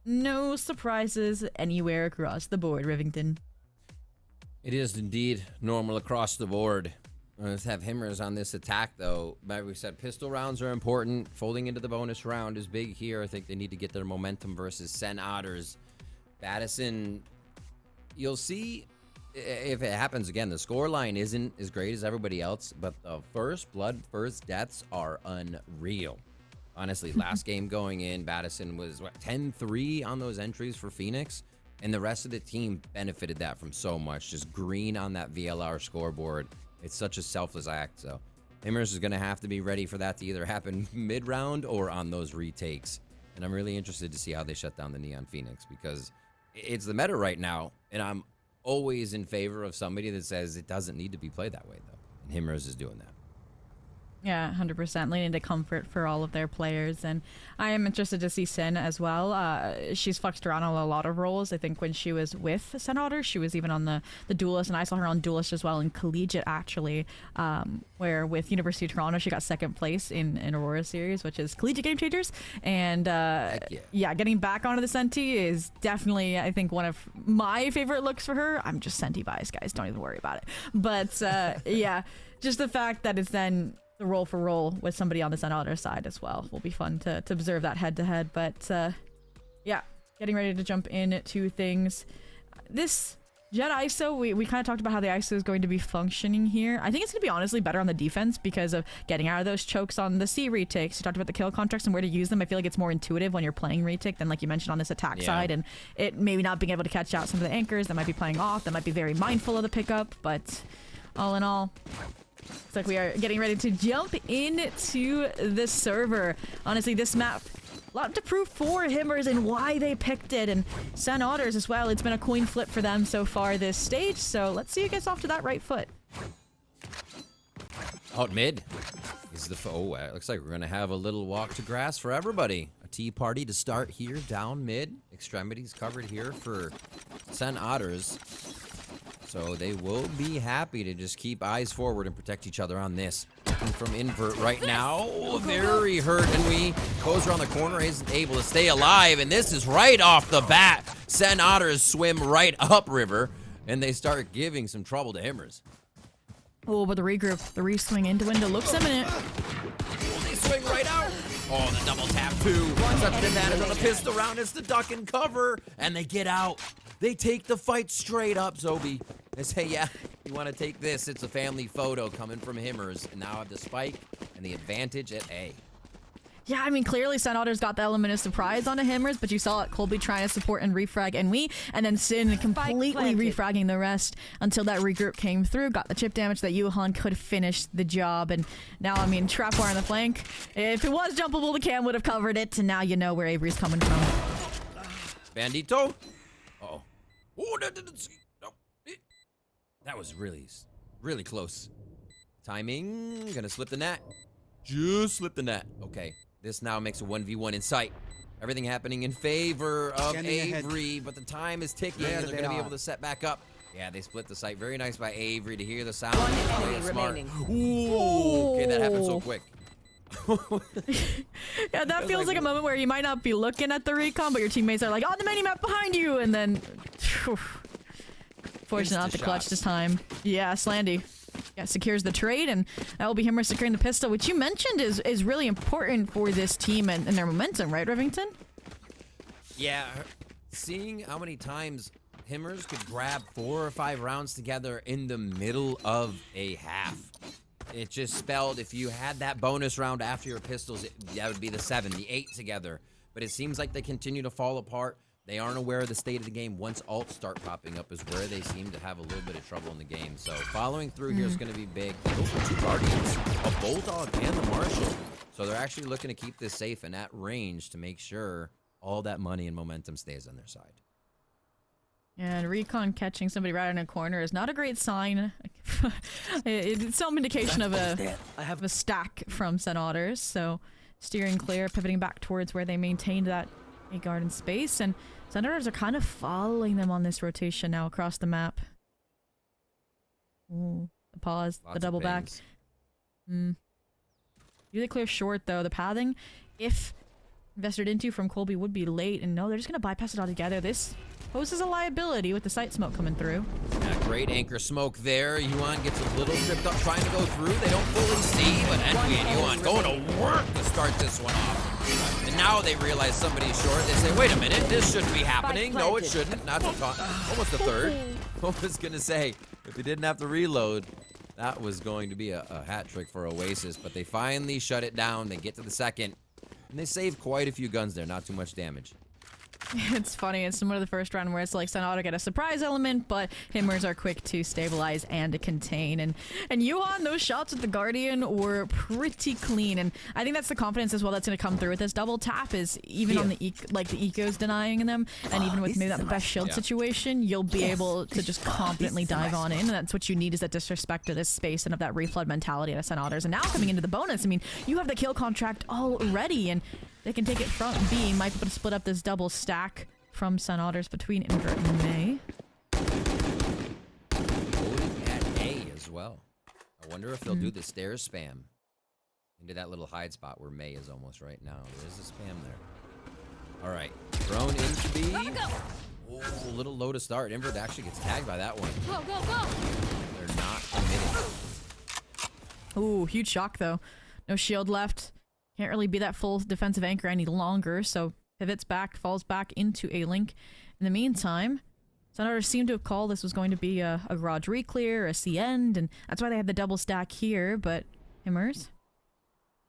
No surprises anywhere across the board, Rivington. It is indeed normal across the board. Let's have Himmers on this attack, though. Like we said, pistol rounds are important. Folding into the bonus round is big here. I think they need to get their momentum versus Sen Otters. Battison, you'll see if it happens again. The score line isn't as great as everybody else, but the first blood, first deaths are unreal. Honestly, last game going in, Battison was, 10-3 on those entries for Phoenix? And the rest of the team benefited that from so much. Just green on that VLR scoreboard. It's such a selfless act. So Himmers is going to have to be ready for that to either happen mid-round or on those retakes. And I'm really interested to see how they shut down the Neon Phoenix, because it's the meta right now. And I'm always in favor of somebody that says it doesn't need to be played that way, though. And Himmers is doing that. Yeah, 100% leaning to comfort for all of their players. And I am interested to see Sin as well. She's flexed around on a lot of roles. I think when she was with Sen Otter, she was even on the Duelist, and I saw her on Duelist as well in Collegiate, actually, where with University of Toronto, she got second place in Aurora Series, which is Collegiate Game Changers. And yeah, getting back onto the Senti is definitely, I think, one of my favorite looks for her. I'm just Senti biased, guys. Don't even worry about it. But yeah, just the fact that it's then the roll for roll with somebody on the Sen Otter side as well will be fun to observe that head to head. But yeah, getting ready to jump into things. This Jet ISO, we kind of talked about how the ISO is going to be functioning here. I think it's going to be honestly better on the defense because of getting out of those chokes on the C retakes. You talked about the kill contracts and where to use them. I feel like it's more intuitive when you're playing retake than, like you mentioned, on this attack side, and it maybe not being able to catch out some of the anchors that might be playing off, that might be very mindful of the pickup. But all in all, looks like we are getting ready to jump into the server. Honestly, this map, a lot to prove for Himmers and why they picked it, and Sen Otters as well. It's been a coin flip for them so far this stage, so let's see who gets off to that right foot. Out mid is the foe. Looks like we're going to have a little walk to grass for everybody. A tea party to start here down mid. Extremities covered here for Sen Otters. So they will be happy to just keep eyes forward and protect each other on this. Looking from invert right now. Very hurt, and we goes around the corner, isn't able to stay alive, and this is right off the bat. Sen Otters swim right up river, and they start giving some trouble to Himmers. Oh, but the regroup, the re-swing into window looks imminent. Oh, they swing right out. Oh, the double tap too. Such an advantage on the pistol round. It's the duck and cover, and they get out. They take the fight straight up, Zobi. They say, yeah, you want to take this. It's a family photo coming from Himmers, and now have the spike and the advantage at A. Yeah, I mean, clearly Sen Otter's got the element of surprise onto Himmers, but you saw it, Colby trying to support and refrag and and then Sin completely refragging the rest until that regroup came through, got the chip damage that Yuhan could finish the job, and now, I mean, Trapwire on the flank. If it was jumpable, the cam would have covered it, and now you know where Avery's coming from. Bandito? Uh-oh. Oh, that didn't see. No. That was really, really close. Timing. Gonna slip the net. Just slip the net. Okay. This now makes a 1v1 in sight. Everything happening in favor of Avery, but the time is ticking, and they're gonna be able to set back up. Yeah, they split the site. Very nice by Avery to hear the sound. One enemy remaining. Ooh. Okay, that happened so quick. Yeah, that feels like a moment where you might not be looking at the recon, but your teammates are like, on the mini-map behind you, and then fortunate not to clutch this time. Yeah, Slandy secures the trade, and that will be Himmers securing the pistol, which you mentioned is really important for this team and their momentum, right, Rivington? Yeah, seeing how many times Himmers could grab 4 or 5 rounds together in the middle of a half. It just spelled if you had that bonus round after your pistols, that would be the 7, the 8 together. But it seems like they continue to fall apart. They aren't aware of the state of the game. Once ults start popping up is where they seem to have a little bit of trouble in the game. So following through here is going to be big. Those are 2 Guardians, a Bulldog and the Marshal. So they're actually looking to keep this safe and at range to make sure all that money and momentum stays on their side. And recon catching somebody right in a corner is not a great sign. It's some indication of a stack from Sen Otters. So steering clear, pivoting back towards where they maintained that garden space, and Sen Otters are kind of following them on this rotation now across the map. Ooh, the pause, the double back. Do they clear short though? The pathing, if invested into from Colby would be late, and no, they're just gonna bypass it altogether. This poses a liability with the site smoke coming through. Yeah, great anchor smoke there. Yuan gets a little tripped up trying to go through. They don't fully see, but Envy and Yuan going to work to start this one off. And now they realize somebody's short. They say, wait a minute, this shouldn't be happening. No, it shouldn't. Not almost a third. I was going to say, if they didn't have to reload, that was going to be a hat trick for Oasis. But they finally shut it down. They get to the second. And they save quite a few guns there. Not too much damage. It's funny, it's similar to the first round where it's like SOTR get a surprise element, but Himmers are quick to stabilize and to contain. And Yuhan, those shots with the Guardian were pretty clean, and I think that's the confidence as well that's going to come through with this double tap is even on the the eco's denying them, and even with maybe that best shield situation, you'll be able to just confidently dive on in, and that's what you need is that disrespect to this space and of that reflood mentality of SOTRs. And now coming into the bonus, I mean, you have the kill contract already, and they can take it front B, might be able to split up this double stack from SOTRs between Invert and May. Loading at A as well. I wonder if they'll do the stairs spam into that little hide spot where May is almost right now. There's a spam there. All right, drone into B. Oh, a little low to start. Invert actually gets tagged by that one. Go, go, go! They're not committed. Ooh, huge shock though. No shield left. Can't really be that full defensive anchor any longer, so pivots back, falls back into A-Link. In the meantime, SOTR seemed to have called this was going to be a garage reclear, a C-end, and that's why they had the double stack here, but Himmers,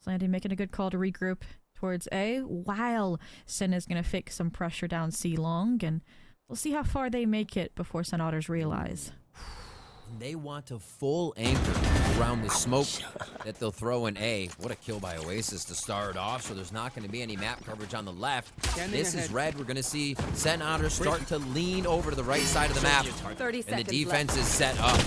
Slanty making a good call to regroup towards A, while Sin is going to fake some pressure down C-long, and we'll see how far they make it before SOTRs realize. They want to full anchor around the smoke that they'll throw in A. What a kill by Oasis to start off, so there's not going to be any map coverage on the left. This is red. We're going to see SOTR start to lean over to the right side of the map. 30 seconds And the defense is set up.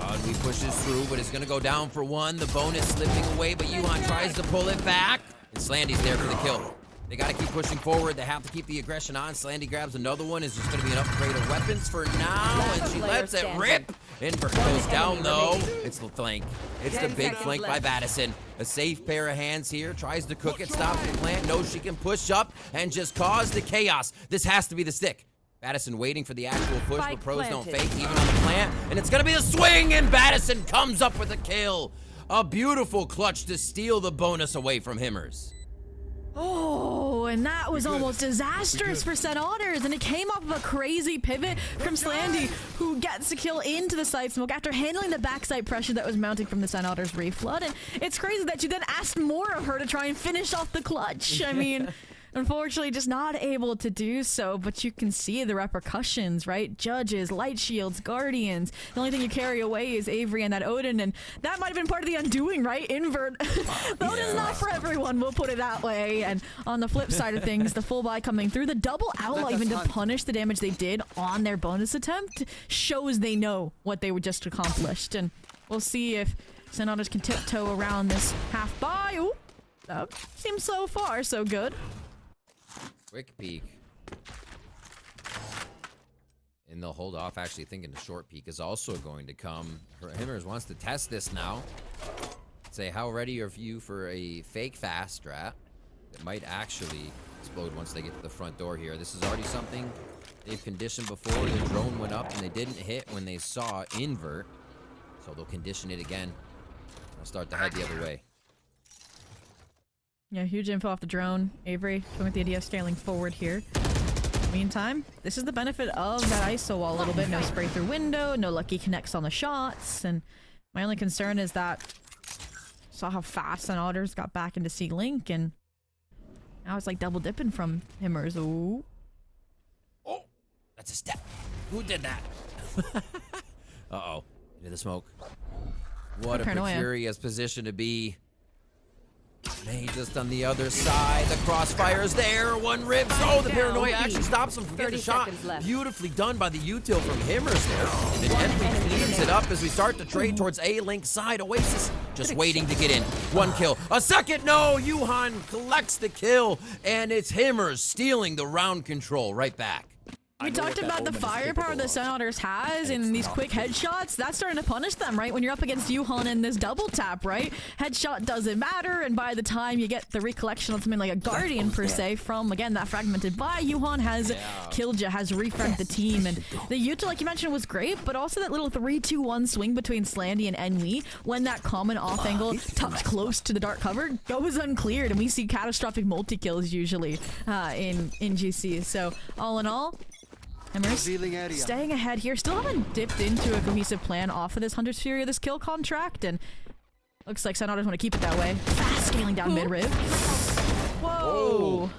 And we pushes through, but it's going to go down for one. The bonus slipping away, but Yuhan tries to pull it back. And Slandy's there for the kill. They got to keep pushing forward. They have to keep the aggression on. Slandy grabs another one. It's just going to be an upgrade of weapons for now. And she lets it rip. Invert goes down, though. It's the flank. It's the big flank by Battison. A safe pair of hands here. Tries to cook it. Stops the plant. Knows she can push up and just cause the chaos. This has to be the stick. Battison waiting for the actual push, but pros don't fake even on the plant. And it's going to be a swing, and Battison comes up with a kill. A beautiful clutch to steal the bonus away from Himmers. Oh, and that was almost disastrous for SOTRs, and it came off of a crazy pivot from Slandy, who gets the kill into the side smoke after handling the backside pressure that was mounting from the SOTRs reflood. And it's crazy that you then asked more of her to try and finish off the clutch. I mean, unfortunately, just not able to do so, but you can see the repercussions, right? Judges, light shields, guardians. The only thing you carry away is Avery and that Odin, and that might have been part of the undoing, right? Invert. The Odin's not for everyone, we'll put it that way. And on the flip side of things, the full buy coming through, the double outlaw even to punish the damage they did on their bonus attempt shows they know what they were just accomplished. And we'll see if SOTRs can tiptoe around this half buy. Ooh, that seems so far so good. Quick peek. And they'll hold off, actually thinking the short peek is also going to come. Himmers wants to test this now. Say, how ready are you for a fake fast strat that might actually explode once they get to the front door here? This is already something they've conditioned before. The drone went up and they didn't hit when they saw invert. So they'll condition it again. They'll start to head the other way. Yeah, huge info off the drone. Avery going with the idea of scaling forward here. Meantime, this is the benefit of that ISO wall a little bit. No spray through window, no lucky connects on the shots, and my only concern is that saw how fast SOTRs got back into C-Link, and now it's like double dipping from Himmers. Ooh. Oh, that's a step. Who did that? Uh-oh, into the smoke. What a precarious position to be. May just on the other side. The crossfire's there. One rips. Oh, the paranoia actually stops him from getting the shot. Beautifully done by the util from Himmers there. And Envy cleans it up as we start to trade towards A-Link side. Oasis just waiting to get in. One kill. A second. No. Yuhan collects the kill. And it's Himmers stealing the round control right back. We talked about the firepower the SOTR has in these quick headshots. That's starting to punish them, right? When you're up against Yuhan in this double tap, right? Headshot doesn't matter, and by the time you get the recollection on something like a Guardian, per se, from, again, that fragmented buy, Yuhan has killed you, has refragged the team, and the util, like you mentioned, was great, but also that little 3-2-1 swing between Slandy and Enwi, when that common off angle tucked close to the dark cover goes uncleared, and we see catastrophic multi-kills usually in GC. So, all in all, Hammers staying ahead here. Still haven't dipped into a cohesive plan off of this Hunter's Fury, this kill contract, and looks like SOTR want to keep it that way. Fast scaling down mid-rib. Whoa!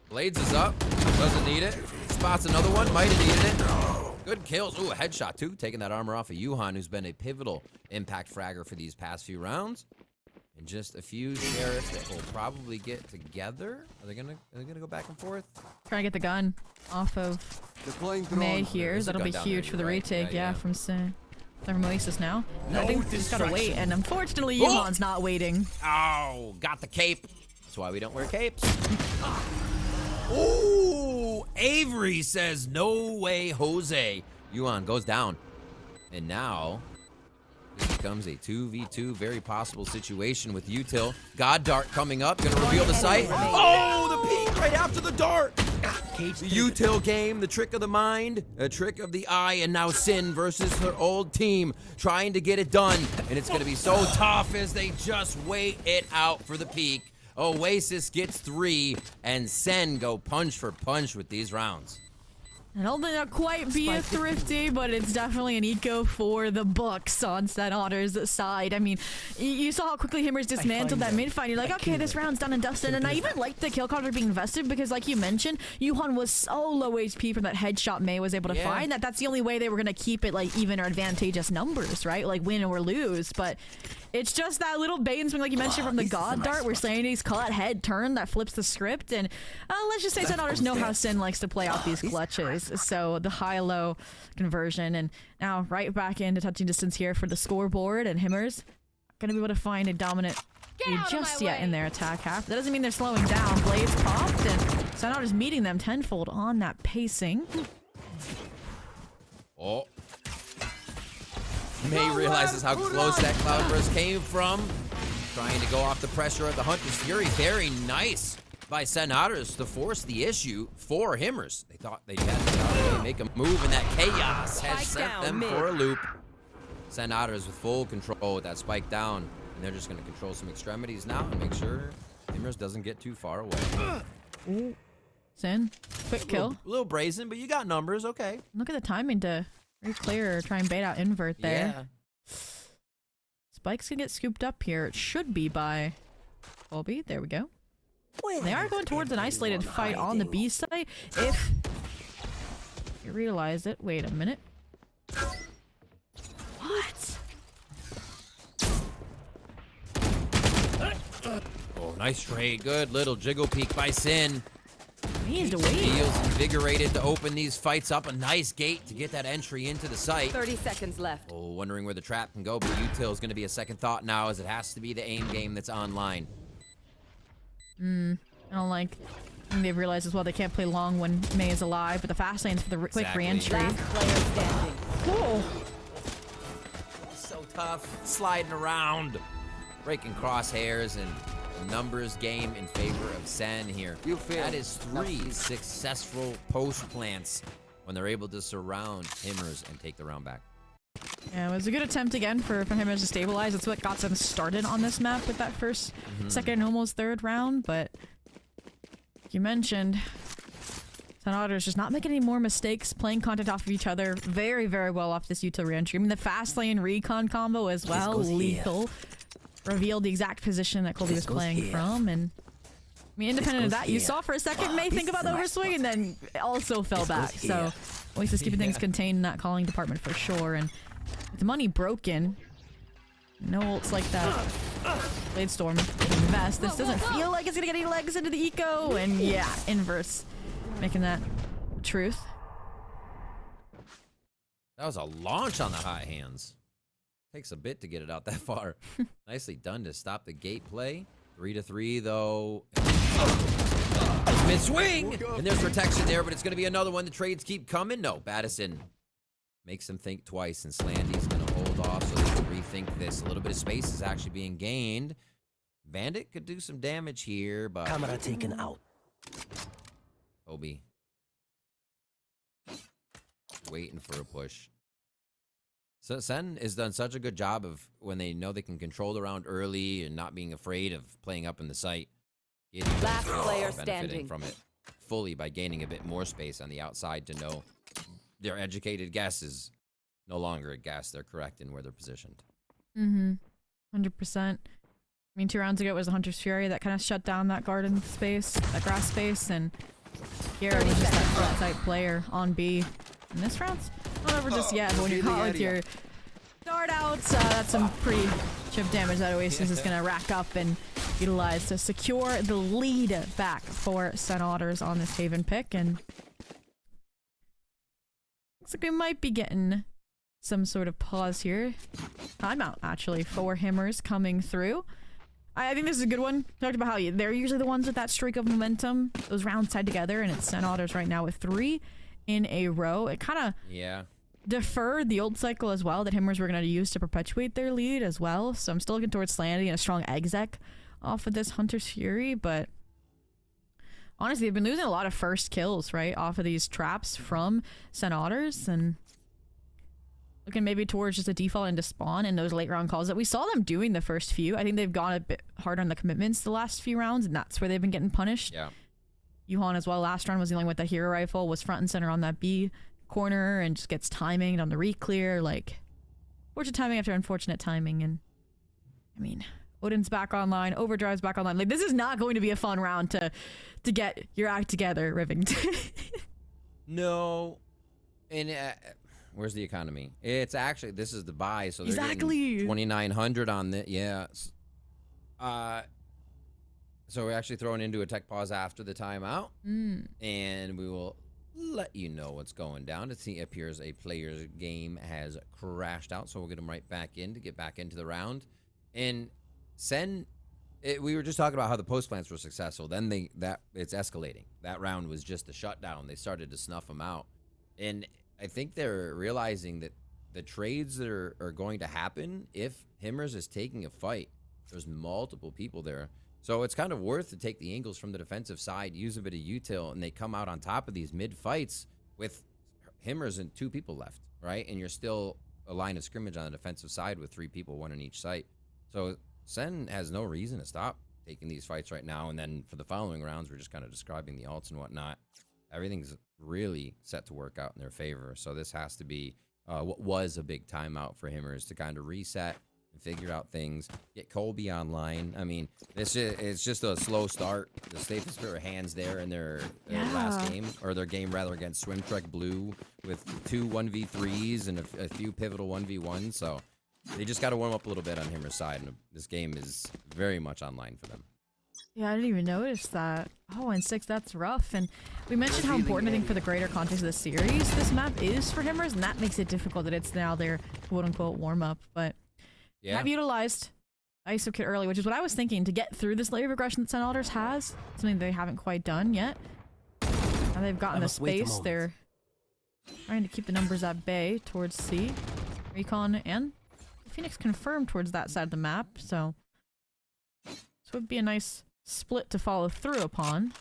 Blades is up. Doesn't need it. Spots another one. Might have needed it. Good kills. Ooh, a headshot too. Taking that armor off of Yuhan, who's been a pivotal impact fragger for these past few rounds. And just a few sheriffs that will probably get together. Are they gonna go back and forth? Trying to get the gun off of May here. That'll be huge for the retake. Yeah, from Oasis now. I think we just gotta wait, and unfortunately, Yuhan's not waiting. Oh, got the cape. That's why we don't wear capes. Ooh, Avery says no way, Jose. Yuhan goes down, and now it becomes a 2v2, very possible situation with Util. God Dart coming up, gonna reveal the site. Oh, the peek right after the dart. The Util game, the trick of the mind, a trick of the eye, and now Sin versus her old team trying to get it done. And it's gonna be so tough as they just wait it out for the peak. Oasis gets 3, and Sen go punch for punch with these rounds. It'll not quite be a thrifty, but it's definitely an eco for the books on SOTR's side. I mean, you saw how quickly Himmers dismantled that mid-fight. You're like, okay, this round's done and dusted. And I even liked the kill counter being invested because, like you mentioned, Yuhan was so low HP from that headshot May was able to find that's the only way they were going to keep it, like, even or advantageous numbers, right? Like, win or lose. But it's just that little bait swing, like you mentioned, from the God Dart where Slandy's caught head turn that flips the script. And let's just say SOTR's know how Sin likes to play out these clutches. So the high-low conversion, and now right back into touching distance here for the scoreboard, and Himmers gonna be able to find a dominant lead just yet in their attack half. That doesn't mean they're slowing down. Blades popped, and SOTR's meeting them tenfold on that pacing. Oh. May realizes how close that cloudburst came from. Trying to go off the pressure of the Hunter's Fury. Very nice by SOTR to force the issue for Himmers. They thought they had to make a move, and that chaos has sent them for a loop. SOTR is with full control with that spike down, and they're just going to control some extremities now and make sure Himmers doesn't get too far away. Ooh. Sin, quick kill. A little brazen, but you got numbers, okay. Look at the timing to re-clear or try and bait out invert there. Yeah. Spike's gonna get scooped up here. It should be by Colby. There we go. They are going towards an isolated fight on the B site. If you realize it, wait a minute. What? Oh, nice trade. Good little jiggle peek by Sin. He needs to wait. Feels invigorated to open these fights up. A nice gate to get that entry into the site. 30 seconds left. Oh, wondering where the trap can go, but Util is going to be a second thought now, as it has to be the aim game that's online. I don't like. And they've realized as well they can't play long when May is alive, but the fast lane's for the quick re-entry. Last player standing. Whoa! So tough, sliding around, breaking crosshairs, and a numbers game in favor of Sen here. That is 3 successful post plants when they're able to surround Himmers and take the round back. Yeah, it was a good attempt again for Himmers to stabilize. It's what got them started on this map with that first, second, and almost third round, but like you mentioned, SOTR is just not making any more mistakes, playing content off of each other very, very well off this util re-entry. I mean, the fast lane recon combo as well, lethal. Revealed the exact position that Colby was playing from, and I mean, independent of that, you saw for a second May think about the overswing and then also fell back. So Oasis keeping things contained in that calling department for sure, and with the money broken, no ults like that. Blade Storm invest. This doesn't feel like it's gonna get any legs into the eco, and yeah, inverse. Making that truth. That was a launch on the high hands. Takes a bit to get it out that far. Nicely done to stop the gate play. 3-3 though. And swing! And there's protection there, but it's going to be another one. The trades keep coming. No, Battison makes them think twice, and Slandy's going to hold off so they can rethink this. A little bit of space is actually being gained. Bandit could do some damage here, but... Camera taken out. Obi. Waiting for a push. So Sen has done such a good job of when they know they can control the round early and not being afraid of playing up in the site. Last player Benefiting standing. from it fully by gaining a bit more space on the outside to know their educated guess is no longer a guess. They're correct in where they're positioned. 100%. I mean, 2 rounds ago it was the Hunter's Fury that kind of shut down that garden space, that grass space, and here it was just that front side player on B. And this round's not over just yet, but when you're caught with your dart outs, that's some pretty chip damage that Oasis is going to rack up and utilize to secure the lead back for SOTRs on this Haven pick. And looks like we might be getting some sort of pause here. Timeout, actually, for Himmers coming through. I think this is a good one. Talked about how they're usually the ones with that streak of momentum. Those rounds tied together, and it's SOTRs right now with 3 in a row. It kind of deferred the old cycle as well that Himmers were going to use to perpetuate their lead as well. So I'm still looking towards Slandy and a strong exec off of this Hunter's Fury, but honestly, they've been losing a lot of first kills, right, off of these traps from SOTRs, and looking maybe towards just a default into spawn in those late round calls that we saw them doing the first few. I think they've gone a bit hard on the commitments the last few rounds, and that's where they've been getting punished. Yeah. Yuhan as well last round was dealing with the hero rifle, was front and center on that B corner and just gets timinged on the re-clear. Like, fortunate timing after unfortunate timing. And I mean, Odin's back online, Overdrive's back online. Like, this is not going to be a fun round to get your act together, Rivington. No. And where's the economy? It's actually, this is the buy, so they're Exactly. getting 2,900 on the, yeah. So we're actually throwing into a tech pause after the timeout, and we will let you know what's going down. It appears a player's game has crashed out, so we'll get them right back in to get back into the round. And Sen, we were just talking about how the post plants were successful. Then it's escalating. That round was just a shutdown. They started to snuff them out, and I think they're realizing that the trades that are going to happen if Himmers is taking a fight. There's multiple people there. So it's kind of worth to take the angles from the defensive side, use a bit of util, and they come out on top of these mid-fights with Himmers and 2 people left, right? And you're still a line of scrimmage on the defensive side with 3 people, 1 on each site. So Sen has no reason to stop taking these fights right now. And then for the following rounds, we're just kind of describing the alts and whatnot. Everything's really set to work out in their favor. So this has to be what was a big timeout for Himmers to kind of reset and figure out things, get Colby online. I mean, it's just a slow start. The safest pair of hands there in their last game, or their game rather, against Swim Trek Blue with 2 1v3s and a few pivotal 1v1s. So they just got to warm up a little bit on Himmer's side, and this game is very much online for them. Yeah, I didn't even notice that. Oh, and 6, that's rough. And we mentioned how important, I think, for the greater context of the series this map is for Himmers, and that makes it difficult that it's now their quote-unquote warm-up. But have utilized ISO kit early, which is what I was thinking, to get through this layer of aggression that SOTRs has. Something they haven't quite done yet. Now they've gotten the space. They're trying to keep the numbers at bay towards C. Recon and Phoenix confirmed towards that side of the map, so this would be a nice split to follow through upon.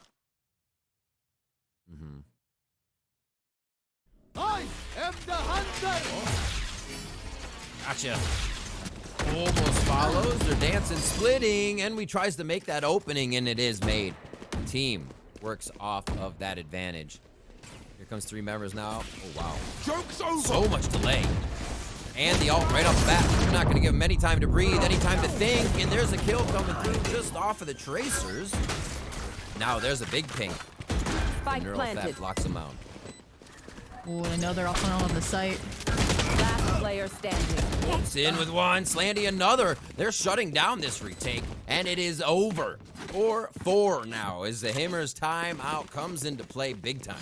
I am the hunter! Gotcha. Almost follows. They're dancing, splitting, and we tries to make that opening, and it is made. The team works off of that advantage. Here comes 3 members now. Oh, wow. Joke's over! So much delay. And the ult right off the bat. You're not going to give them any time to breathe, any time to think, and there's a kill coming through just off of the tracers. Now there's a big ping. Spike Neural planted. theft locks them out. Oh, I know they're off and on the site. Last player standing. Whoops, in with 1. Slandy another. They're shutting down this retake, and it is over. 4-4 now as the Himmers timeout comes into play big time.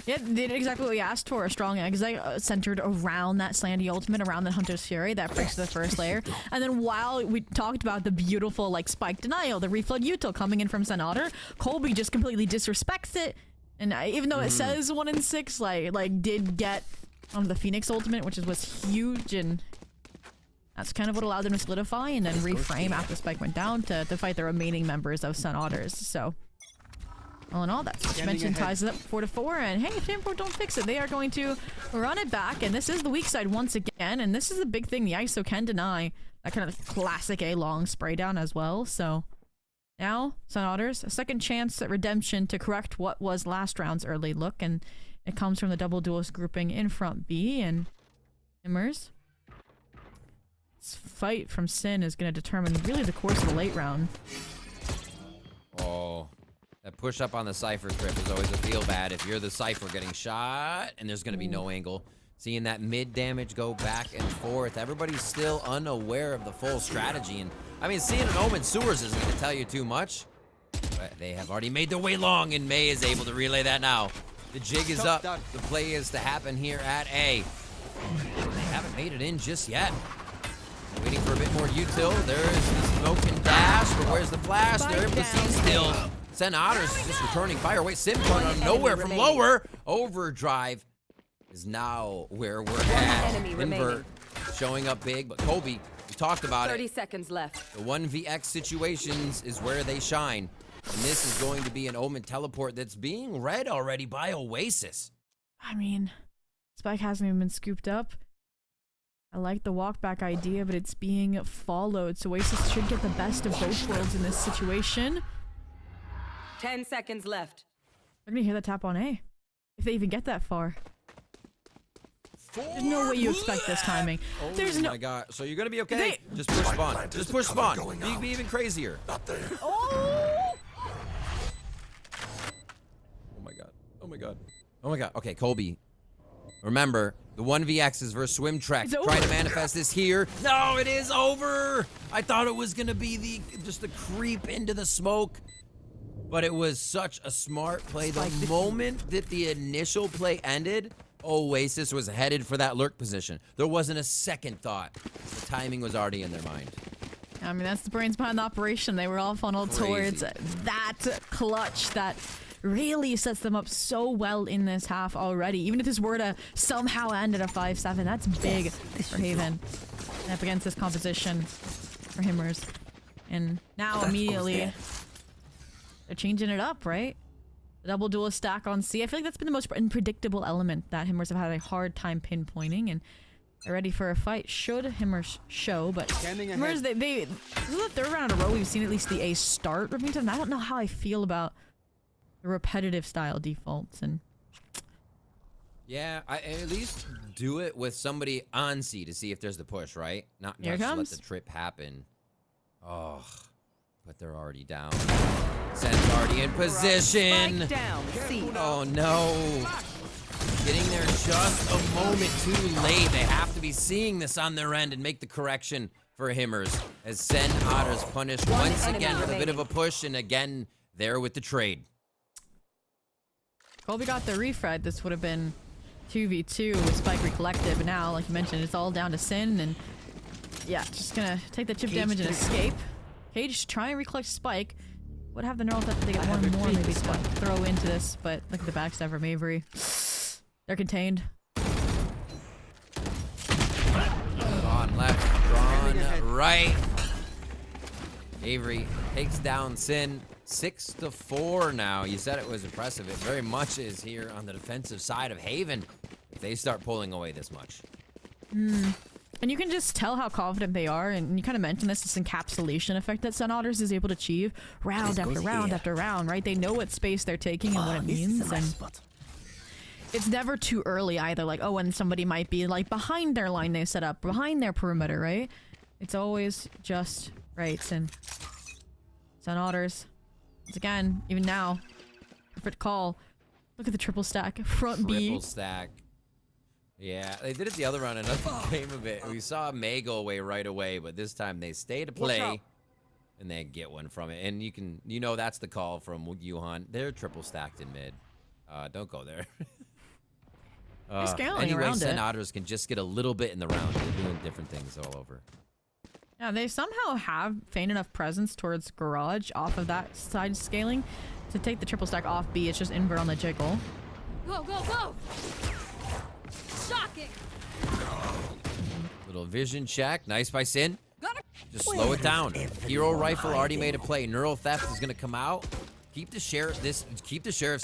Yeah, they did exactly what we asked for. A strong exit centered around that Slandy ultimate, around the Hunter's Fury that breaks the first layer. And then while we talked about the beautiful like spike denial, the reflood util coming in from SOTR, Colby just completely disrespects it. And even though it says 1 in 6, like did get on the Phoenix ultimate, which was huge, and that's kind of what allowed them to solidify and then reframe after Spike went down to fight the remaining members of SOTRs. So, all in all, that's what you mentioned ties it up 4-4. And hey, if Import don't fix it, they are going to run it back. And this is the weak side once again. And this is the big thing. The ISO can deny that kind of classic A-long spray down as well. So, now, SOTRs, a second chance at redemption to correct what was last round's early look. And it comes from the double duelist grouping in front B. And Himmers. Fight from Sin is going to determine really the course of the late round. Oh, that push up on the Cypher trip is always a feel bad if you're the Cypher getting shot and there's going to be no angle. Seeing that mid damage go back and forth, everybody's still unaware of the full strategy. And I mean, seeing an Omen Sewers isn't going to tell you too much. But they have already made their way long, and May is able to relay that now. The jig is up. The play is to happen here at A. They haven't made it in just yet. Waiting for a bit more util. There's the smoke and dash, but where's the flash? They're able to see still. SOTR's just returning fire. Wait, Sim coming out of nowhere from lower. Overdrive is now where we're at. Invert showing up big, but Kobe, we talked about 30 it. seconds left. The 1vx situations is where they shine. And this is going to be an Omen teleport that's being read already by Oasis. I mean, Spike hasn't even been scooped up. I like the walkback idea, but it's being followed, so Oasis should get the best of both worlds in this situation. 10 seconds left. They're gonna hear the tap on A, if they even get that far. There's no way you expect this timing. Oh There's no. my god! So you're gonna be okay. Just push spawn. Just push spawn. You can be even crazier. Oh! Oh my god. Oh my god. Oh my god. Okay, Colby. Remember, the 1vx's versus Swim Trek. Trying to manifest this here. No, it is over! I thought it was gonna be just the creep into the smoke. But it was such a smart play. The moment that the initial play ended, Oasis was headed for that lurk position. There wasn't a second thought. The timing was already in their mind. I mean, that's the brains behind the operation. They were all funneled towards that clutch that really sets them up so well in this half already. Even if this were to somehow end at a 5-7, that's big for Haven. And up against this composition for Himmers. And now immediately, they're changing it up, right? The double duel stack on C. I feel like that's been the most unpredictable element that Himmers have had a hard time pinpointing. And they're ready for a fight. Should Himmers show, but Himmers, this is the third round in a row we've seen at least the A start repeat, and I don't know how I feel about the repetitive style defaults. And yeah, I at least do it with somebody on C to see if there's the push, right? Not just let the trip happen. Oh, but they're already down. Sen's already in position. Spike down. C. Oh no. Getting there just a moment too late. They have to be seeing this on their end and make the correction for Himmers. As Sen Otter's punished once again with a bit of a push, and again there with the trade. Colby got the refred. This would have been 2v2 with Spike Recollected, but now, like you mentioned, it's all down to Sin, and yeah, just gonna take the chip damage and escape. Cage try and recollect Spike. Would have the neural that they get one more maybe to throw into this, but look at the backstab from Avery. They're contained. Drawn left, drawn right. Avery takes down Sin. 6-4 now. You said it was impressive. It very much is here on the defensive side of Haven if they start pulling away this much. And you can just tell how confident they are, and you kind of mentioned this encapsulation effect that SOTRs is able to achieve round after round after round, right? They know what space they're taking and what it means, and it's never too early either, like, oh, when somebody might be, like, behind their line they set up, behind their perimeter, right? It's always just right, and SOTRs, once again, even now, perfect call. Look at the triple stack, front B. Triple stack. Yeah, they did it the other round, another game of it. We saw May go away right away, but this time they stay to play. and then get one from it. And you know that's the call from Yuhan. They're triple stacked in mid. Don't go there. They're scaling anyway, around it. Senators can just get a little bit in the round. They're doing different things all over. Yeah, they somehow have faint enough presence towards garage off of that side scaling to take the triple stack off B. It's just invert on the jiggle. Go, go, go! Shocking! Little vision check. Nice by Sin. Gotta Just slow it down. Hero rifle already made a play. Neural theft is gonna come out. Keep the sheriffs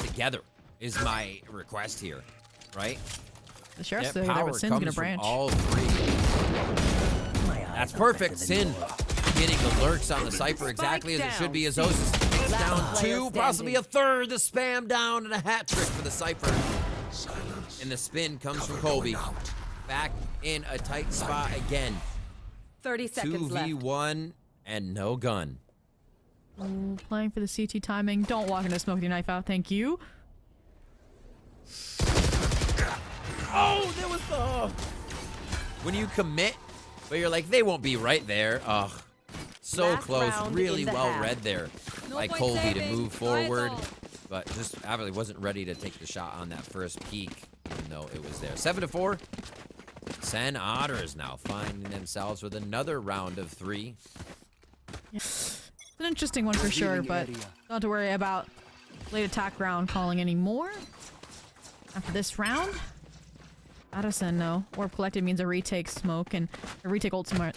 together is my request here, right? The sheriff's That still there, power but Sin's comes gonna from branch. all three. That's perfect. Sin getting the lurks on the Cypher exactly as it should be. As Osis takes down two, possibly a third. The spam down and a hat trick for the Cypher. And the spin comes from Colby. Back in a tight spot again. 30 seconds left. 2v1 and no gun. Ooh, playing for the CT timing. Don't walk into smoke with your knife out. Thank you. Oh, there was the... When you commit, but you're like, they won't be right there. Ugh. So Last close. round Really in the well half. read there No by point Colby to saving. move forward. Rifle. But just obviously wasn't ready to take the shot on that first peek, even though it was there. 7-4. Sen Otters now finding themselves with another round of 3. It's an interesting one for sure, but don't have to worry about late attack round calling anymore. After this round, Addison, no. Orb collected means a retake smoke, and a retake ultimate.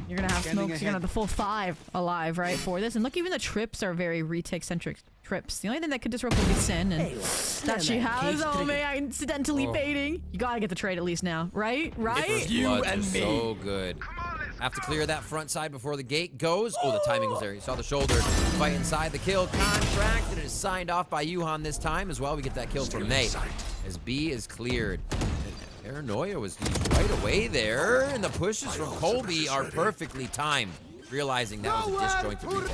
You're gonna have smokes, you're gonna have the full 5 alive, right, for this. And look, even the trips are very retake-centric trips. The only thing that could disrupt will be Sin, and that she has, oh man, incidentally baiting. You gotta get the trade at least now, right? Right? First bloods are so good. Have to clear that front side before the gate goes. Oh, the timing was there. You saw the shoulder fight inside the kill. Contract, and it is signed off by Yuhan this time as well. We get that kill from May as B is cleared. Paranoia was used right away there, and the pushes from Colby are perfectly timed, realizing that was a disjointed retake.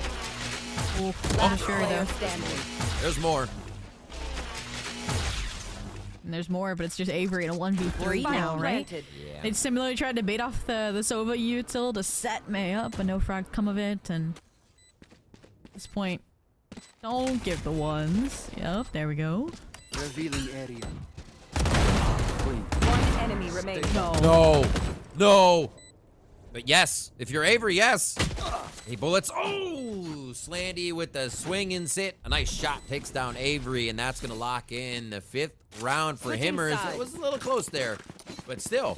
Oh, that is Fury Player though. standing. There's more. And there's more, but it's just Avery in a 1v3 now, right? Planted. Yeah. They similarly tried to bait off the Sova util to set May up, but no frag come of it, and at this point, don't give the ones. Yep, there we go. Revealing area. One enemy remaining. No. No. But yes, if you're Avery, yes. Hey, bullets. Oh, Slandy with the swing and sit. A nice shot takes down Avery, and that's going to lock in the 5th round for Switching Himmers. sides. It was a little close there, but still,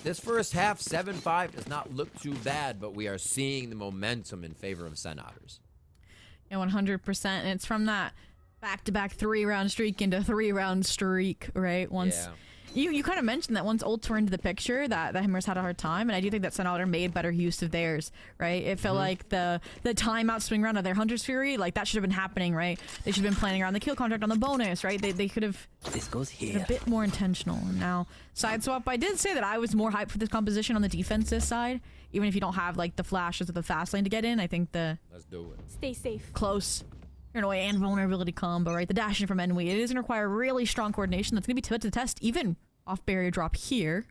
this first half, 7-5, does not look too bad, but we are seeing the momentum in favor of Senators. Yeah, 100%. And it's from that back-to-back 3-round streak into 3-round streak, right? Once you kind of mentioned that once ults were into the picture, that Himmers had a hard time, and I do think that Senator made better use of theirs, right? It felt like the timeout swing round of their Hunter's Fury, like that should have been happening, right? They should have been planning around the kill contract on the bonus, right? They could have This goes been here. a bit more intentional. And now, side swap, I did say that I was more hyped for this composition on the defensive side, even if you don't have like the flashes of the fast lane to get in. I think the Let's do it. stay safe. close Paranoia and vulnerability combo, right? The dashing from Enwy, it is going to require really strong coordination that's going to be put to the test, even off barrier drop here.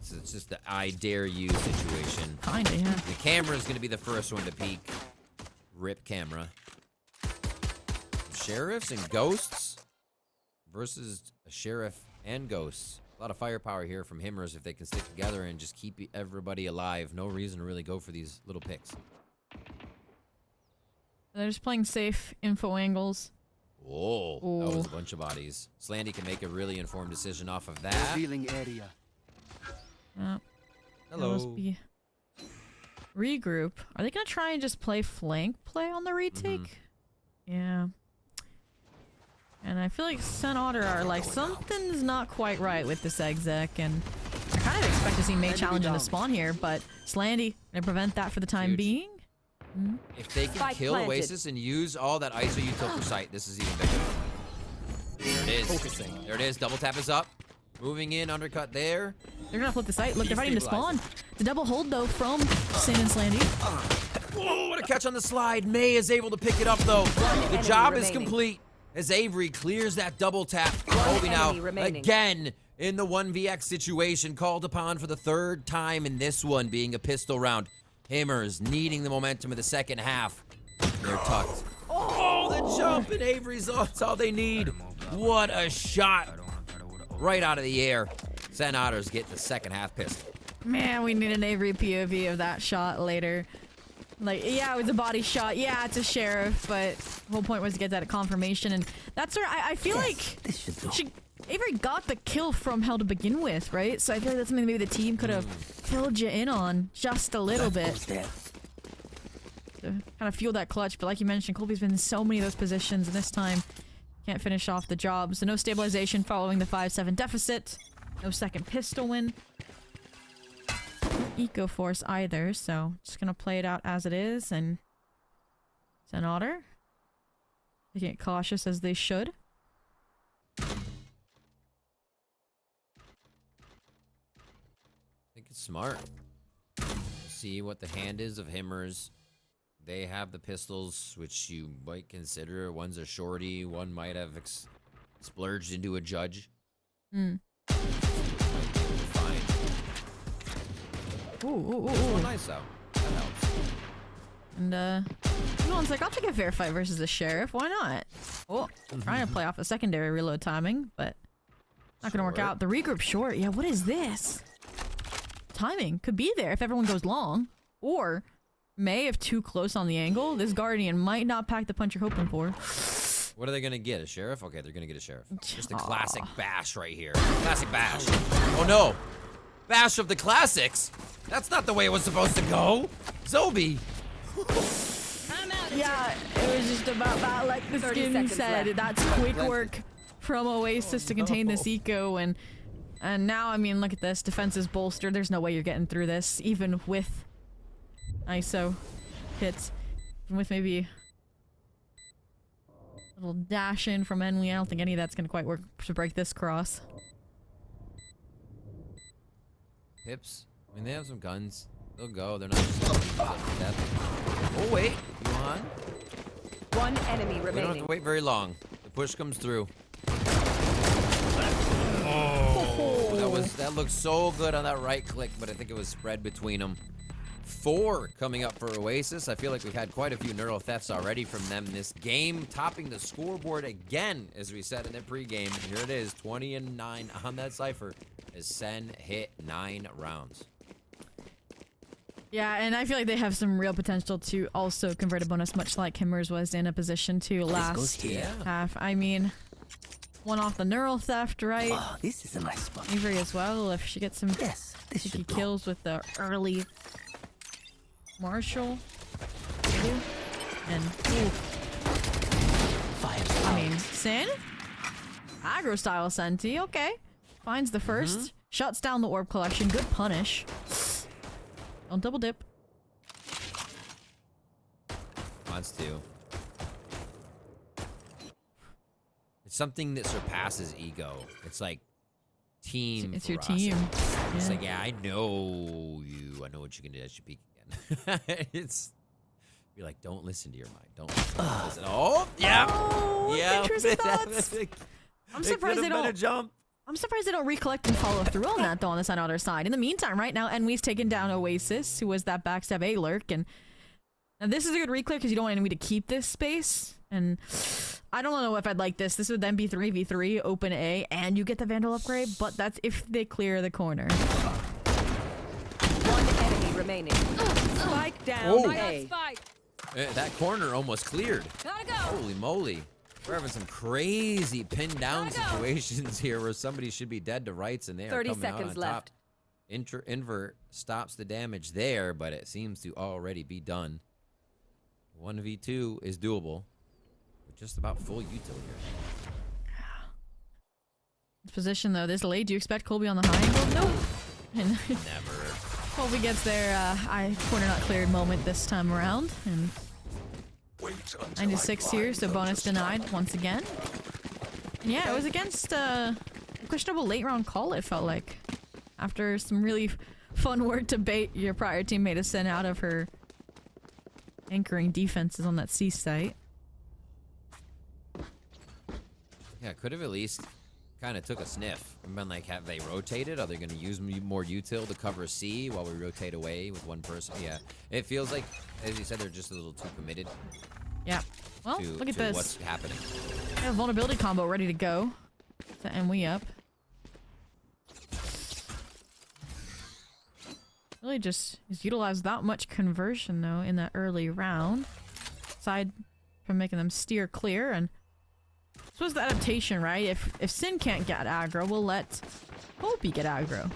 So it's just the I dare you situation. Kinda, yeah. The camera is going to be the first one to peek. Rip camera. Sheriffs and ghosts versus a sheriff and ghosts. A lot of firepower here from Himmers if they can stick together and just keep everybody alive. No reason to really go for these little picks. They're just playing safe info angles. Whoa, that Ooh. was a bunch of bodies. Slandy can make a really informed decision off of that. Revealing area. Hello. Must be regroup. Are they gonna try and just play flank play on the retake? Yeah. And I feel like SOTR are like, something's not quite right with this exec, and I kind of expect to see May challenge into spawn here, but Slandy gonna prevent that for the time Huge. being. If they can Spike kill planted. Oasis and use all that ISO util for sight, this is even bigger. There it is. Focusing. There it is. Double tap is up. Moving in, undercut there. They're gonna flip the site. Look, they're fighting to spawn. It's a double hold though from Sin and Slandy. Whoa, what a catch on the slide. May is able to pick it up though. The enemy job is remaining. complete as Avery clears that double tap. Colby now enemy remaining. again in the 1vx situation, called upon for the third time in this one, being a pistol round. Himmers needing the momentum of the second half. They're tucked. Oh, the jump in Avery's, that's all they need. What a shot. Right out of the air. Senators get the second half pistol. Man, we need an Avery POV of that shot later. Like, yeah, it was a body shot. Yeah, it's a sheriff, but the whole point was to get that confirmation, and that's where I feel like Avery got the kill from hell to begin with, right? So I feel like that's something maybe the team could have filled you in on just a little bit. To kind of fuel that clutch, but like you mentioned, Colby's been in so many of those positions, and this time can't finish off the job. So no stabilization following the 5-7 deficit. No second pistol win. Eco Force either, so just gonna play it out as it is, and Senator taking it cautious as they should. I think it's smart. See what the hand is of Himmers. They have the pistols, which you might consider. One's a shorty, one might have splurged into a judge. Mm. Fine. Ooh. Oh, nice though. That helps. And Elon's like, I'll take a fair fight versus the sheriff. Why not? Oh, trying to play off a secondary reload timing, but not gonna work out. The regroup short. Yeah, what is this? Timing could be there if everyone goes long, or may if too close on the angle. This Guardian might not pack the punch you're hoping for. What are they gonna get? A sheriff? Okay, they're gonna get a sheriff. Just a classic bash right here. Classic bash. Oh no! Bash of the classics? That's not the way it was supposed to go! Zobi! Yeah, it was just about that, like the skin said. Left. That's quick work from Oasis to contain this eco, and now, I mean, look at this. Defense is bolstered. There's no way you're getting through this, even with ISO hits. Even with maybe a little dash in from Enwy. I don't think any of that's going to quite work to break this cross. Hips. I mean, they have some guns. They'll go. They're not just gonna use them to death. Oh, wait. Yuhan. One enemy We don't have to remaining. wait very long. The push comes through. Oh, that looked so good on that right click, but I think it was spread between them. 4 coming up for Oasis. I feel like we've had quite a few neural thefts already from them this game, topping the scoreboard again, as we said in the pregame. Here it is, 20-9 on that cipher, as Sen hit 9 rounds. Yeah, and I feel like they have some real potential to also convert a bonus, much like Himmers was in a position to last half. I mean, one off the neural theft, right? Oh, this is a nice spot. Avery as well, if she gets some Yes, this cheeky should blow. kills with the early Marshall. And, ooh, Fire I mean, Sin? Aggro style Senti, okay. Finds the first, shuts down the orb collection, good punish. Don't double dip. Wants to. It's something that surpasses ego. It's like team. It's your ferocity. team. It's Yeah. like, yeah, I know you. I know what you can do. I should peek again. It's. You're like, don't listen to your mind. Don't listen. Oh, yeah. Oh, Yeah. intrusive thoughts. I'm surprised they don't. Jump. I'm surprised they don't recollect and follow through on that though on the other side. In the meantime, right now, Enwy's taken down Oasis, who was that backstab A lurk, and now this is a good reclear because you don't want Enwy to keep this space. And I don't know if I'd like this. This would then be 3v3, open A, and you get the Vandal upgrade, but that's if they clear the corner. One enemy remaining. Spike down. Oh. A. That corner almost cleared. Gotta go. Holy moly. We're having some crazy pinned down situations here where somebody should be dead to rights and they are 30 coming out seconds on top. left. Invert stops the damage there, but it seems to already be done. 1v2 is doable. With just about full util here. This position though, this late, do you expect Colby on the high angle? Nope. And Never. Colby gets their corner not cleared moment this time around, and 96 here, so bonus denied once again. And yeah, it was against a questionable late round call, it felt like. After some really fun work to bait your prior teammate to send out of her anchoring defenses on that C site. Yeah, could have at least kind of took a sniff and been like, have they rotated? Are they going to use more util to cover C while we rotate away with one person? Yeah, it feels like, as you said, they're just a little too committed. Yeah. Well, look at this. What's happening? We have vulnerability combo ready to go. Setting we up. Really just is utilized that much conversion though in that early round. Aside from making them steer clear, and I suppose the adaptation, right? If Sin can't get aggro, we'll let Colby get aggro.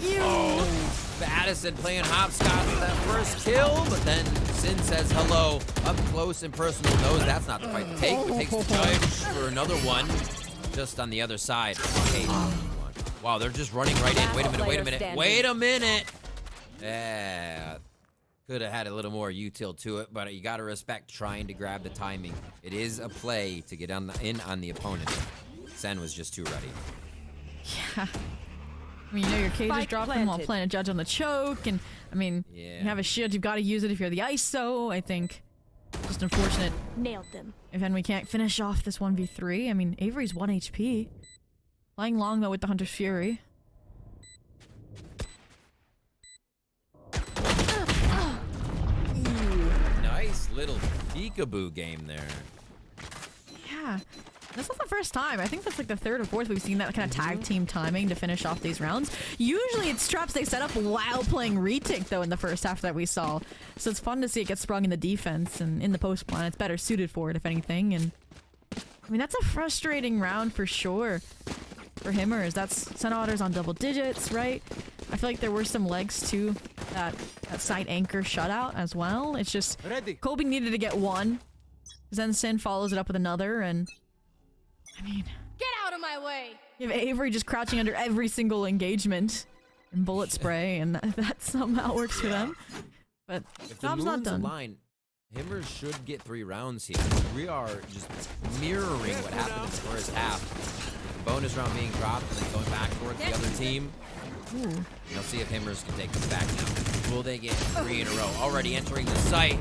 Ew. Oh, Addison playing hopscotch with that first kill, but then Sin says hello up close and personal. Knows that's not the fight to take, but takes the judge for another one just on the other side. Okay. Wow, they're just running right in. Wait a minute, wait a minute, wait a minute. Yeah, could have had a little more util to it, but you got to respect trying to grab the timing. It is a play to get in on the opponent. Sen was just too ready. Yeah. I mean, you know your cage is dropping while playing a judge on the choke, and I mean, yeah. You have a shield, you've got to use it if you're the ISO. I think just unfortunate. Nailed them. If then we can't finish off this 1v3. I mean, Avery's 1 HP. Playing long though with the Hunter's Fury. Nice little peekaboo game there. Yeah. That's not the first time. I think that's like the third or fourth we've seen that kind of tag team timing to finish off these rounds. Usually it's traps they set up while playing retake though in the first half that we saw. So it's fun to see it get sprung in the defense and in the post plan. It's better suited for it if anything. And I mean, that's a frustrating round for sure for Himmers. That's SOTR's on double digits, right? I feel like there were some legs to that side anchor shutout as well. It's just Colby needed to get one. Then Sin follows it up with another, and I mean, Get out of my way! you have Avery just crouching under every single engagement and bullet spray, and that somehow works for them. But if the job's not moon's done. aligned, Himmers should get 3 rounds here. We are just mirroring what happened in the first half. Bonus round being dropped and then going back towards the other team. Ooh. We'll see if Himmers can take this back now. Will they get 3 in a row? Already entering the site.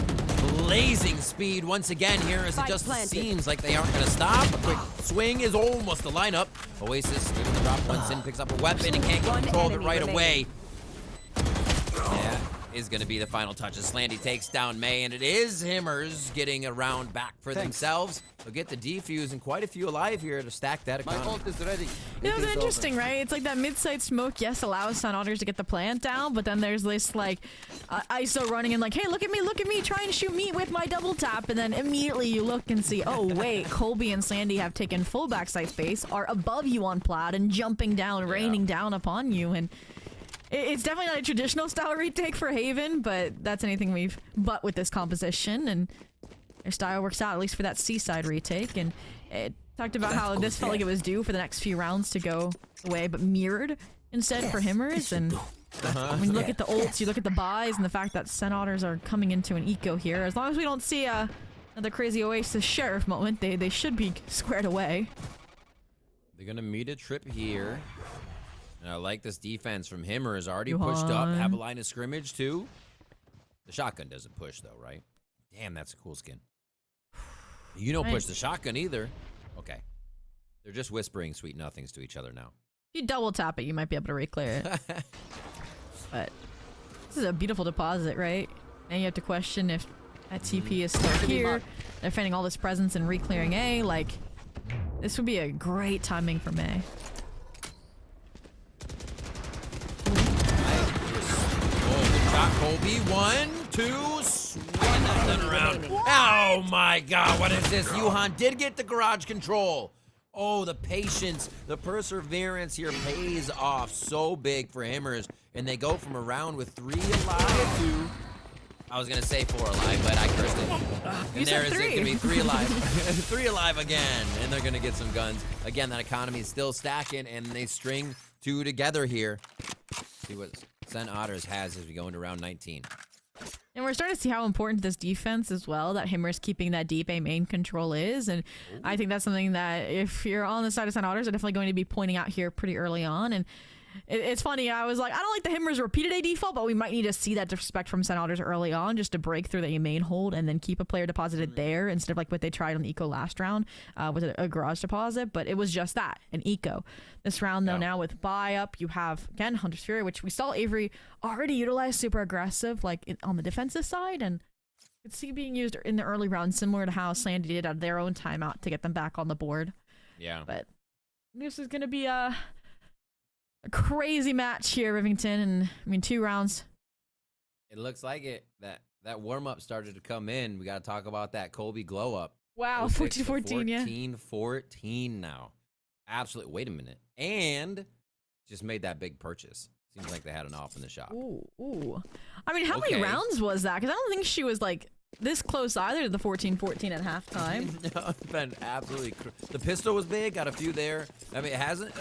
Blazing speed once again here as it just seems like they aren't going to stop. A quick swing is almost the lineup. Oasis giving the drop once in, picks up a weapon and can't control it right away. Yeah, is going to be the final touch as Slandy takes down May, and it is Himmers getting a round back for themselves. They'll get the defuse and quite a few alive here to stack that economy. My ult is ready. You know, it's interesting, right? It's like that mid-side smoke, yes, allows SOTR to get the plant down, but then there's this, like, ISO running and like, hey, look at me, try and shoot me with my double tap, and then immediately you look and see, oh, wait, Colby and Sandy have taken full backside space, are above you on Plaid, and jumping down, raining down upon you, and it's definitely not a traditional style retake for Haven, but that's anything we've but with this composition, and their style works out, at least for that seaside retake, and it talked about how this felt like it was due for the next few rounds to go away, but mirrored instead for Himmers, and when you look at the ults, you look at the buys, and the fact that SOTRs are coming into an eco here, as long as we don't see another crazy Oasis Sheriff moment, they should be squared away. They're going to meet a trip here. And I like this defense from Himmers. Already pushed up, have a line of scrimmage too. The shotgun doesn't push though, right? Damn, that's a cool skin. You don't push the shotgun either. Okay. They're just whispering sweet nothings to each other now. If you double tap it, you might be able to re-clear it. But this is a beautiful deposit, right? Now you have to question if that TP is still here. They're finding all this presence and re-clearing A. Like, this would be a great timing for May. Shot Colby. 1, 2, swing that thing around. Oh my god, what is this? Yuhan did get the garage control. Oh, the patience, the perseverance here pays off so big for Himmers. And they go from a round with 3 alive to, I was gonna say 4 alive, but I cursed it. And there is gonna be 3 alive. 3 alive again. And they're gonna get some guns. Again, that economy is still stacking and they string 2 together here. See what SOTR has as we go into round 19. And we're starting to see how important this defense as well, that Himmers keeping that deep A main control is. And I think that's something that if you're on the side of SOTR, are definitely going to be pointing out here pretty early on. And It's funny. I was like, I don't like the Himmers repeated A default, but we might need to see that disrespect from Senators early on, just to break through the main hold and then keep a player deposited there instead of like what they tried on Eco last round with a garage deposit. But it was just that, an Eco. This round though, now with buy up, you have again Hunter's Fury, which we saw Avery already utilize super aggressive, like on the defensive side, and you could see being used in the early round, similar to how Slandy did out of their own timeout to get them back on the board. Yeah. But this is gonna be a crazy match here, Rivington, and I mean 2 rounds. It looks like it. That warm up started to come in. We got to talk about that Colby glow up. Wow, 14-14, yeah. 14-14 now. Absolutely. Wait a minute. And just made that big purchase. Seems like they had an off in the shop. Ooh. I mean, how many rounds was that? Because I don't think she was like this close either to the 14-14 at halftime. No, it's been absolutely. The pistol was big. Got a few there. I mean, it hasn't.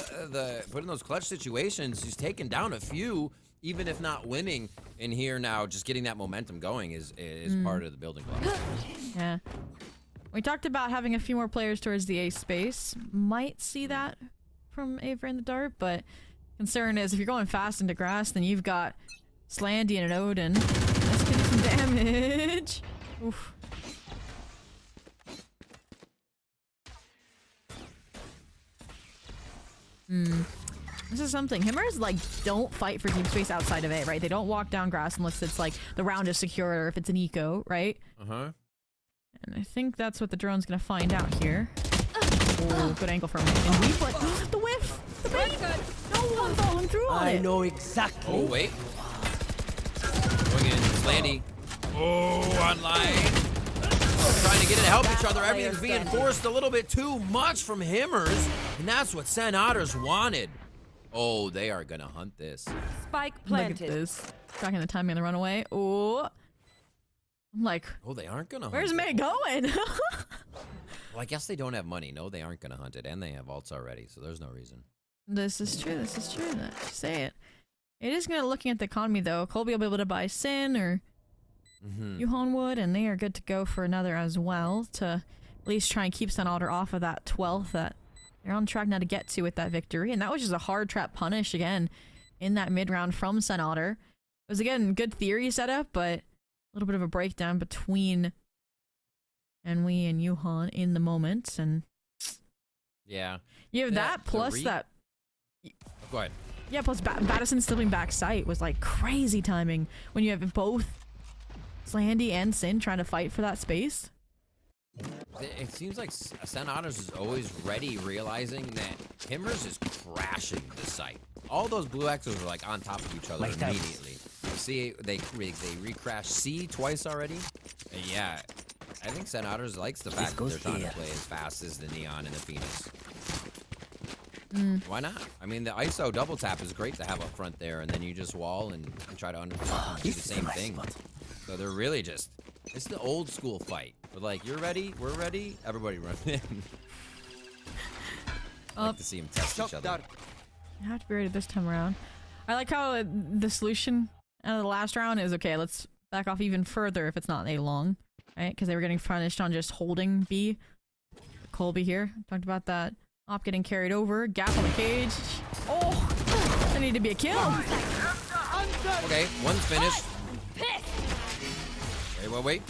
Put in those clutch situations, she's taken down a few, even if not winning. In here now, just getting that momentum going is part of the building block. Yeah. We talked about having a few more players towards the A space. Might see that from Avery in the dart, but concern is if you're going fast into grass, then you've got Slandy and an Odin. Let's get some damage. Oof. This is something. Himmers, like, don't fight for deep space outside of A, right? They don't walk down grass unless it's, like, the round is secure or if it's an eco, right? Uh-huh. And I think that's what the drone's gonna find out here. Oh, good angle from him. And we put the whiff! The bait! No one following through on it! I know exactly. Oh, wait. Going in. Slandy. Oh, online. Trying to get it to help each other. Everything's being forced a little bit too much from Himmers. And that's what Sen Otters wanted. Oh, they are going to hunt this. Spike Look planted. at this. Tracking the timing of the runaway. Oh. I'm like, Oh, they aren't going to hunt where's it. May going? Well, I guess they don't have money. No, they aren't going to hunt it. And they have ults already, so there's no reason. This is true. This is true. Say it. It is going to, looking at the economy, though, Colby will be able to buy Sin or Yuhon would, and they are good to go for another as well to at least try and keep Sun Otter off of that 12th that they're on track now to get to with that victory. And that was just a hard trap punish again in that mid round from Sun Otter. It was, again, good theory setup, but a little bit of a breakdown between Enwi and Yuhon in the moment. And Yeah. you have that plus that. Go ahead. Yeah, plus Battison still being back sight was like crazy timing when you have both Slandy and Sin trying to fight for that space. It seems like Sen Otters is always ready, realizing that Himmers is crashing the site. All those blue X's are like on top of each other immediately. You see, they recrash C twice already. And yeah, I think Sen Otters likes the fact that they're trying to play as fast as the Neon and the Phoenix. Why not? I mean, the ISO double tap is great to have up front there, and then you just wall and try to do the same thing. So they're really just, it's the old school fight. But like, you're ready, we're ready, everybody run in. I like to see them test each other. You have to be ready this time around. I like how the solution out of the last round is, okay, let's back off even further if it's not A long, right? Because they were getting punished on just holding B. Colby here, talked about that. Op getting carried over, gap on the cage. Oh, that needed to be a kill. Okay, one's finished. Okay, wait.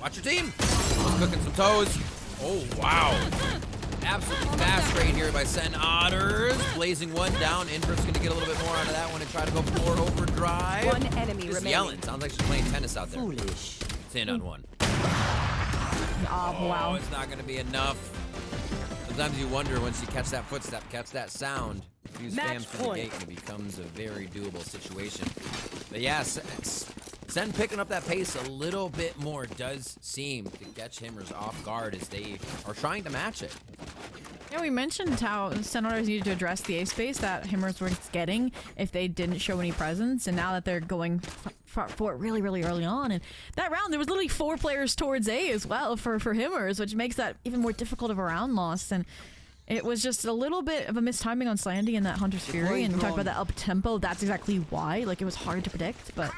Watch your team. Cooking some toes. Oh, wow. Absolutely fast trade here by Sen Otters. Blazing one down. Invert's going to get a little bit more out of that one and try to go for overdrive. One enemy Just remaining. yelling. Sounds like she's playing tennis out there. Foolish. 10 on 1. Oh, wow. It's not going to be enough. Sometimes you wonder once you catch that footstep, catch that sound, a few spams through the gate, and it becomes a very doable situation. But yeah, Sen picking up that pace a little bit more does seem to catch Himmers off guard as they are trying to match it. Yeah, we mentioned how Senators needed to address the A space that Himmers were getting if they didn't show any presence, and now that they're going for it really, really early on. And that round, there was literally 4 players towards A as well for Himmers, which makes that even more difficult of a round loss. And it was just a little bit of a mistiming on Slandy and that Hunter's Fury, and talk about that up tempo. That's exactly why. Like, it was hard to predict, but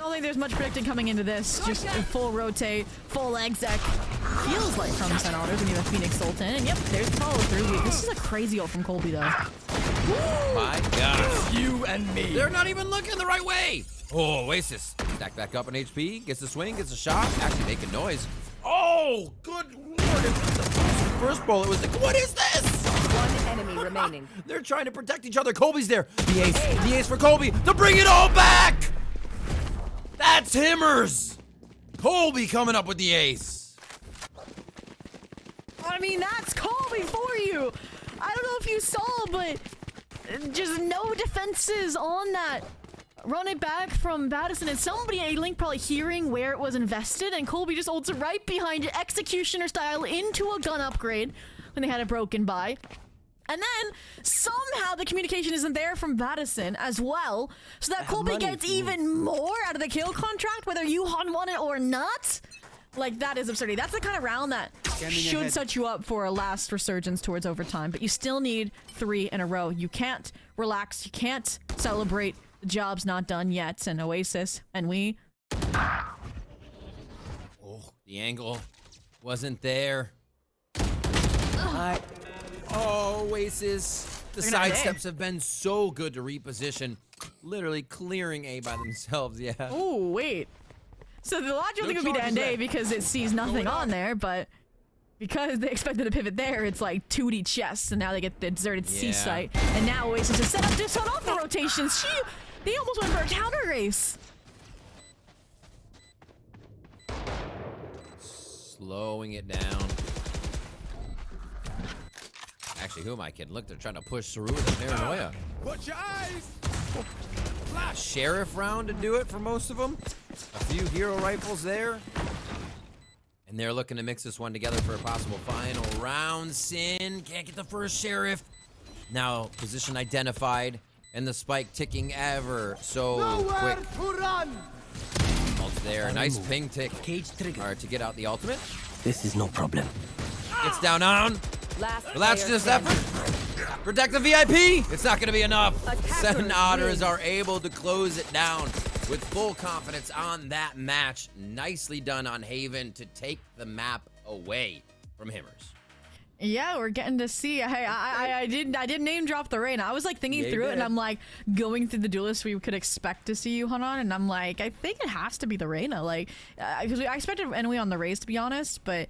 I don't think there's much predicting coming into this. Just a full rotate, full exec. Feels like from SOTR. We need a Phoenix Sultan. And yep, there's the follow through. This is a crazy ult from Colby though. My God. You and me. They're not even looking the right way. Oh, Oasis. Stack back up on HP. Gets the swing, gets a shot. Actually making noise. Oh, good lord. The first bullet was like, what is this? One enemy remaining. They're trying to protect each other. Colby's there. The ace for Colby to bring it all back. That's Himmers. Colby coming up with the ace. I mean, that's Colby for you. I don't know if you saw, but just no defenses on that. Run it back from Madison, and somebody at A-Link probably hearing where it was invested, and Colby just ults it right behind it, executioner style, into a gun upgrade when they had it broken by. And then, somehow, the communication isn't there from Madison as well, so that Colby gets even more out of the kill contract, whether you won it or not. Like, that is absurdity. That's the kind of round that should set you up for a last resurgence towards overtime, but you still need 3 in a row. You can't relax, you can't celebrate. The job's not done yet, and Oasis, and we... Oh, the angle wasn't there. Oh, Oasis. The side steps have been so good to reposition. Literally clearing A by themselves, yeah. Oh, wait. So the logical thing would be to end A because it sees nothing on there, but because they expected to pivot there, it's like 2D chests, and now they get the deserted C site. And now Oasis is set up to shut off the rotations. They almost went for a counter race. Slowing it down. Actually, who am I kidding? Look, they're trying to push through with the paranoia. Watch your eyes! Sheriff round to do it for most of them. A few hero rifles there. And they're looking to mix this one together for a possible final round. Sin can't get the first sheriff. Now, position identified. And the spike ticking ever so quick. To run! Ult there. Nice ping tick. Cage trigger. All right, to get out the ultimate. This is no problem. Gets down on. Last Relax player this standing. effort. Protect the VIP. It's not going to be enough. Attackers SOTRs win. are able to close it down with full confidence on that match. Nicely done on Haven to take the map away from Himmers. Yeah, we're getting to see. I did name drop the Reyna. I was like thinking through it, and I'm like going through the duelists we could expect to see you hunt on, and I'm like, I think it has to be the Reyna, like, because I expected Enemy on the Raze, to be honest, but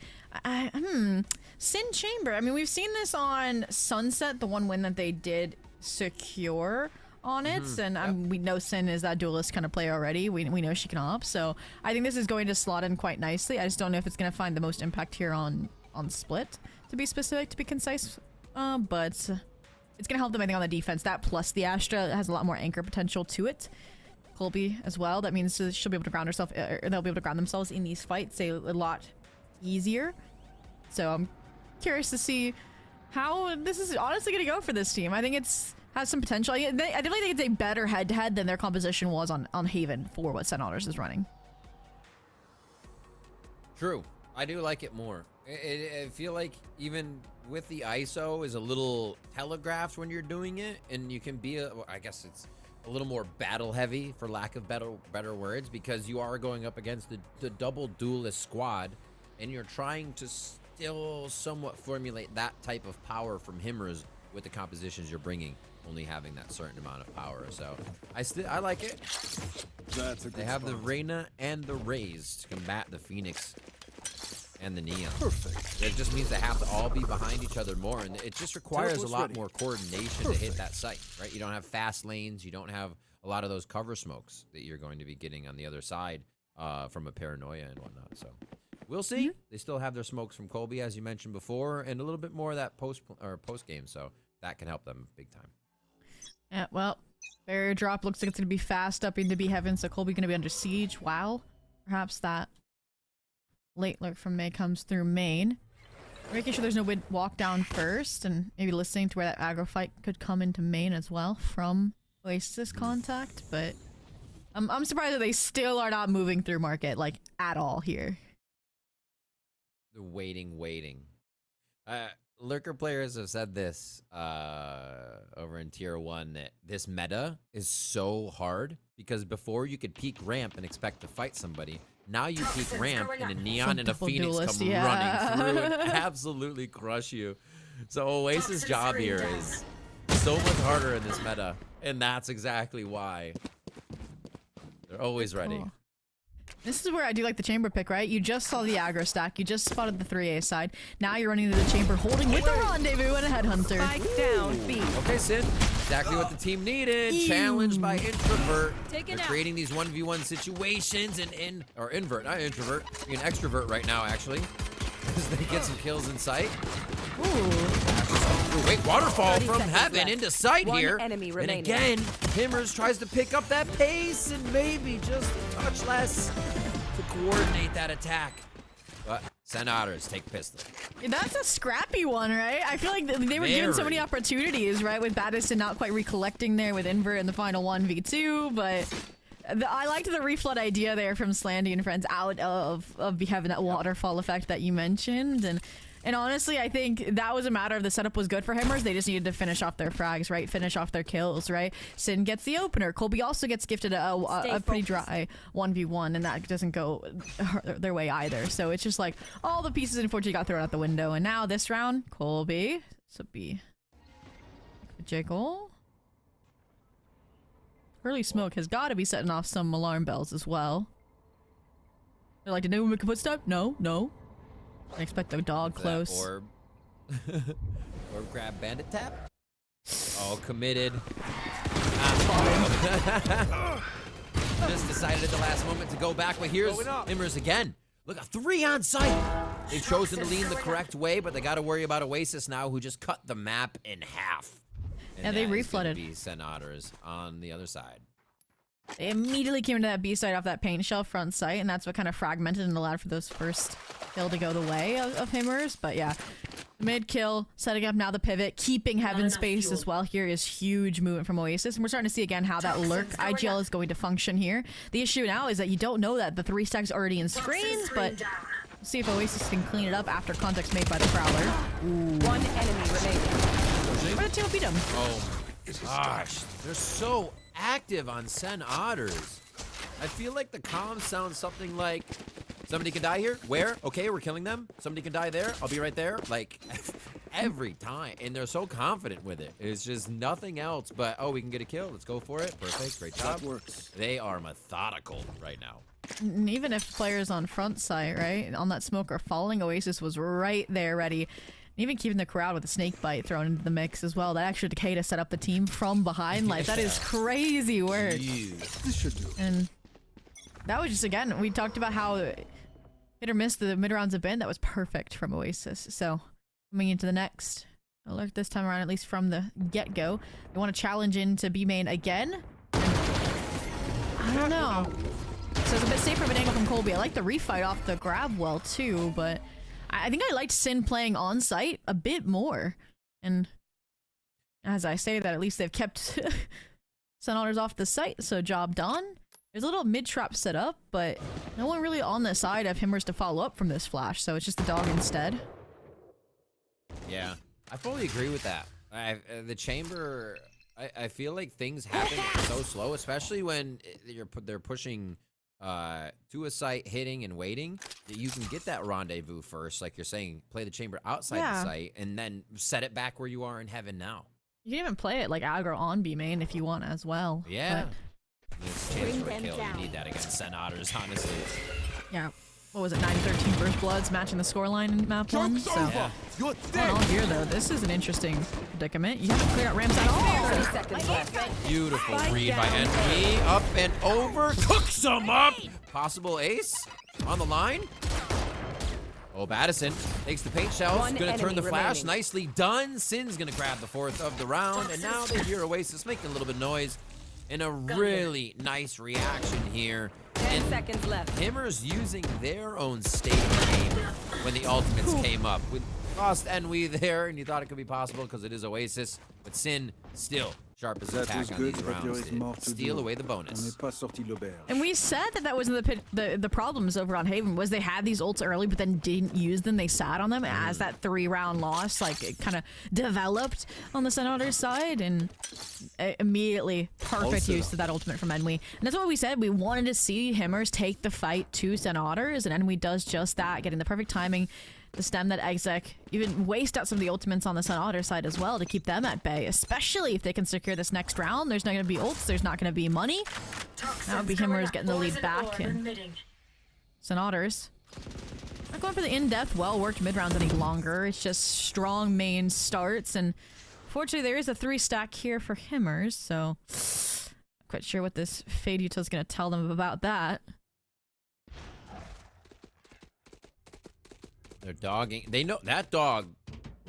Sin Chamber. I mean, we've seen this on Sunset, the one win that they did secure on it, and we know Sin is that duelist kind of player already. We know she can op, so I think this is going to slot in quite nicely. I just don't know if it's going to find the most impact here on Split, to be specific, to be concise, but it's gonna help them, I think, on the defense. That plus the Astra has a lot more anchor potential to it. Colby as well. That means she'll be able to ground herself, or they'll be able to ground themselves in these fights a lot easier. So I'm curious to see how this is honestly gonna go for this team. I think has some potential. I definitely think it's a better head-to-head than their composition was on Haven for what SOTR is running. True. I do like it more. I feel like even with the ISO is a little telegraphed when you're doing it, and you can be I guess it's a little more battle heavy, for lack of better words, because you are going up against the double duelist squad, and you're trying to still somewhat formulate that type of power from Himmers with the compositions you're bringing, only having that certain amount of power. So I like it. That's a good They have the spot. Reyna and the Raze to combat the Phoenix and the Neon. Perfect. It just means they have to all be behind each other more, and it just requires a Teleport's lot ready. more coordination to hit that site, right? You don't have fast lanes, you don't have a lot of those cover smokes that you're going to be getting on the other side from a paranoia and whatnot. So we'll see. They still have their smokes from Colby, as you mentioned before, and a little bit more of that post game, so that can help them big time. Yeah, well, barrier drop looks like it's gonna be fast up into B heaven, so Colby gonna be under siege. Wow, perhaps that late lurk from May comes through main. Making sure there's no walk down first, and maybe listening to where that aggro fight could come into main as well from Oasis contact, but I'm surprised that they still are not moving through market, like, at all here. The waiting. Lurker players have said this over in Tier 1, that this meta is so hard because before you could peek ramp and expect to fight somebody. Now you peek ramp and a Neon and a double Phoenix duelist, come yeah. running through and absolutely crush you. So Oasis' job here is so much harder in this meta, and that's exactly why. They're always ready. Cool. This is where I do like the chamber pick, right? You just saw the aggro stack. You just spotted the 3A side. Now you're running to the chamber, holding with the rendezvous and a headhunter. Spike down, B. Okay, Sin. Exactly what the team needed. Challenged by Introvert. They're creating these 1v1 situations and or invert, not introvert. You're an extrovert right now, actually. As they get some kills in sight. Ooh, wait, waterfall from heaven left. into sight One here. enemy And remaining. again, Himmers tries to pick up that pace and maybe just a touch less to coordinate that attack. But Sen Otters take pistol. That's a scrappy one, right? I feel like they were given so many Very. opportunities, right? With Baddison not quite recollecting there with Invert in the final 1v2, but I liked the reflood idea there from Slandy and friends out of having that waterfall effect that you mentioned. And honestly, I think that was a matter of the setup was good for Himmers. They just needed to finish off their frags, right? Finish off their kills, right? Sin gets the opener. Colby also gets gifted a pretty dry 1v1, and that doesn't go their way either. So it's just like all the pieces unfortunately got thrown out the window. And now this round, Colby, so B, Jiggle. Early smoke has got to be setting off some alarm bells as well. They're like, did anyone make a footstep? No, no. I expect a dog close. Orb. Orb grab bandit tap. Oh, committed. Just decided at the last moment to go back, but here's Himmers again. Look, a 3 on sight. They've chosen to lean the correct way, but they got to worry about Oasis now, who just cut the map in half. And Yeah, they that is gonna reflooded. be Sen Otters on the other side. They immediately came into that B side off that paint shell front sight, and that's what kind of fragmented and allowed for those first kill to go the way of Himmers. But yeah, mid kill, setting up now the pivot, keeping Heaven space as well. Here is huge movement from Oasis, and we're starting to see again how that lurk IGL is going to function here. The issue now is that you don't know that the 3 stack's already in screens, but we'll see if Oasis can clean it up after context made by the Prowler. One enemy remaining. Where the team will beat him. Oh my gosh, they're so active on Sen Otters. I feel like the comms sound something like, somebody can die here? Where? Okay, we're killing them. Somebody can die there. I'll be right there. Like, every time. And they're so confident with it. It's just nothing else but, oh, we can get a kill. Let's go for it. Perfect. Great job. That works. They are methodical right now. And even if players on front side, right, on that smoke are falling, Oasis was right there ready. Even keeping the crowd with a snake bite thrown into the mix as well. That extra decay to set up the team from behind, like that is crazy work. This should do. And that was just, again, we talked about how hit or miss the mid rounds have been. That was perfect from Oasis. So coming into the next alert this time around, at least from the get-go, they want to challenge into B main again. I don't know. So it's a bit safer of an angle from Colby. I like the refight off the grab well too, but I think I liked Sin playing on site a bit more. And as I say that, at least they've kept Sen Otters off the site, so job done. There's a little mid trap set up, but no one really on the side of Himmers to follow up from this flash, so it's just the dog instead. Yeah, I fully agree with that. The chamber, I feel like things happen so slow, especially when they're pushing to a site, hitting and waiting, that you can get that rendezvous first, like you're saying, play the chamber outside the site, and then set it back where you are in heaven now. You can even play it like aggro on B main if you want as well. Yeah. There's a chance for a kill. You need that against Sen Otters, honestly. Yeah. What was it, 9-13 First Bloods matching the scoreline in map 1? So, Yeah. You're going on here though, this is an interesting predicament. You haven't cleared out ramps at all. 30 seconds left. Beautiful Spike read by down. NP. Up and over. Cooks them up. Possible ace on the line. Oh, Baddison takes the paint shells. One Gonna turn enemy the flash. remaining. Nicely done. Sin's gonna grab the 4th of the round. And now they hear Oasis making a little bit of noise. And a really nice reaction here. 10 seconds left. Himmers using their own state of game when the ultimates came up. Lost Enwy there, and you thought it could be possible because it is Oasis, but Sin still sharpest That was attack on good, these but there rounds is more to to steal do. away the On bonus. n'est pas sorti de l'auberge. And we said that that was the problems over on Haven was they had these ults early, but then didn't use them. They sat on them as that 3-round loss, like it kind of developed on the Senator side, and immediately perfect use of that ultimate from Enwy. And that's what we said. We wanted to see Himmers take the fight to Senators, and Enwy does just that, getting the perfect timing to stem that exec, even waste out some of the ultimates on the Senator side as well to keep them at bay, especially if they can secure this next round. There's not going to be ults, there's not going to be money. That would be Himmers getting the lead back, and Senators not going for the in-depth, well-worked mid-rounds any longer. It's just strong main starts, and fortunately there is a 3-stack here for Himmers, so not quite sure what this Fade Util is going to tell them about that. They're dogging. They know that dog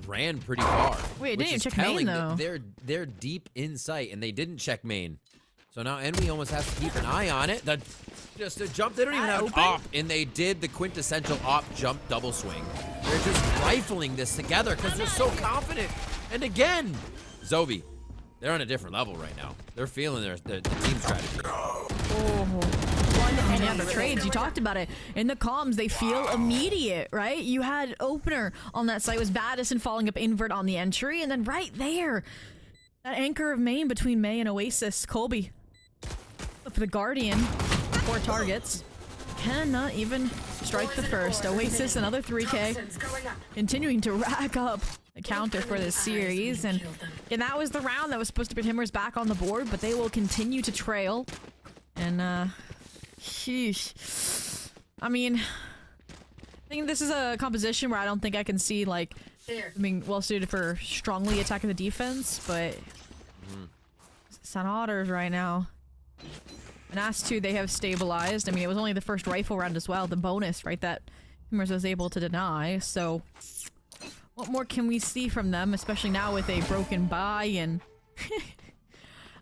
ran pretty far. Wait, it which didn't is check main, telling though. that they're deep in sight, and they didn't check main. So now Enwy almost has to keep an eye on it. Just a jump. They don't even have Open? op, and they did the quintessential op jump double swing. They're just rifling this together because they're so confident. And again, Zovi, they're on a different level right now. They're feeling the team strategy. Yeah, the trades, you talked about it. In the comms, they feel immediate, right? You had Opener on that site, was Baddison falling up invert on the entry, and then right there, that anchor of main between May and Oasis, Colby. For the Guardian, 4 targets. Cannot even strike the first. Oasis, another 3K. Continuing to rack up the counter for this series, and that was the round that was supposed to put Himmers back on the board, but they will continue to trail. And, sheesh. I mean, I think this is a composition where I don't think I can see, like, being well suited for strongly attacking the defense, but Senators right now. And as to, they have stabilized. I mean, it was only the first rifle round as well, the bonus, right, that Himmers was able to deny, so what more can we see from them, especially now with a broken buy and...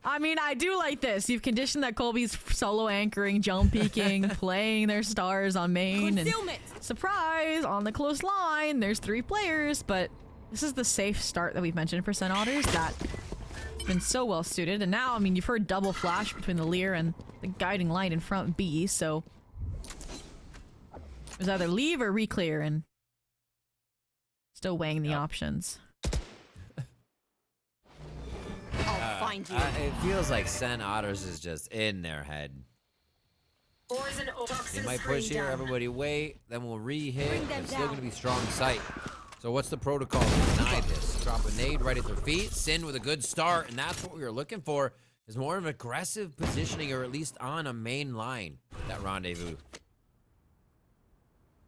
I mean, I do like this. You've conditioned that Colby's solo anchoring, jump peeking, playing their stars on main, and surprise, on the close line, there's 3 players, but this is the safe start that we've mentioned for Senators that has been so well suited. And now, I mean, you've heard double flash between the Lear and the guiding light in front B, so it was either leave or reclear, and still weighing the options. Find you. It feels like Senators is just in their head. They might push here, everybody wait, then we'll re-hit. It's still going to be strong sight. So what's the protocol to deny this? Drop a nade right at their feet, Sin with a good start, and that's what we were looking for, is more of an aggressive positioning, or at least on a main line, that rendezvous.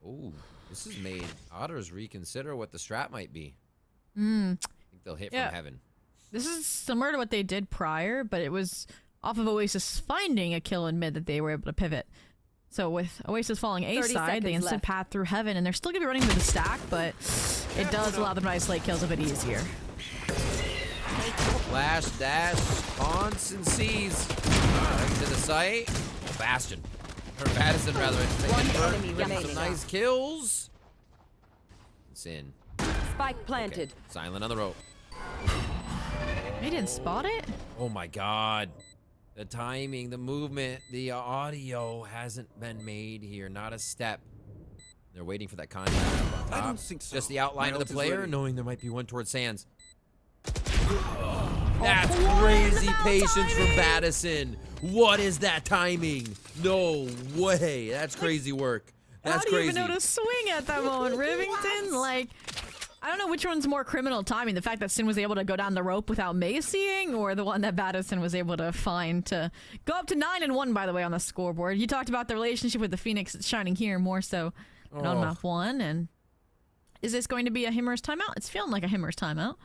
Ooh, this has made Otters reconsider what the strat might be. I think they'll hit from heaven. This is similar to what they did prior, but it was off of Oasis finding a kill in mid that they were able to pivot. So with Oasis falling A side, they instant path through heaven, and they're still going to be running through the stack, but it does allow them to isolate kills a bit easier. Flash, dash, haunts, and sees. Right to the site. Bastion. Or Baddison, rather. One enemy Getting remaining. some nice kills. Sin. Spike planted. Silent on the rope. They didn't spot it? Oh my god. The timing, the movement, the audio hasn't been made here. Not a step. They're waiting for that contact up on top. I don't think so. Just the outline My of ult the is player, ready. knowing there might be one towards Sands. That's crazy patience from Baddison. What is that timing? No way. That's crazy work. That's How do you crazy. even know to swing at that moment, Rivington? Like, I don't know which one's more criminal timing. The fact that Sin was able to go down the rope without Macying, or the one that Baddison was able to find to go up to 9-1, by the way, on the scoreboard. You talked about the relationship with the Phoenix. It's shining here more so on map 1. And is this going to be a Himmers timeout? It's feeling like a Himmers timeout.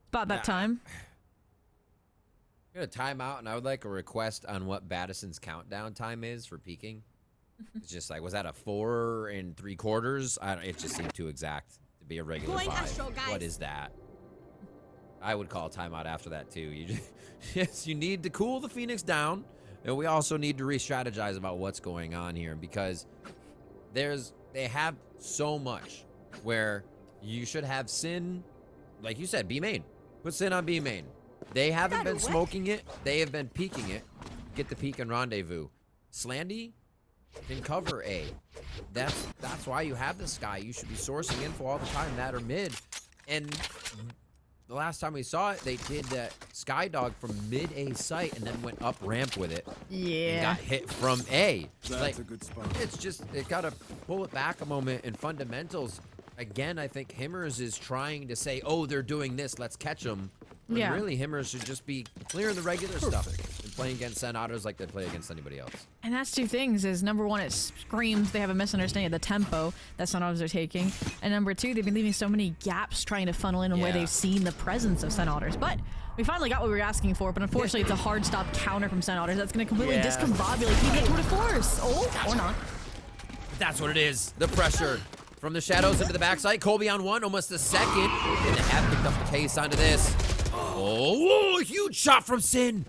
About that time. I'm gonna time out, and I would like a request on what Baddison's countdown time is for peaking. It's just like, was that a 4 3/4? It just seemed too exact to be a regular 5. What is that? I would call timeout after that too. You just, yes, you need to cool the Phoenix down, and we also need to re-strategize about what's going on here, because they have so much where you should have Sin, like you said, B main. Put Sin on B main. They haven't been smoking it. They have been peeking it. Get the peek and rendezvous. Slandy can cover A. That's why you have this guy. You should be sourcing info all the time, that or mid. And the last time we saw it, they did that Skydog from mid A site and then went up ramp with it. Yeah. And got hit from A. That's a good spot. It's just, it gotta pull it back a moment in fundamentals. Again, I think Himmers is trying to say, oh, they're doing this, let's catch them. When Yeah. really, Himmers should just be clearing the regular stuff and playing against Sen Otters like they play against anybody else. And that's two things. Is number one, it screams they have a misunderstanding of the tempo that Sun Otters are taking. And number two, they've been leaving so many gaps trying to funnel in on where Yeah. they've seen the presence of Sun Otters. But we finally got what we were asking for, but unfortunately it's a hard stop counter from Sun Otters. That's going to completely Yeah. discombobulate even the tour de force. Oh, or not. That's what it is. The pressure from the shadows into the backside. Colby on one, almost a second. And they have picked up the pace onto this. Oh, whoa, huge shot from Sin.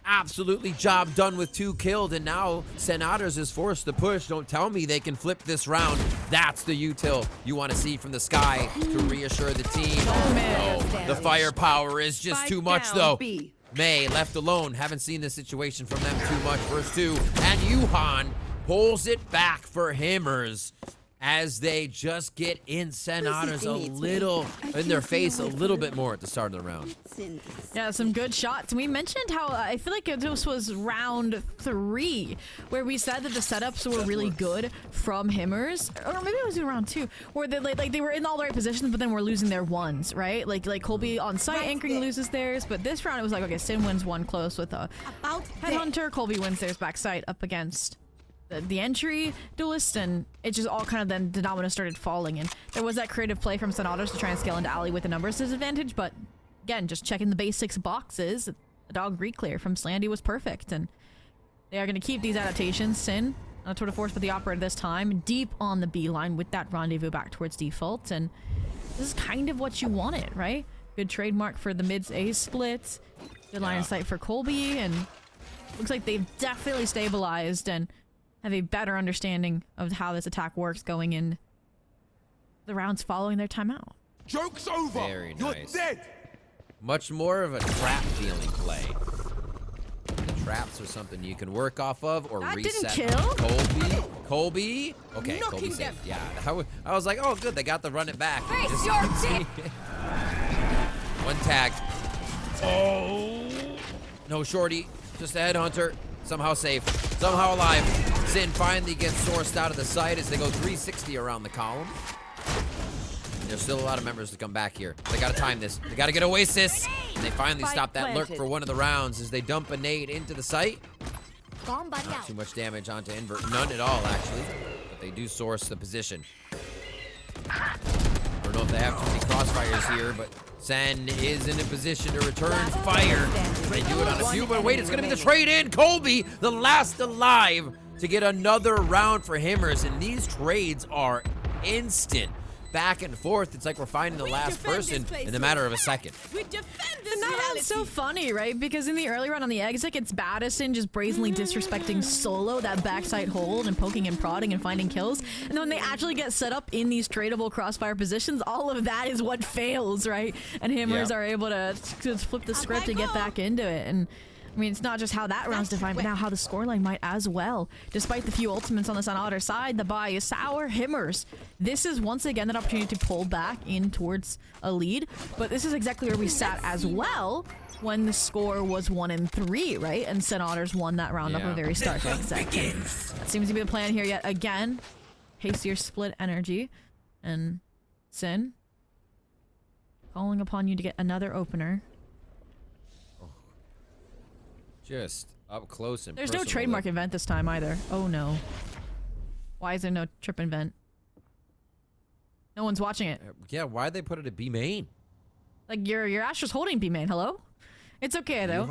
Absolutely job done with 2 killed. And now Sen Otters is forced to push. Don't tell me they can flip this round. That's the util you want to see from the sky to reassure the team. Oh, man. No, the firepower is just Spike too much, down, though. B. May left alone. Haven't seen this situation from them too much. First 2. And Yuhan pulls it back for Himmers as they just get in Sen Otters a little in their face a little bit more at the start of the round. Yeah, some good shots. And we mentioned how I feel like this was round 3 where we said that the setups were really good from Himmers, or maybe it was in round 2 where they were in all the right positions, but then we're losing their ones, right? Like Colby on site anchoring loses theirs, but this round it was like, okay, Sin wins one close with a Headhunter, Colby wins theirs backside up against the entry duelist, and it just all kind of then the domino started falling. And there was that creative play from Sen Otters to try and scale into alley with the numbers disadvantage, but again, just checking the basics boxes, the dog reclear from Slandy was perfect, and they are going to keep these adaptations. Sin on a tour de force with the operator this time, deep on the B line with that rendezvous back towards default, and this is kind of what you wanted, right? Good trademark for the mids A split, good line of sight for Colby, and looks like they've definitely stabilized and have a better understanding of how this attack works going in the rounds following their timeout. Joke's over. Very You're nice. dead. Much more of a trap feeling play. The traps are something you can work off of or That didn't reset. kill? Colby. Okay, Knocking Colby them. saved. Yeah, I was like, oh, good, they got the run it back. Face Just- your tip. One tag. Oh, no shorty. Just a headhunter. Somehow safe. Somehow alive. Sin finally gets sourced out of the site as they go 360 around the column. And there's still a lot of members to come back here. They gotta time this. They gotta get Oasis. And they finally Spike stop that lurk planted. for one of the rounds as they dump a nade into the site. Bomb buddy Not out. too much damage onto Invert. None at all, actually. But they do source the position. I don't know if they have too many crossfires here, but Sen is in a position to return fire. They do it on a few, but wait, it's going to be the trade-in. Colby, the last alive to get another round for Himmers, and these trades are instant. Back and forth. It's like we're finding the last person in the matter of a second. We defend this And that reality. round's so funny, right? Because in the early round on the exit, it's Baddison just brazenly disrespecting solo, that backside hold, and poking and prodding and finding kills. And then when they actually get set up in these tradable crossfire positions, all of that is what fails, right? And Himmers Yeah. are able to flip the script and get back into it. And I mean, it's not just how that round's defined, but now how the scoreline might as well. Despite the few ultimates on the Sun Otter side, the buy is sour. Himmers. This is once again that opportunity to pull back in towards a lead, but this is exactly where we sat as well when the score was 1-3, right? And Sun Otters won that round up Yeah. at the very start. That seems to be the plan here yet again. Hastier split energy, and Sin calling upon you to get another opener. Just up close and There's no personal. trademark event this time either. Oh no. Why is there no trip event? No one's watching it. Yeah, why'd they put it at B main? Like your Astra's holding B main. Hello? It's okay though.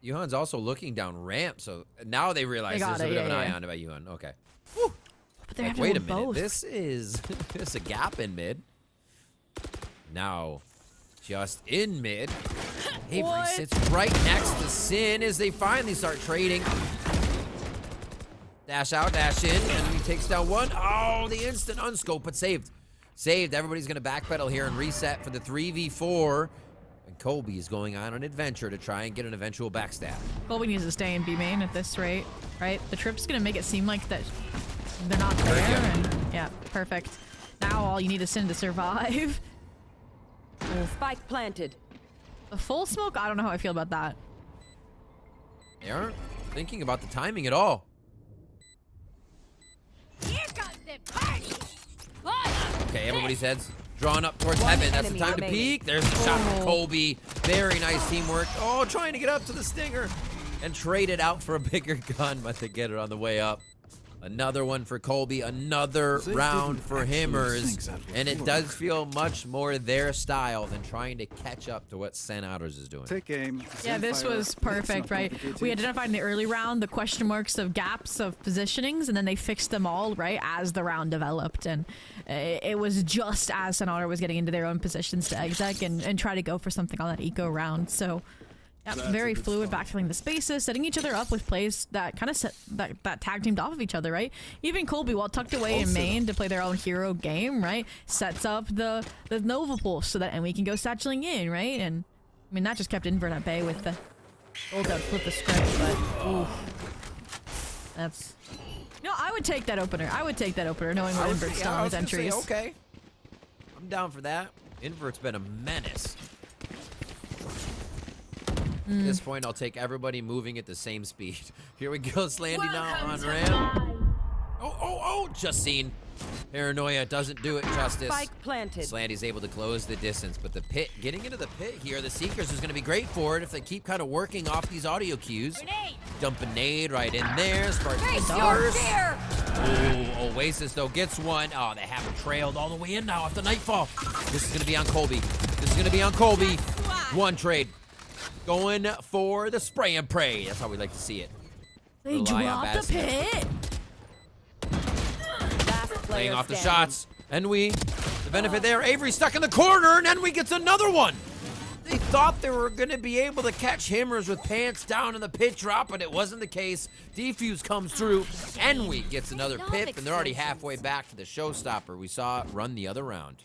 Yuhan's also looking down ramp, so now they realize They got there's a it, bit of an yeah, eye yeah. on about Yuhan. Okay. But they're Like, having wait a to minute. both. This is there's a gap in mid. Now, just in mid, Avery What? sits right next to Sin as they finally start trading. Dash out, dash in, and he takes down one. Oh, the instant unscope, but saved. saved. Everybody's going to backpedal here and reset for the 3v4. And Colby is going on an adventure to try and get an eventual backstab. Colby needs to stay in B main at this rate, right? The trip's gonna make it seem like that they're not there, and yeah, perfect. Now all you need is Sin to survive. Spike planted. The full smoke, I don't know how I feel about that. They aren't thinking about the timing at all. Here comes the party. Okay, everybody's heads drawn up towards One heaven. That's the enemy time to remaining. peek. There's the shot from Colby. Very nice teamwork. Oh, trying to get up to the stinger. And trade it out for a bigger gun, but they get it on the way up. Another one for Colby. Another They round didn't for actually Himmers. think that And it before. does feel much more their style than trying to catch up to what SOTR is doing. Take aim. Yeah, this Zenfire. was It's perfect, not right? complicated. We identified in the early round the question marks of gaps of positionings, and then they fixed them all, right, as the round developed. And it was just as SOTR was getting into their own positions to exec and try to go for something on that eco round. So, yeah, That's very a good fluid, start. backfilling the spaces, setting each other up with plays that kind of set that tag teamed off of each other, right? Even Colby, while tucked away in Also- main to play their own hero game, right, sets up the Nova pulse so that we can go satcheling in, right? And I mean that just kept Invert at bay with the old out flip the script, but oof, that's. No, I would take that opener. I would take that opener, knowing where Invert's Yeah, done I with was gonna say, entries. okay. I'm down for that. Invert's been a menace. At this point, I'll take everybody moving at the same speed. Here we go, Slandy now on ramp. Oh, just seen. Paranoia doesn't do it justice. Spike planted. Slandy's able to close the distance, but the pit, getting into the pit here, the Seekers is going to be great for it if they keep kind of working off these audio cues. Grenade. Dump a nade right in there. Sparks Face the your doors. fear. Ooh, Oasis though gets one. Oh, they have him trailed all the way in now after nightfall. This is going to be on Colby. This is going to be on Colby. One trade. Going for the spray and pray. That's how we like to see it. They Rely on dropped the Madison. pit. Last player Playing off the standing. shots. Enwy, the benefit there. Avery stuck in the corner, and Enwy gets another one. They thought they were going to be able to catch Himmers with pants down in the pit drop, but it wasn't the case. Defuse comes through. Enwy gets another pip, and they're already halfway back to the showstopper. We saw it run the other round.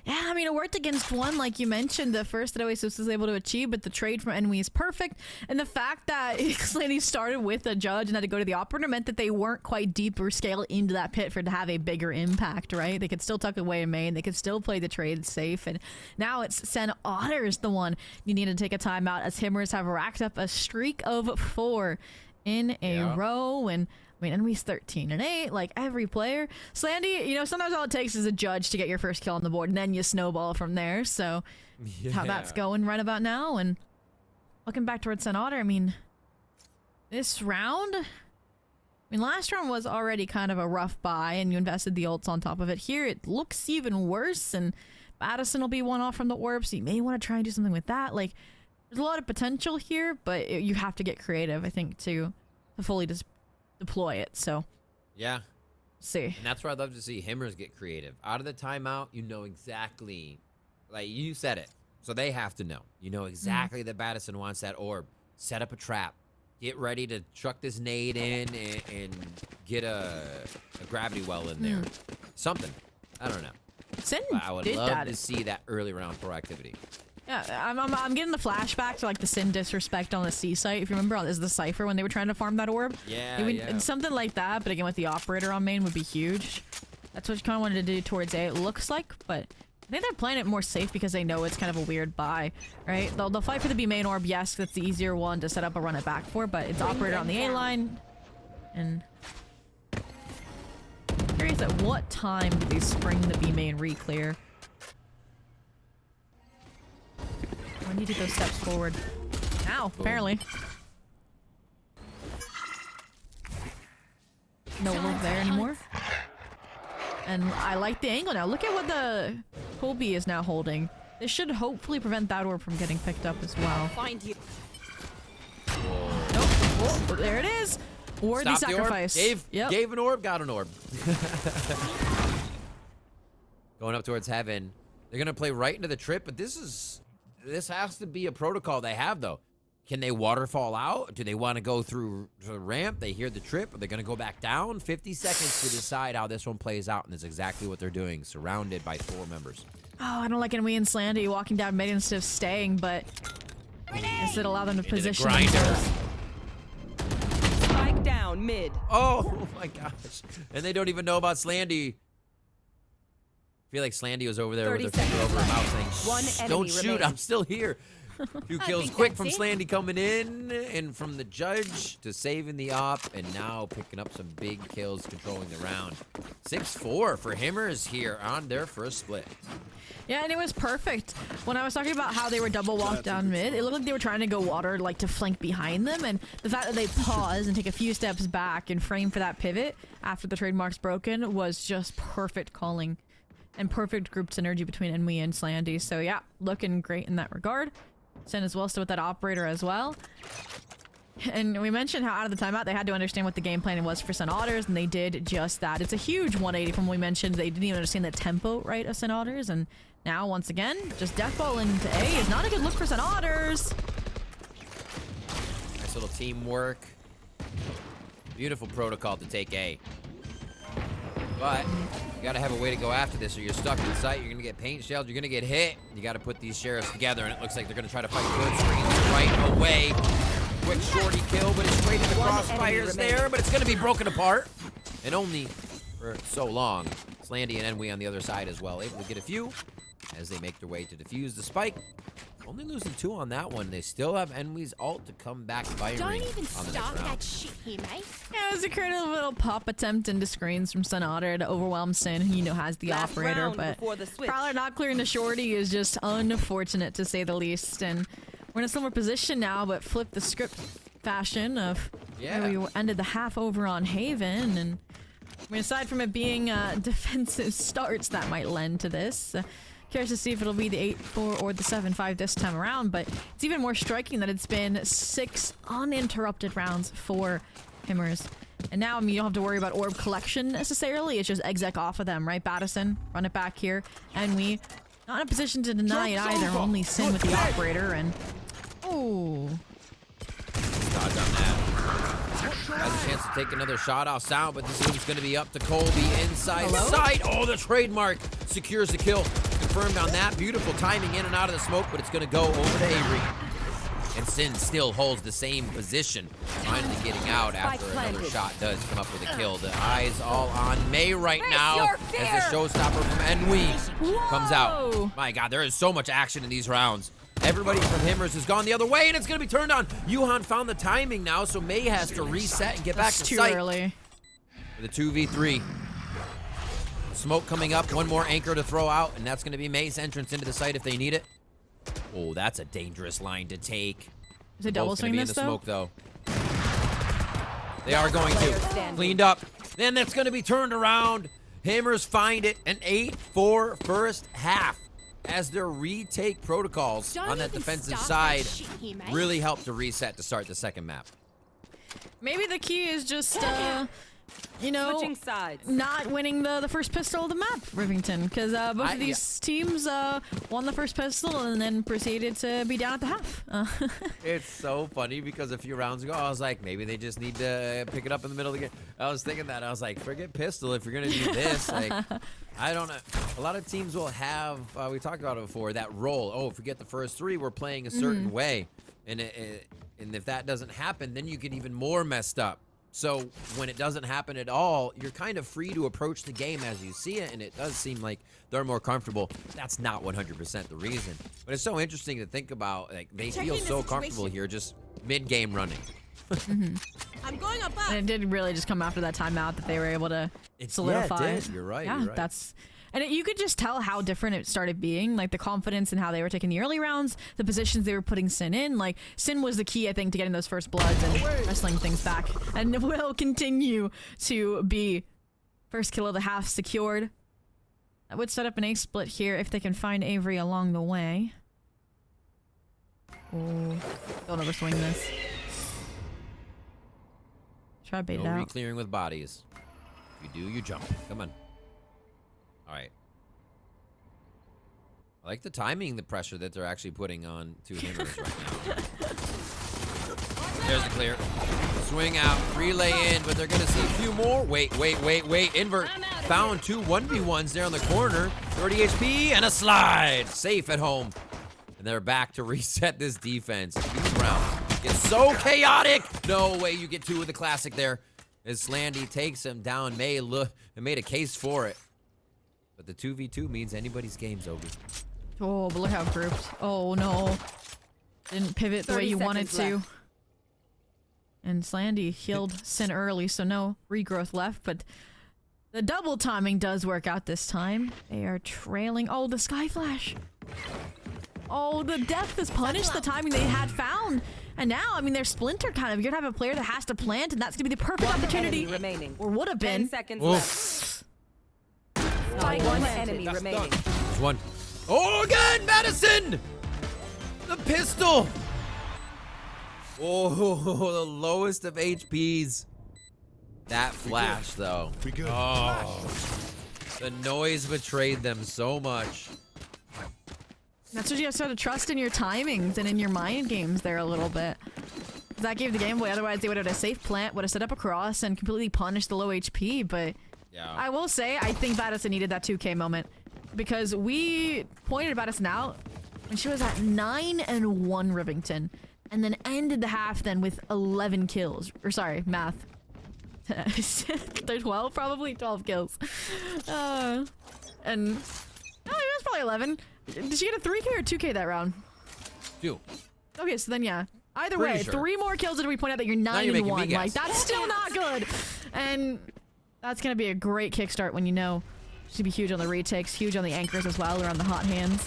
Yeah, I mean, it worked against one, like you mentioned, the first that Oasis was able to achieve, but the trade from Enwy is perfect. And the fact that Slaney started with a judge and had to go to the operator meant that they weren't quite deep or scale into that pit for it to have a bigger impact, right? They could still tuck away in main. They could still play the trade safe. And now it's SOTR is the one you need to take a timeout as Himmers have racked up a streak of 4 in a row. And I mean, Envy's 13-8, like every player. Slandy, you know, sometimes all it takes is a judge to get your first kill on the board, and then you snowball from there. So, how that's going right about now. And looking back towards SOTR, I mean, this round, I mean, last round was already kind of a rough buy, and you invested the ults on top of it. Here, it looks even worse, and Madison will be one off from the orb, so you may want to try and do something with that. Like, there's a lot of potential here, but you have to get creative, I think, to fully just deploy it. So Yeah. see. And that's where I'd love to see Himmers get creative. Out of the timeout, you know exactly, like you said it. So they have to know. You know exactly that Madison wants that orb. Set up a trap. Get ready to chuck this nade in and get a gravity well in there. Something. I don't know. Sin But I would did love that. to see that early round proactivity. Yeah, I'm getting the flashback to like the Sin disrespect on the C site. If you remember, is the Cypher when they were trying to farm that orb? Yeah, I mean, yeah. something like that, but again with the operator on main would be huge. That's what you kind of wanted to do towards A, it looks like, but I think they're playing it more safe because they know it's kind of a weird buy, right? They'll fight for the B main orb, yes, that's the easier one to set up a run it back for, but it's operator on the A line, and curious at what time do they spring the B main re-clear? I need to take those steps forward. Now, apparently. No wolf there anymore. And I like the angle now. Look at what the Colby is now holding. This should hopefully prevent that orb from getting picked up as well. Find you. Nope. Oh, there it is. Worthy Stop the orb. sacrifice. Yep. Gave an orb, got an orb. Going up towards heaven. They're going to play right into the trip, but this has to be a protocol they have, though. Can they waterfall out? Do they want to go through the ramp? They hear the trip. Are they going to go back down? 50 seconds to decide how this one plays out, and that's exactly what they're doing, surrounded by 4 members. Oh, I don't like NWE and Slandy walking down mid instead of staying, but instead allow them to Into the position grinder. themselves. Spike down mid. Oh my gosh. And they don't even know about Slandy. I feel like Slandy was over there with 30 her finger seconds over her left. mouth saying, One "Shh, enemy don't shoot, remains. I'm still here." 2 kills think quick that's from it. Slandy coming in, and from the judge to saving the op, and now picking up some big kills, controlling the round. 6-4 for Himmers here on their first split. Yeah, and it was perfect. When I was talking about how they were double walked down mid, it looked like they were trying to go water like to flank behind them, and the fact that they pause and take a few steps back and frame for that pivot after the trademark's broken was just perfect calling and perfect group synergy between NWE and Slandy. So yeah, looking great in that regard. Sin as well, still with that operator as well. And we mentioned how out of the timeout they had to understand what the game plan was for Sun Otters, and they did just that. It's a huge 180 from what we mentioned. They didn't even understand the tempo, right, of Sun Otters, and now, once again, just deathball into A is not a good look for Sun Otters. Nice little teamwork. Beautiful protocol to take A. But you gotta have a way to go after this, or you're stuck in sight. You're gonna get paint shelled. You're gonna get hit. You gotta put these sheriffs together, and it looks like they're gonna try to fight good screens right away. Quick shorty kill, but it's straight in the One enemy crossfires there. remaining. But it's gonna be broken apart, and only for so long. Slandy and NWE on the other side as well, able to get a few as they make their way to defuse the spike. Only losing 2 on that one. They still have NWE's ult to come back firing Don't even on the next start round. that shit here, mate. Yeah, it was a creative little pop attempt into screens from Sun Otter to overwhelm Sin, who has the Last operator, round but before the switch. Prowler not clearing the shorty is just unfortunate to say the least. And we're in a similar position now, but flip the script fashion of Yeah. where we ended the half over on Haven. And I mean, aside from it being defensive starts that might lend to this. Curious to see if it'll be the 8-4 or the 7-5 this time around, but it's even more striking that it's been 6 uninterrupted rounds for Himmers. And now, I mean, you don't have to worry about orb collection necessarily. It's just exec off of them, right? Battison, run it back here. And we not in a position to deny it either. Only Sin with the operator, and... Oh. Dodge on that. Has a chance to take another shot off Sound, but this one's going to be up to Colby inside sight. Oh, the trademark secures the kill. Confirmed on that. Beautiful timing in and out of the smoke, but it's going to go over to Avery. And Sin still holds the same position, finally getting out after another shot does come up with a kill. The eyes all on May right now as the showstopper from NWE comes out. My God, there is so much action in these rounds. Everybody from Himmers has gone the other way, and it's going to be turned on. Yuhan found the timing now, so May has to reset and get back to Too sight. early. For the 2v3. Smoke coming up, one more anchor to throw out, and that's going to be May's entrance into the site if they need it. Oh, that's a dangerous line to take. Is it double Both gonna swing be in this, the though? smoke, though. They are going to. Cleaned up. Then that's going to be turned around. Hammers find it. An 8-4 first half. As their retake protocols Don't on that even defensive start side that shit here, mate. really helped to reset to start the second map. Maybe the key is just, you know, Switching sides. not winning the first pistol of the map, Rivington, because both of yeah. these teams won the first pistol and then proceeded to be down at the half. It's so funny because a few rounds ago, I was like, maybe they just need to pick it up in the middle of the game. I was thinking that. I was like, forget pistol if you're going to do this. Like, I don't know. A lot of teams will have, we talked about it before, that role. Oh, if we get the first 3, we're playing a certain way. And if that doesn't happen, then you get even more messed up. So when it doesn't happen at all, you're kind of free to approach the game as you see it, and it does seem like they're more comfortable. That's not 100% the reason. But it's so interesting to think about. Like, they feel so comfortable here just mid-game running. I'm going up. And it did really just come after that timeout that they were able to solidify. Yeah, it did. You're right. Yeah, You're right. that's... And you could just tell how different it started being, like the confidence in how they were taking the early rounds, the positions they were putting Sin in. Like, Sin was the key, I think, to getting those first bloods and wrestling things back. And will continue to be first kill of the half secured. That would set up an ace split here if they can find Avery along the way. Oh, don't overswing this. Try to bait it No out. re-clearing with bodies. If you do, you jump. Come on. All right. I like the timing, the pressure that they're actually putting on two Himmers right now. There's the clear. Swing out, relay in, but they're gonna see a few more. Wait. Invert found two 1v1s there on the corner. 30 HP and a slide. Safe at home. And they're back to reset this defense. These rounds get so chaotic. No way you get two with the classic there. As Slandy takes him down, May made a case for it. But the 2v2 means anybody's game's over. Oh, but look how grouped. Oh no. Didn't pivot the way you wanted to. Left. And Slandy healed Sin early, so no regrowth left, but the double timing does work out this time. They are trailing. Oh, the Sky Flash. Oh, the depth is punished the timing they had found. And now, I mean, they're splinter kind of. You're gonna have a player that has to plant, and that's gonna be the perfect opportunity. Remaining. Or would have 10 been. seconds Oof. left. One enemy That's remaining. done. There's one. Oh, again, Madison! The pistol! Oh, the lowest of HPs. That flash, though. We good. Oh, the noise betrayed them so much. That's what you have to sort of trust in your timings and in your mind games there a little bit. That gave the game away. Otherwise, they would have had a safe plant, would have set up a cross, and completely punished the low HP. But Yeah. I will say, I think Madison needed that 2K moment. Because we pointed Madison out when she was at 9-1 Rivington. And then ended the half then with 11 kills. Or sorry, math. They're 12 probably? 12 kills. And... Oh, it was probably 11. Did she get a 3K or 2K that round? 2. Okay, so then yeah. Either Pretty way, sure. 3 more kills did we point out that you're you're making me 9-1. guess. Like, that's still not good. And that's gonna be a great kickstart when you know she's gonna be huge on the retakes, huge on the anchors as well, around the hot hands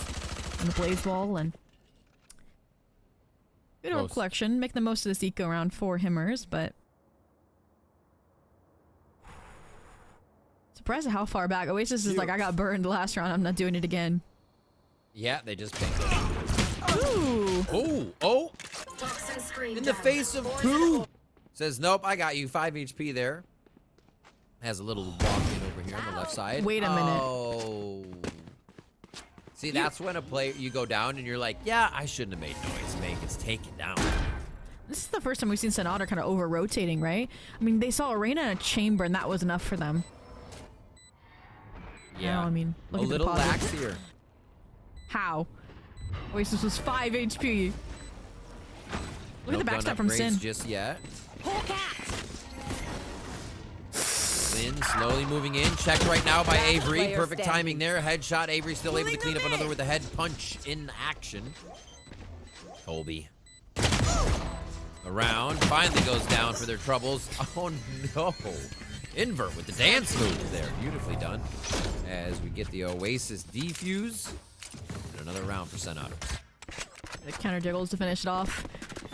and the blaze ball, and good orb Close. collection. Make the most of this eco round for Himmers, but surprised at how far back. Oasis is like, I got burned last round, I'm not doing it again. Yeah, they just picked it. Ooh! Oh! In the face of 2! Says, nope, I got you. 5 HP there. Has a little walk in over here on the left side. Wait a minute. Oh. See, that's when a player, you go down and you're like, yeah, I shouldn't have made noise. Meg gets taken down. This is the first time we've seen SOTR kind of over-rotating, right? I mean, they saw Arena in a chamber, and that was enough for them. Yeah. Now, I mean, a look at the little positive. lax here. How? Oasis was 5 HP. Look at the No backstab gun from upgrades Sin. just yet. Sin slowly moving in. Checked right now by Avery. player Perfect standing. timing there. Headshot. Avery still able to clean up another with a head punch in action. Colby. Around. Finally goes down for their troubles. Oh no. Invert with the dance move there. Beautifully done. As we get the Oasis defuse. And another round for Sen Otters. The counter jiggles to finish it off.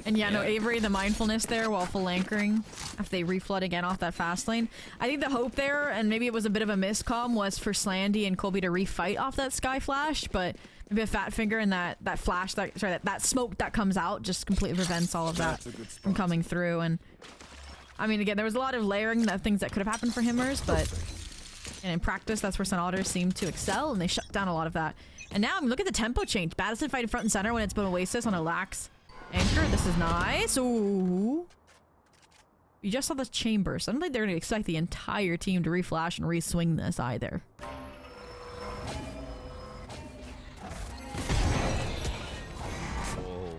And yeah, no, Yeah. Avery, the mindfulness there while full anchoring after they reflood again off that fast lane. I think the hope there, and maybe it was a bit of a miscomm, was for Slandy and Colby to refight off that Sky Flash, but maybe a fat finger and that flash, that smoke that comes out just completely prevents all of that That's a good spot. from coming through. And I mean, again, there was a lot of layering, things that could have happened for Himmers, but and in practice, that's where Sen Otters seem to excel, and they shut down a lot of that. And now, I mean, look at the tempo change. Madison fighting front and center when it's been Oasis on a lax anchor. This is nice. Ooh. You just saw this chamber, so I don't think they're going to expect the entire team to reflash and re-swing this either. Whoa.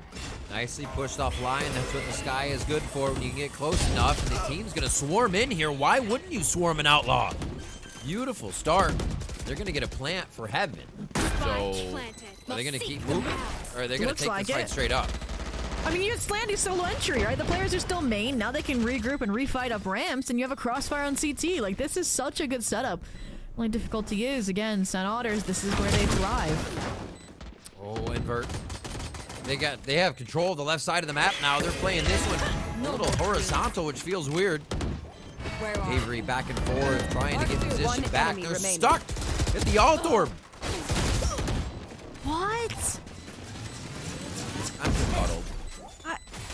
Nicely pushed offline. That's what the Sky is good for when you can get close enough. And the team's going to swarm in here. Why wouldn't you swarm an Outlaw? Beautiful start. They're going to get a plant for Heaven. So, are they going to keep moving? Or are they going to Looks take like this fight it. straight up? I mean, you had Slandy solo entry, right? The players are still main. Now they can regroup and refight up ramps, and you have a crossfire on CT. Like, this is such a good setup. Only difficulty is, again, Sen Otters, this is where they thrive. Oh, invert. They have control of the left side of the map now. They're playing this one a little horizontal, which feels weird. Avery back and forth, trying to get position One back. enemy They're remaining. stuck at the alt orb. What? I'm befuddled.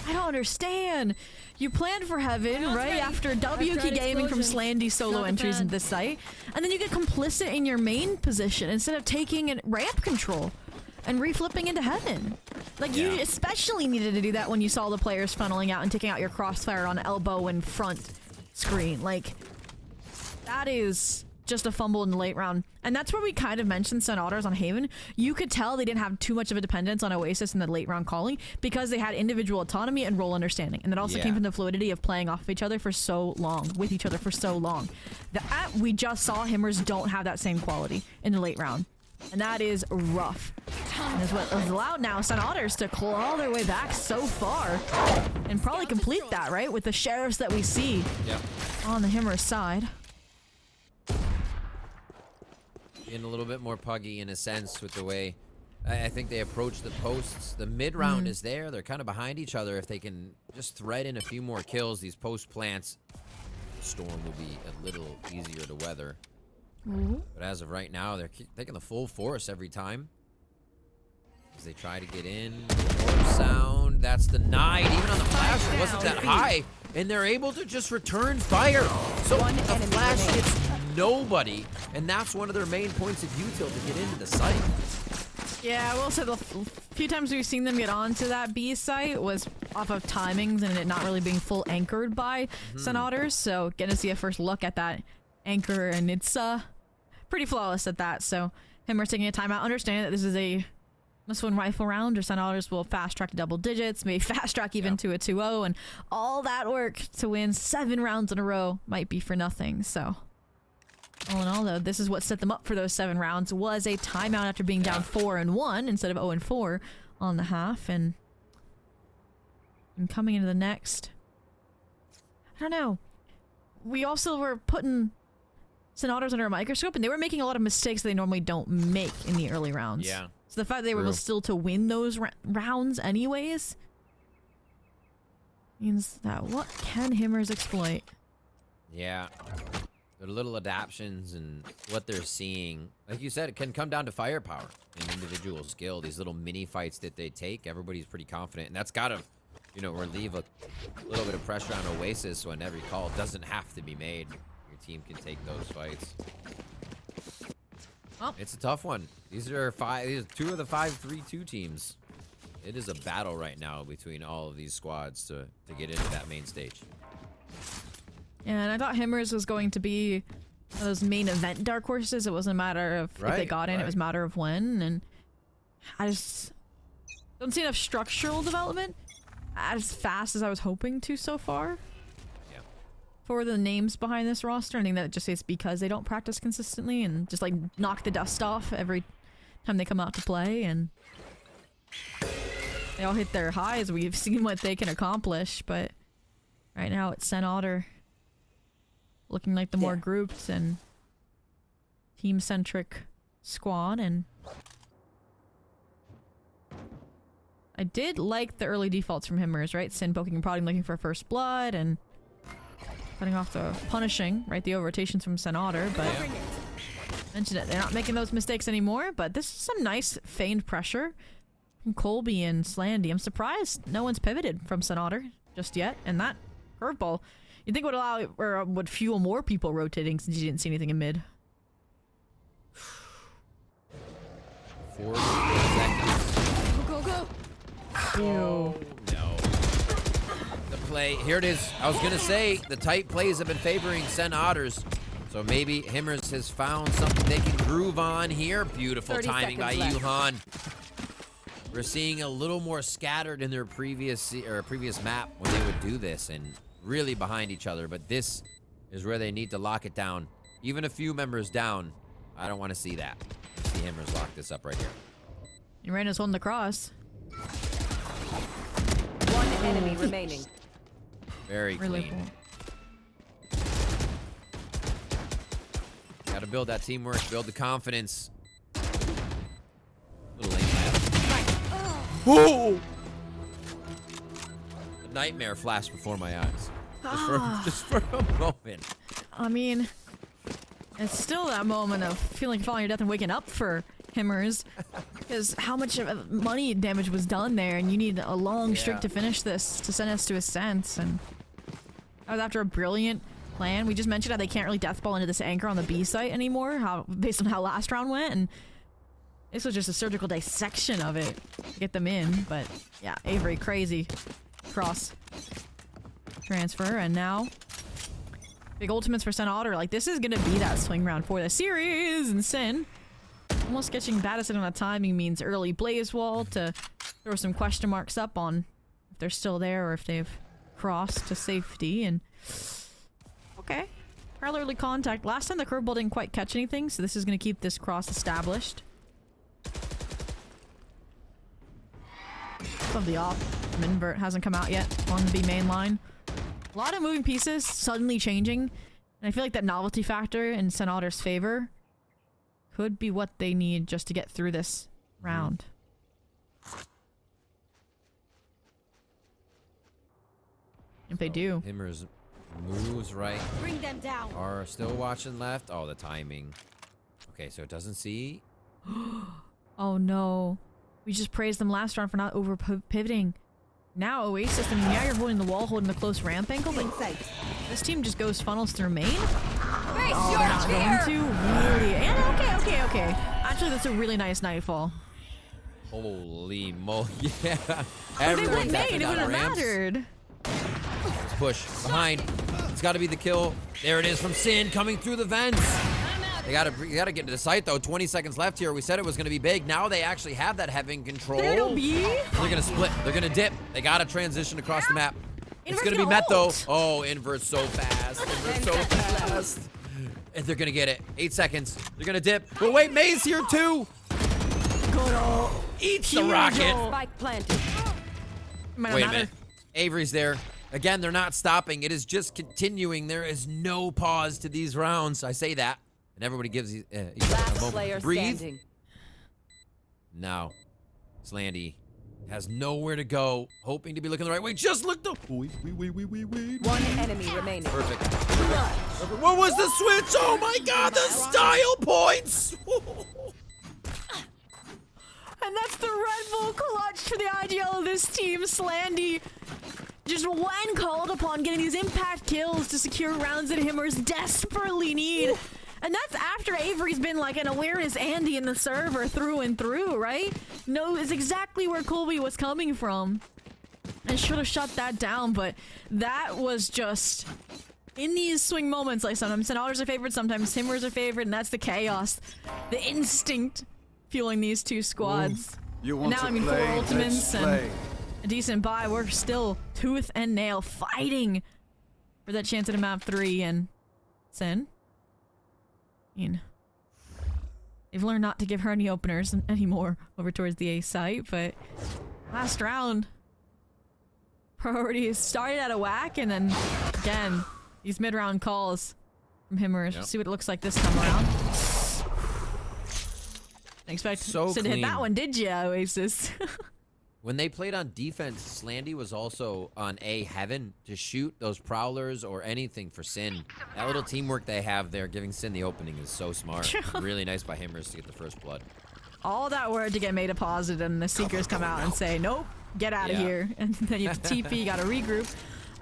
I don't understand. You planned for Heaven, right? After WQ gaming from Slandy solo entries in this site. And then you get complicit in your main position instead of taking ramp control and reflipping into Heaven. Like, you especially needed to do that when you saw the players funneling out and taking out your crossfire on elbow and front screen. Like, that is just a fumble in the late round. And that's where we kind of mentioned SOTRs on Haven. You could tell they didn't have too much of a dependence on Oasis in the late round calling because they had individual autonomy and role understanding. And that also came from the fluidity of playing off of each other for so long, with each other for so long. That we just saw Himmers don't have that same quality in the late round. And that is rough. And is what has allowed now SOTRs to claw their way back so far. And probably complete that, right? With the sheriffs that we see on the Himmers side. Being a little bit more puggy in a sense with the way I think they approach the posts. The mid round is there. They're kind of behind each other. If they can just thread in a few more kills, these post plants, storm will be a little easier to weather. But as of right now, they're taking the full force every time as they try to get in. More sound. That's denied. Even on the flash, it wasn't that high. And they're able to just return fire. So the flash hits nobody. And that's one of their main points of util to get into the site. Yeah, I will say the few times we've seen them get onto that B site was off of timings and it not really being full anchored by SOTRs. So getting to see a first look at that anchor, and it's pretty flawless at that. So Himmers taking a timeout, understanding that this is a must-win rifle round, or SOTRs will fast-track to double digits, maybe fast-track even to a 2-0, and all that work to win 7 rounds in a row might be for nothing. So all in all, though, this is what set them up for those 7 rounds, was a timeout after being down 4-1 instead of 0-4 on the half, and coming into the next, I don't know. We also were putting SOTRs under a microscope, and they were making a lot of mistakes that they normally don't make in the early rounds. Yeah. So the fact that they were able still to win those rounds anyways means that what can Himmers exploit? Yeah. Their little adaptions and what they're seeing. Like you said, it can come down to firepower and individual skill. These little mini fights that they take, everybody's pretty confident. And that's got to, you know, relieve a little bit of pressure on Oasis when every call doesn't have to be made. Your team can take those fights. Well, it's a tough one. These are 2 of the 5-3-2 teams. It is a battle right now between all of these squads to get into that main stage. Yeah, and I thought Himmers was going to be one of those main event dark horses. It wasn't a matter of if they got in, it was a matter of when. And I just don't see enough structural development as fast as I was hoping to so far. For the names behind this roster. I think that just is because they don't practice consistently and just like knock the dust off every time they come out to play, and they all hit their highs. We've seen what they can accomplish, but right now it's SOTR looking like the more grouped and team-centric squad. And I did like the early defaults from Himmers, right? Sin poking and prodding, looking for first blood, and cutting off the punishing, right? The over-rotations from SOTR, but mentioned it. They're not making those mistakes anymore, but this is some nice feigned pressure from Colby and Slandy. I'm surprised no one's pivoted from SOTR just yet, and that curveball you'd think would allow, or would fuel more people rotating since you didn't see anything in mid. 4 seconds. Go, go, go. Oh, no. The play, here it is. I was gonna say the tight plays have been favoring SOTRs, so maybe Himmers has found something they can groove on here. Beautiful timing by Yuhan. We're seeing a little more scattered in their previous map when they would do this, and really behind each other. But this is where they need to lock it down. Even a few members down, I don't want to see that. Let's see Himmers lock this up right here. Uranus holding the cross. 1 enemy remaining. Very Really clean. cool. Gotta build that teamwork, build the confidence. Little lane left. Whoa! The nightmare flashed before my eyes. Just for a moment. I mean, it's still that moment of feeling falling to death and waking up for Himmers, because how much of money damage was done there, and you need a long streak to finish this to send us to Ascent. And that was after a brilliant plan. We just mentioned how they can't really deathball into this anchor on the B site anymore, based on how last round went, and This was just a surgical dissection of it to get them in, but yeah, Avery crazy. Cross transfer, and now big ultimates for SOTR. Like, this is gonna be that swing round for the series, and Sin almost catching Battison on a timing means early blaze wall to throw some question marks up on if they're still there or if they've crossed to safety. And okay, parallelly contact. Last time the curveball didn't quite catch anything, so this is gonna keep this cross established. Of the op. Invert hasn't come out yet on the B main line. A lot of moving pieces suddenly changing, and I feel like that novelty factor in SOTR's favor could be what they need just to get through this round. If they do. Himmers moves right. Bring them down. Are still watching left. Oh, the timing. Okay, so it doesn't see. Oh no. We just praised them last round for not over pivoting. Now Oasis, I mean, yeah, you're holding the wall, holding the close ramp angle, but this team just goes funnels through main. Oh, they're not going to? Really? And okay. Actually, that's a really nice nightfall. Holy moly. Yeah. They went Everyone's main, acting it on wouldn't have ramps. mattered. Let's push. Behind. It's got to be the kill. There it is from Sin coming through the vents. You gotta get into the site though. 20 seconds left here. We said it was gonna be big. Now they actually have that having control. There'll be. They're gonna split. They're gonna dip. They gotta transition across the map. It's Invert's gonna be met though. ult. Oh, invert so fast. Invert so fast. And they're gonna get it. 8 seconds. They're gonna dip. But wait, May's here too. Good ol'. Eats the rocket. Spike planted. Might not Wait a matter. minute. Avery's there. Again, they're not stopping. It is just continuing. There is no pause to these rounds. I say that. And everybody gives each other a Last moment player to breathe. standing. Now, Slandy has nowhere to go, hoping to be looking the right way. Just look the. Wait. One enemy remaining. Perfect. What was the switch? Oh my God, the style points! And that's the Red Bull clutch for the IGL of this team. Slandy, just when called upon, getting these impact kills to secure rounds that Himmers desperately need. And that's after Avery's been like an awareness Andy in the server through and through, right? Knows exactly where Colby was coming from. And should have shut that down, but that was just... In these swing moments, like sometimes SOTR's are favored, sometimes Himmers are favored, and that's the chaos. The instinct fueling these two squads. You And want now, to I mean, play? 4 ultimates Let's and play. a decent buy. We're still tooth and nail fighting for that chance at a map 3, and Sin. I mean, they've learned not to give her any openers anymore over towards the A site, but last round, priorities started out of whack, and then again, these mid-round calls from Himmers. Yep. See what it looks like this time around. Didn't expect So to hit clean. that one, did ya, Oasis? When they played on defense, Slandy was also on A heaven to shoot those prowlers or anything for Sin. That little teamwork they have there, giving Sin the opening, is so smart. Really nice by Himmers to get the first blood. All that word to get made a positive, and the Seekers come out and say, nope, get out of Yeah. here. And then you have to TP, you gotta regroup.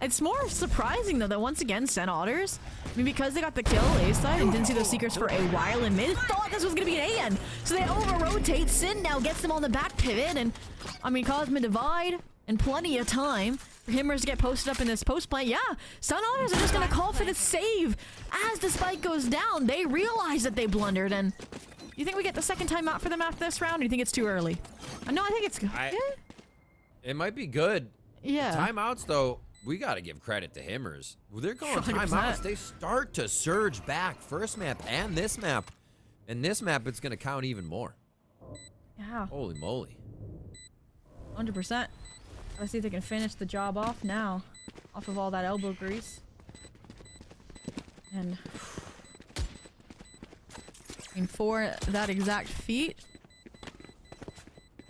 It's more surprising, though, that once again, SOTR's, I mean, because they got the kill A-side and didn't see those Seekers for a while in mid, thought this was gonna be an A-end. So they over-rotate. Sin now gets them on the back pivot, and, I mean, Cosmic Divide, and plenty of time for Himmers to get posted up in this post play. Yeah, SOTR's are just gonna call for the save. As the spike goes down, they realize that they blundered, and you think we get the second time out for them after this round, or do you think it's too early? No, I think it's good. It might be good. Yeah. Timeouts, though, we got to give credit to Himmers. When they're going 100%. timeouts, they start to surge back. First map and this map. And this map, it's going to count even more. Yeah, Holy moly. 100%. Let's see if they can finish the job off now. Off of all that elbow grease. And... I mean, for that exact feat,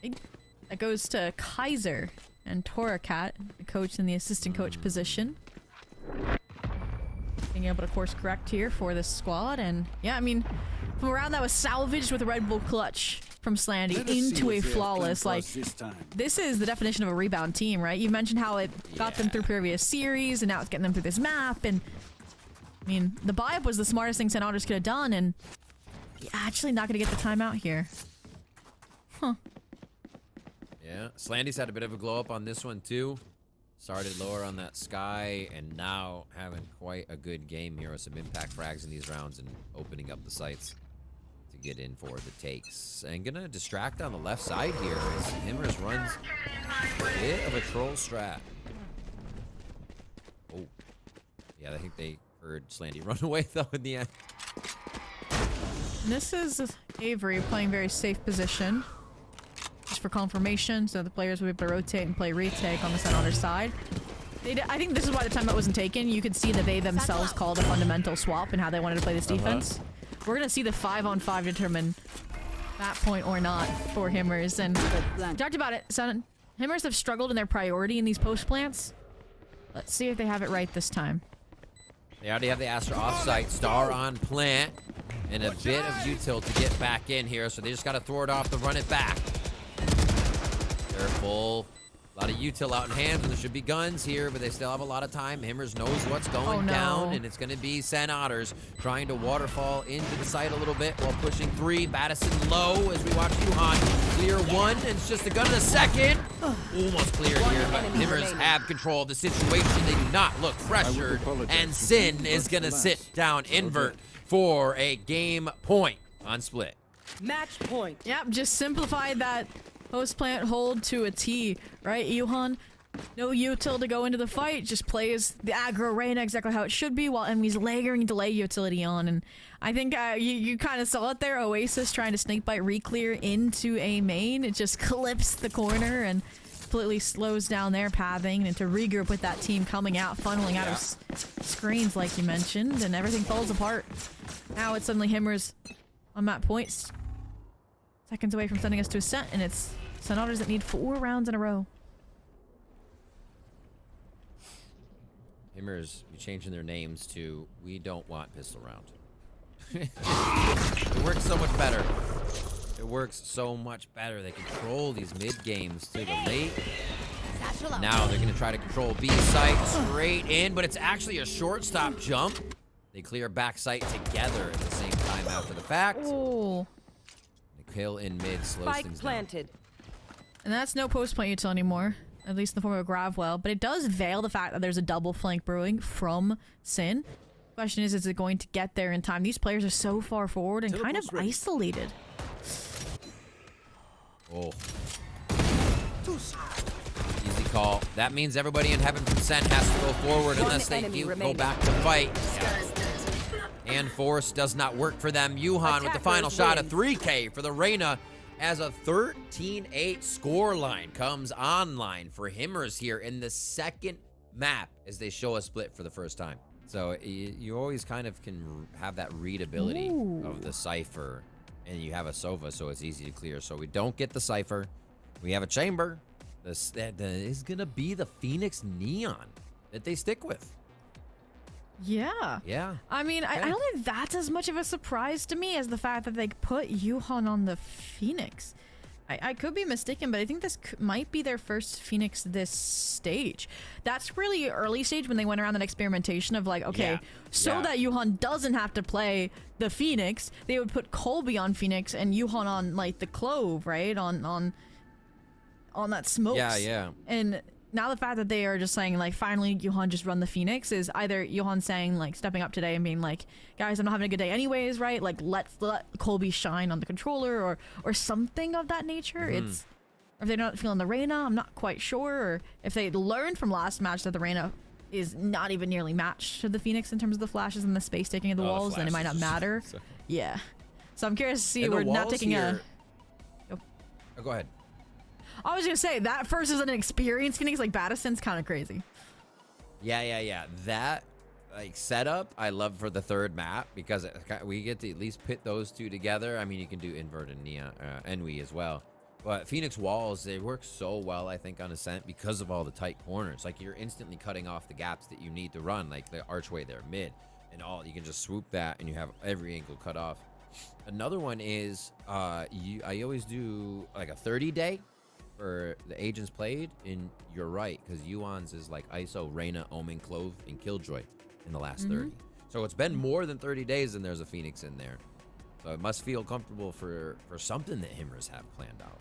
that goes to Kaiser and Toracat, the coach and the assistant coach position. Being able to course correct here for this squad, and yeah, I mean, from a round that was salvaged with a Red Bull clutch from Slandy Let us see into what a they have flawless, planned like, for us this time. this is the definition of a rebound team, right? You mentioned how it got them Yeah. through previous series, and now it's getting them through this map, and I mean, the buy-up was the smartest thing SOTR's could have done, and actually not gonna get the timeout here. Yeah, Slandy's had a bit of a glow up on this one too. Started lower on that Sky, and now having quite a good game here with some impact frags in these rounds and opening up the sights to get in for the takes. And gonna distract on the left side here as Himmers runs a bit of a troll strat. Oh, yeah, I think they heard Slandy run away though in the end. And this is Avery playing very safe position. Just for confirmation, so the players would be able to rotate and play retake on the SOTR side. I think this is why the timeout wasn't taken. You could see that they themselves called a fundamental swap and how they wanted to play this defense. We're gonna see the 5-on-5 determine that point or not for Himmers. And we talked about it. So Himmers have struggled in their priority in these post plants. Let's see if they have it right this time. They already have the Astra offsite, Star on plant, and a bit of util to get back in here, so they just gotta throw it off to run it back. Careful. A lot of util out in hands, and there should be guns here, but they still have a lot of time. Himmers knows what's going down, and it's going to be Sen Otters trying to waterfall into the site a little bit while pushing 3. Battison low as we watch Yuhan clear 1, and it's just a gun in a second. Almost clear here, but Himmers have control of the situation. They do not look pressured, and Sin is going to sit down invert for a game point on split. Match point. Yep, just simplified that post plant hold to a T, right? Yuhan, no util to go into the fight, just plays the aggro Reyna exactly how it should be while enemies layering delay utility on. And I think you kind of saw it there. Oasis trying to snakebite reclear into a main. It just clips the corner and completely slows down their pathing, and to regroup with that team coming out, funneling out of screens like you mentioned, and everything falls apart. Now it's suddenly Himmers on map points. Seconds away from sending us to Ascent, and it's SOTRs that need 4 rounds in a row. Himmers be changing their names to "We Don't Want Pistol Round." It works so much better. It works so much better. They control these mid games to the late. Now they're gonna try to control B site straight in, but it's actually a short stop jump. They clear back site together at the same time after the fact. Oh. Kill in mid slows Spike things planted. And that's no post point util anymore, at least in the form of a Gravwell, but it does veil the fact that there's a double flank brewing from Sin. Question is it going to get there in time? These players are so far forward and kind of isolated. Oh. Easy call. That means everybody in Heaven from Sen has to go forward unless they go back to fight. Yeah. And Force does not work for them. Yuhan with the final shot, a 3K for the Reyna as a 13-8 scoreline comes online for Himmers here in the second map as they show a split for the first time. So you always kind of can have that readability of the Cypher, and you have a Sova, so it's easy to clear. So we don't get the Cypher. We have a Chamber. That is going to be the Phoenix Neon that they stick with. Yeah. Yeah. I mean, I don't think that's as much of a surprise to me as the fact that they put Yuhan on the Phoenix. I could be mistaken, but I think this might be their first Phoenix this stage. That's really early stage when they went around that experimentation of like, okay, that Yuhan doesn't have to play the Phoenix, they would put Colby on Phoenix and Yuhan on like the Clove, right? On that Smokes. Yeah. And now the fact that they are just saying like finally Yuhan just run the Phoenix is either Yuhan saying like stepping up today and being like, guys, I'm not having a good day anyways, right? Like let Colby shine on the controller or something of that nature. It's, or if they're not feeling the Reyna, I'm not quite sure. Or if they learned from last match that the Reyna is not even nearly matched to the Phoenix in terms of the flashes and the space taking of the walls, then it might not matter. Yeah. So I'm curious to see. We're not taking here, Oh, go ahead. I was gonna say that first is an experienced Phoenix like Battison's kind of crazy. Yeah. That like setup I love for the third map because we get to at least pit those two together. I mean, you can do invert and Nia, Enwy as well. But Phoenix walls, they work so well, I think, on Ascent because of all the tight corners. Like you're instantly cutting off the gaps that you need to run, like the archway there mid and all. You can just swoop that and you have every angle cut off. Another one is I always do like a 30-day. For the agents played, and you're right, because Yuan's is like ISO, Reyna, Omen, Clove, and Killjoy in the last 30. So it's been more than 30 days and there's a Phoenix in there. So it must feel comfortable for something that Himmers have planned out.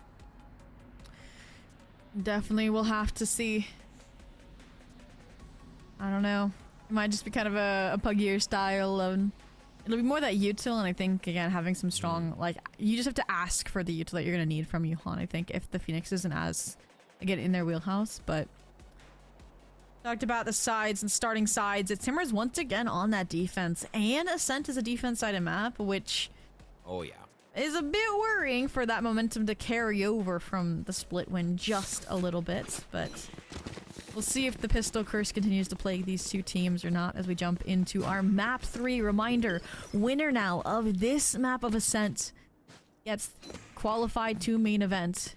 Definitely we'll have to see. I don't know. It might just be kind of a puggier style. It'll be more that util, and I think, again, having some strong, like, you just have to ask for the util that you're going to need from Yuhan, I think, if the Phoenix isn't as, again, in their wheelhouse, but... Talked about the sides and starting sides. It's Timbers once again on that defense, and Ascent is a defense-sided map, which... Oh, yeah. Is a bit worrying for that momentum to carry over from the split win just a little bit, but... We'll see if the pistol curse continues to plague these two teams or not as we jump into our map 3. Reminder, winner now of this map of Ascent gets qualified to main event.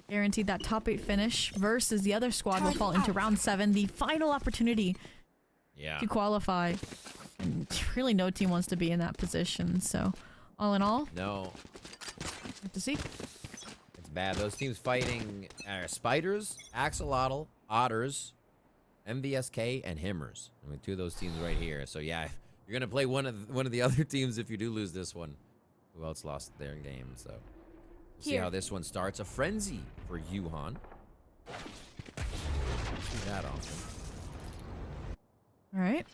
Guaranteed that top 8 finish versus the other squad will fall into round 7. The final opportunity to qualify. And really no team wants to be in that position, so all in all, No. have to see. It's bad. Those teams fighting are Spiders, Axolotl, Otters, MVSK, and Himmers. I mean, 2 of those teams right here. So yeah, you're gonna play one of the other teams if you do lose this one. Who else lost their game? So we'll see how this one starts. A frenzy for Yuhan. See that often. All right.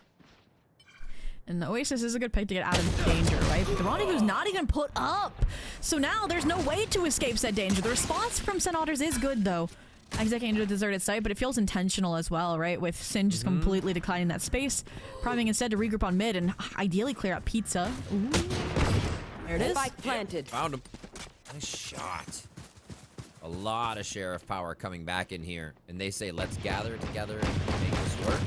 And the Oasis is a good pick to get out of danger, right? But the Rendezvous is not even put up. So now there's no way to escape said danger. The response from St. Otters is good, though. Executing into a deserted site, but it feels intentional as well, right? With Sin just completely declining that space, priming instead to regroup on mid and ideally clear out Pizza. Ooh. There it is. Spike planted. Found him. Nice shot. A lot of sheriff power coming back in here. And they say, let's gather together and make this work.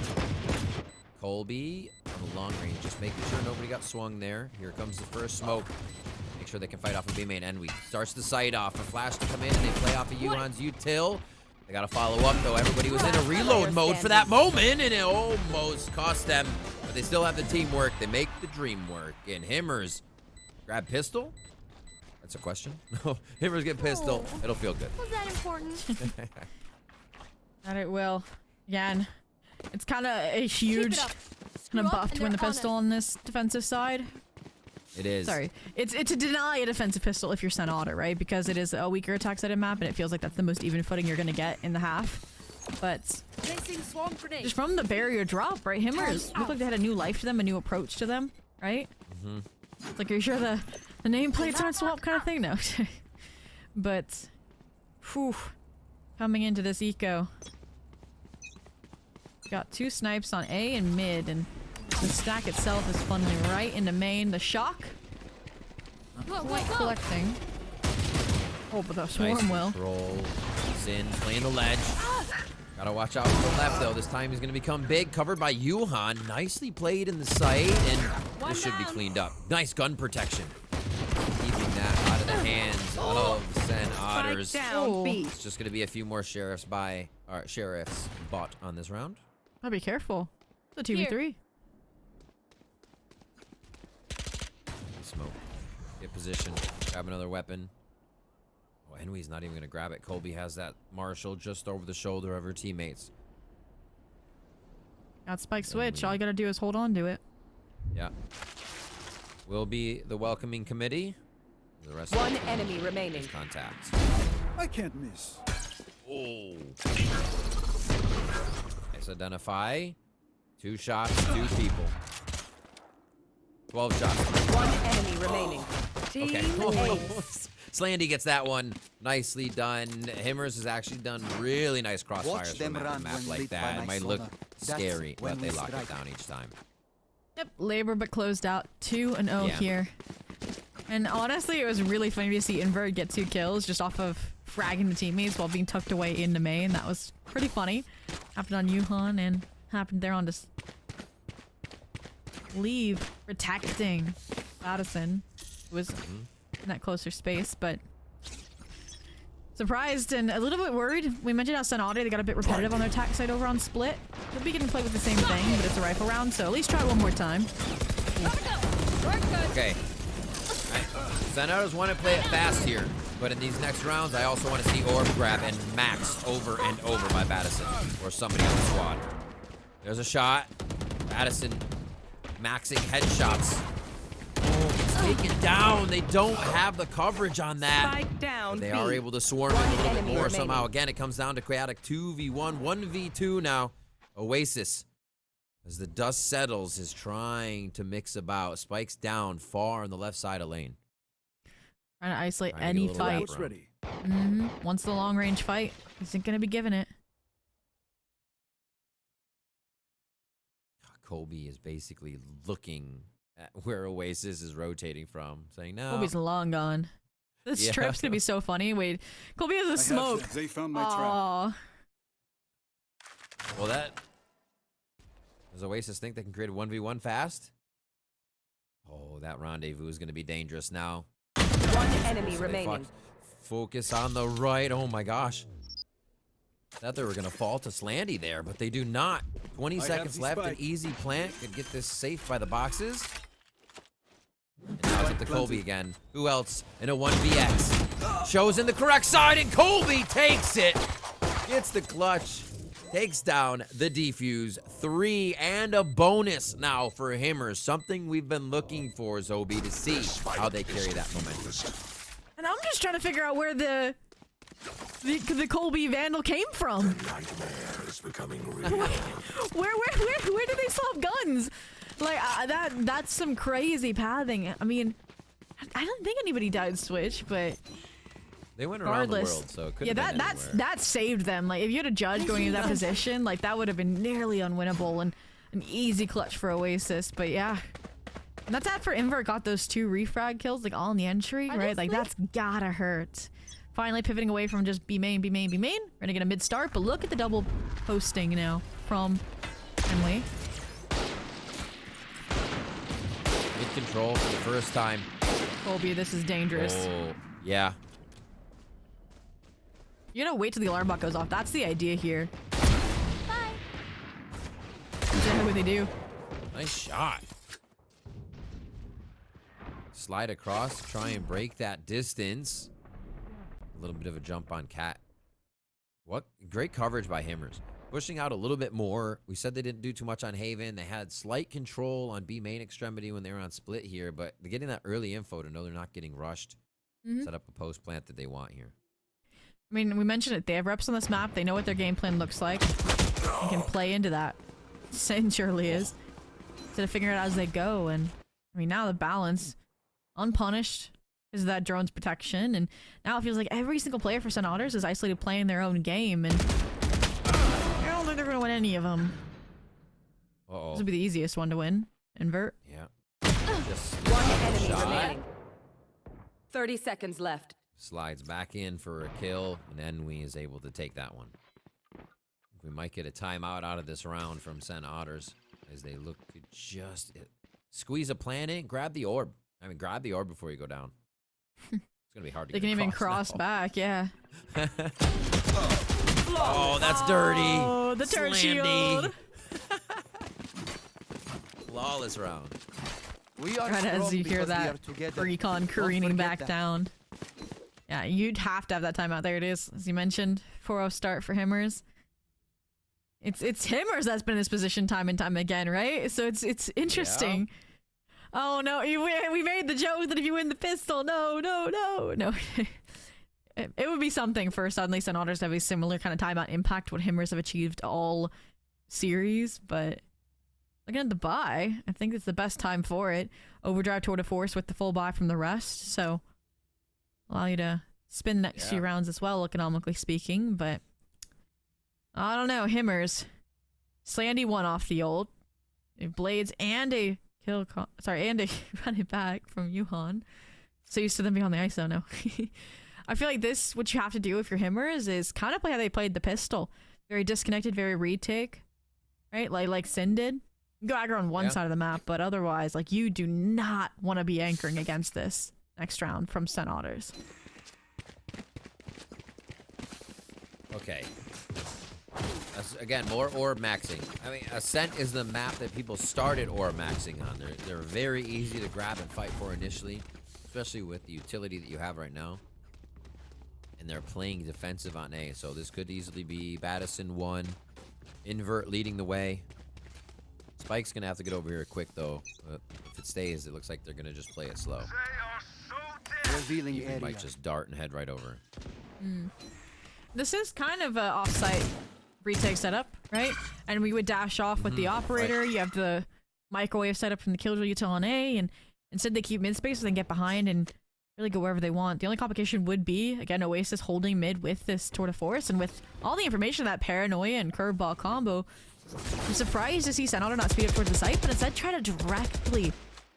Colby on the long range, just making sure nobody got swung there. Here comes the first smoke. Make sure they can fight off of B main. And we starts the site off. A flash to come in and they play off of Yuhan's util. They gotta follow up though. Everybody was in a reload mode for that moment and it almost cost them. But they still have the teamwork. They make the dream work. And Himmers grab pistol? That's a question. No, Himmers get pistol. It'll feel good. Was that important? And it will. Again, it's kind of a huge kind of buff to win the pistol on this defensive side. It is. Sorry. It's to deny a defensive pistol if you're St. Otter, right? Because it is a weaker attack sided map and it feels like that's the most even footing you're going to get in the half. But just from the barrier drop, right? Himmers look like they had a new life to them, a new approach to them, right? It's like, are you sure the nameplates aren't swapped kind of thing? No. But, whew, coming into this eco. Got 2 snipes on A and mid, and the stack itself is funneling right into main. The shock, not quite collecting. Oh, but the swarm will. Control. Sin playing the ledge. Gotta watch out for the left though. This time he's gonna become big. Covered by Yuhan. Nicely played in the site, and this should be cleaned up. Nice gun protection. Keeping that out of the hands of St. Otters. It's just gonna be a few more sheriffs bought on this round. I'll be careful. It's a 2v3. Smoke. Get position. Grab another weapon. Oh, Henry's not even gonna grab it. Colby has that Marshall just over the shoulder of her teammates. Got spike switch. All you gotta do is hold on to it. Yeah. Will be the welcoming committee. The rest One of enemy remaining. contact. I can't miss. Oh. Nice identify. 2 shots, 2 people. 12 shots. One enemy remaining. Team Okay. Ace. Slandy gets that one. Nicely done. Himmers has actually done really nice crossfires from a map like that. It might look scary, but they lock it down each time. Yep, labor but closed out. 2-0 here. And honestly, it was really funny to see Invert get 2 kills just off of fragging the teammates while being tucked away into main. That was pretty funny. Happened on Yuhan and happened there on just leave protecting Madison, who was in that closer space, but surprised and a little bit worried. We mentioned how St. Otter, they got a bit repetitive on their attack side over on split. They'll be getting played with the same thing, but it's a rifle round, so at least try one more time. Okay. St. Otter's want to play it fast here, but in these next rounds, I also want to see Orb grab and max over and over by Madison or somebody on the squad. There's a shot. Madison maxing headshots. Oh, taken down. They don't have the coverage on that. Spike down. They B. are able to swarm in a One little bit enemy more remaining. somehow. Again, it comes down to chaotic 2v1, 1v2 now. Oasis, as the dust settles, is trying to mix about. Spike's down far on the left side of lane. Trying to isolate Trying to any get a little fight. wrap What's ready? Once the long range fight, he's not gonna be giving it. Colby is basically looking at where Oasis is rotating from, saying no. Colby's long gone. This Yeah. trip's gonna be so funny. Wait, Colby has I a have smoke. them. They found my trap. Aw. Well, does Oasis think they can create a 1v1 fast? Oh, that rendezvous is going to be dangerous now. One enemy They remaining. Focus on the right. Oh my gosh. Thought they were going to fall to Slandy there, but they do not. 20 I have seconds the left. An spike. easy plant could get this safe by the boxes. And now it's up to Colby again. Who else in a 1vx? Shows in the correct side, and Colby takes it. Gets the clutch. Takes down the defuse. 3 and a bonus now for Himmers. Something we've been looking for, Zobi, to see how they carry that momentum. And I'm just trying to figure out where the Colby Vandal came from. Where do they still have guns? Like that's some crazy pathing. I mean, I don't think anybody died Switch, but They went around the regardless, world, so it could yeah, have been that anywhere. saved them. Like if you had a judge going into that position, like that would have been nearly unwinnable and an easy clutch for Oasis. But yeah. And that's after Invert got those 2 refrag kills, like all in the entry, right? Like that's gotta hurt. Finally pivoting away from just B main. We're gonna get a mid start, but look at the double posting now from Emily. Mid control for the first time. Colby, this is dangerous. Oh, yeah. You gotta wait till the alarm bot goes off. That's the idea here. Bye. Exactly what they do. Nice shot. Slide across, try and break that distance. A little bit of a jump on Cat. What great coverage by Himmers. Pushing out a little bit more. We said they didn't do too much on Haven. They had slight control on B main extremity when they were on split here, but they're getting that early info to know they're not getting rushed. Set up a post plant that they want here. I mean, we mentioned it. They have reps on this map. They know what their game plan looks like. They can play into that. Sincerely is. Instead of figuring it out as they go. And I mean, now the balance, unpunished, is that drone's protection. And now it feels like every single player for St. Otters is isolated playing their own game. And I don't think they're going to win any of them. Uh-oh. This would be the easiest one to win. Invert. Yeah. Just One enemy shot. remaining. 30 seconds left. Slides back in for a kill, and Enwy is able to take that one. We might get a timeout out of this round from St. Otters as they look to just squeeze a plan in, grab the orb. I mean, grab the orb before you go down. It's gonna be hard to They get can even cross now. back, yeah. Oh, that's dirty. Oh, the turret Slandy. shield. Flawless round. We are Right as strong you hear because we that are together. recon Don't careening forget back that. down. Yeah, you'd have to have that timeout. There it is, as you mentioned. 4-0 start for Himmers. It's Himmers that's been in this position time and time again, right? So it's interesting. Oh no, we made the joke that if you win the pistol, no. It would be something for suddenly St. Otters to have a similar kind of timeout impact what Himmers have achieved all series, but looking at the buy, I think it's the best time for it. Overdrive Tour de Force with the full buy from the rest, so allow you to spin next few rounds as well, economically speaking, but I don't know. Himmers. Slandy won off the ult. Blades and a kill, and a run it back from Yuhan. So used to them being on the ice, though, no. I feel like this, what you have to do if you're Himmers is kind of play how they played the pistol. Very disconnected, very retake, right? Like Sin did. You go aggro on one side of the map, but otherwise, like, you do not want to be anchoring against this next round from St. Otters. Okay. Again, more orb maxing. I mean, Ascent is the map that people started orb maxing on. They're very easy to grab and fight for initially, especially with the utility that you have right now. And they're playing defensive on A, so this could easily be Battison 1, Invert leading the way. Spike's gonna have to get over here quick though. If it's stays, it looks like they're gonna just play it slow. Revealing He area. might just dart and head right over. This is kind of a offsite retake setup, right? And we would dash off with the operator. right. You have the microwave setup from the killjoy util on A, and instead they keep mid space and get behind and really go wherever they want. The only complication would be, again, Oasis holding mid with this tour de force, and with all the information, that paranoia and curveball combo, I'm surprised to see SOTR not speed up towards the site, but instead try to directly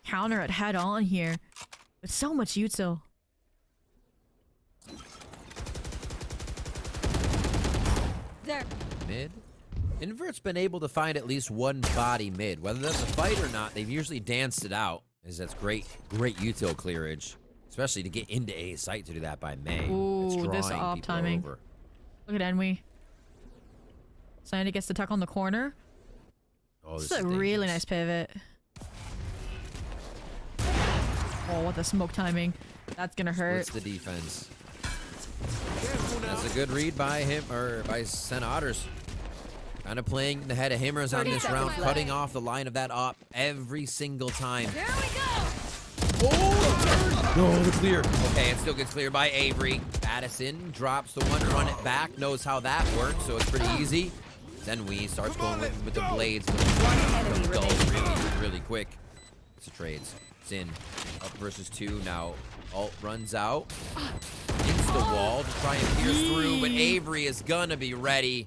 counter it head on here with so much util. There. Mid. Invert's been able to find at least one body mid. Whether that's a fight or not, they've usually danced it out. As that's great util clearage. Especially to get into A site to do that by May. It's Ooh, this drawing off people timing. over. Look at Enwy. Sandy gets the tuck on the corner. Oh, This this is a is really dangerous. nice pivot. Oh, what the smoke timing. That's gonna hurt. Splits the defense. That's a good read by him, or by SOTRs. Kind of playing the head of Himmers on 30 this seconds round, left. cutting off the line of that op every single time. Here we go. No, the clear. Okay, it still gets cleared by Avery. Addison drops the one to run it back, knows how that works, so it's pretty easy. Then we starts going with the blades, but One enemy dull remaining. really quick. It's a trades. Sin up versus 2 now. Alt runs out. Into the wall to try and pierce through, but Avery is gonna be ready.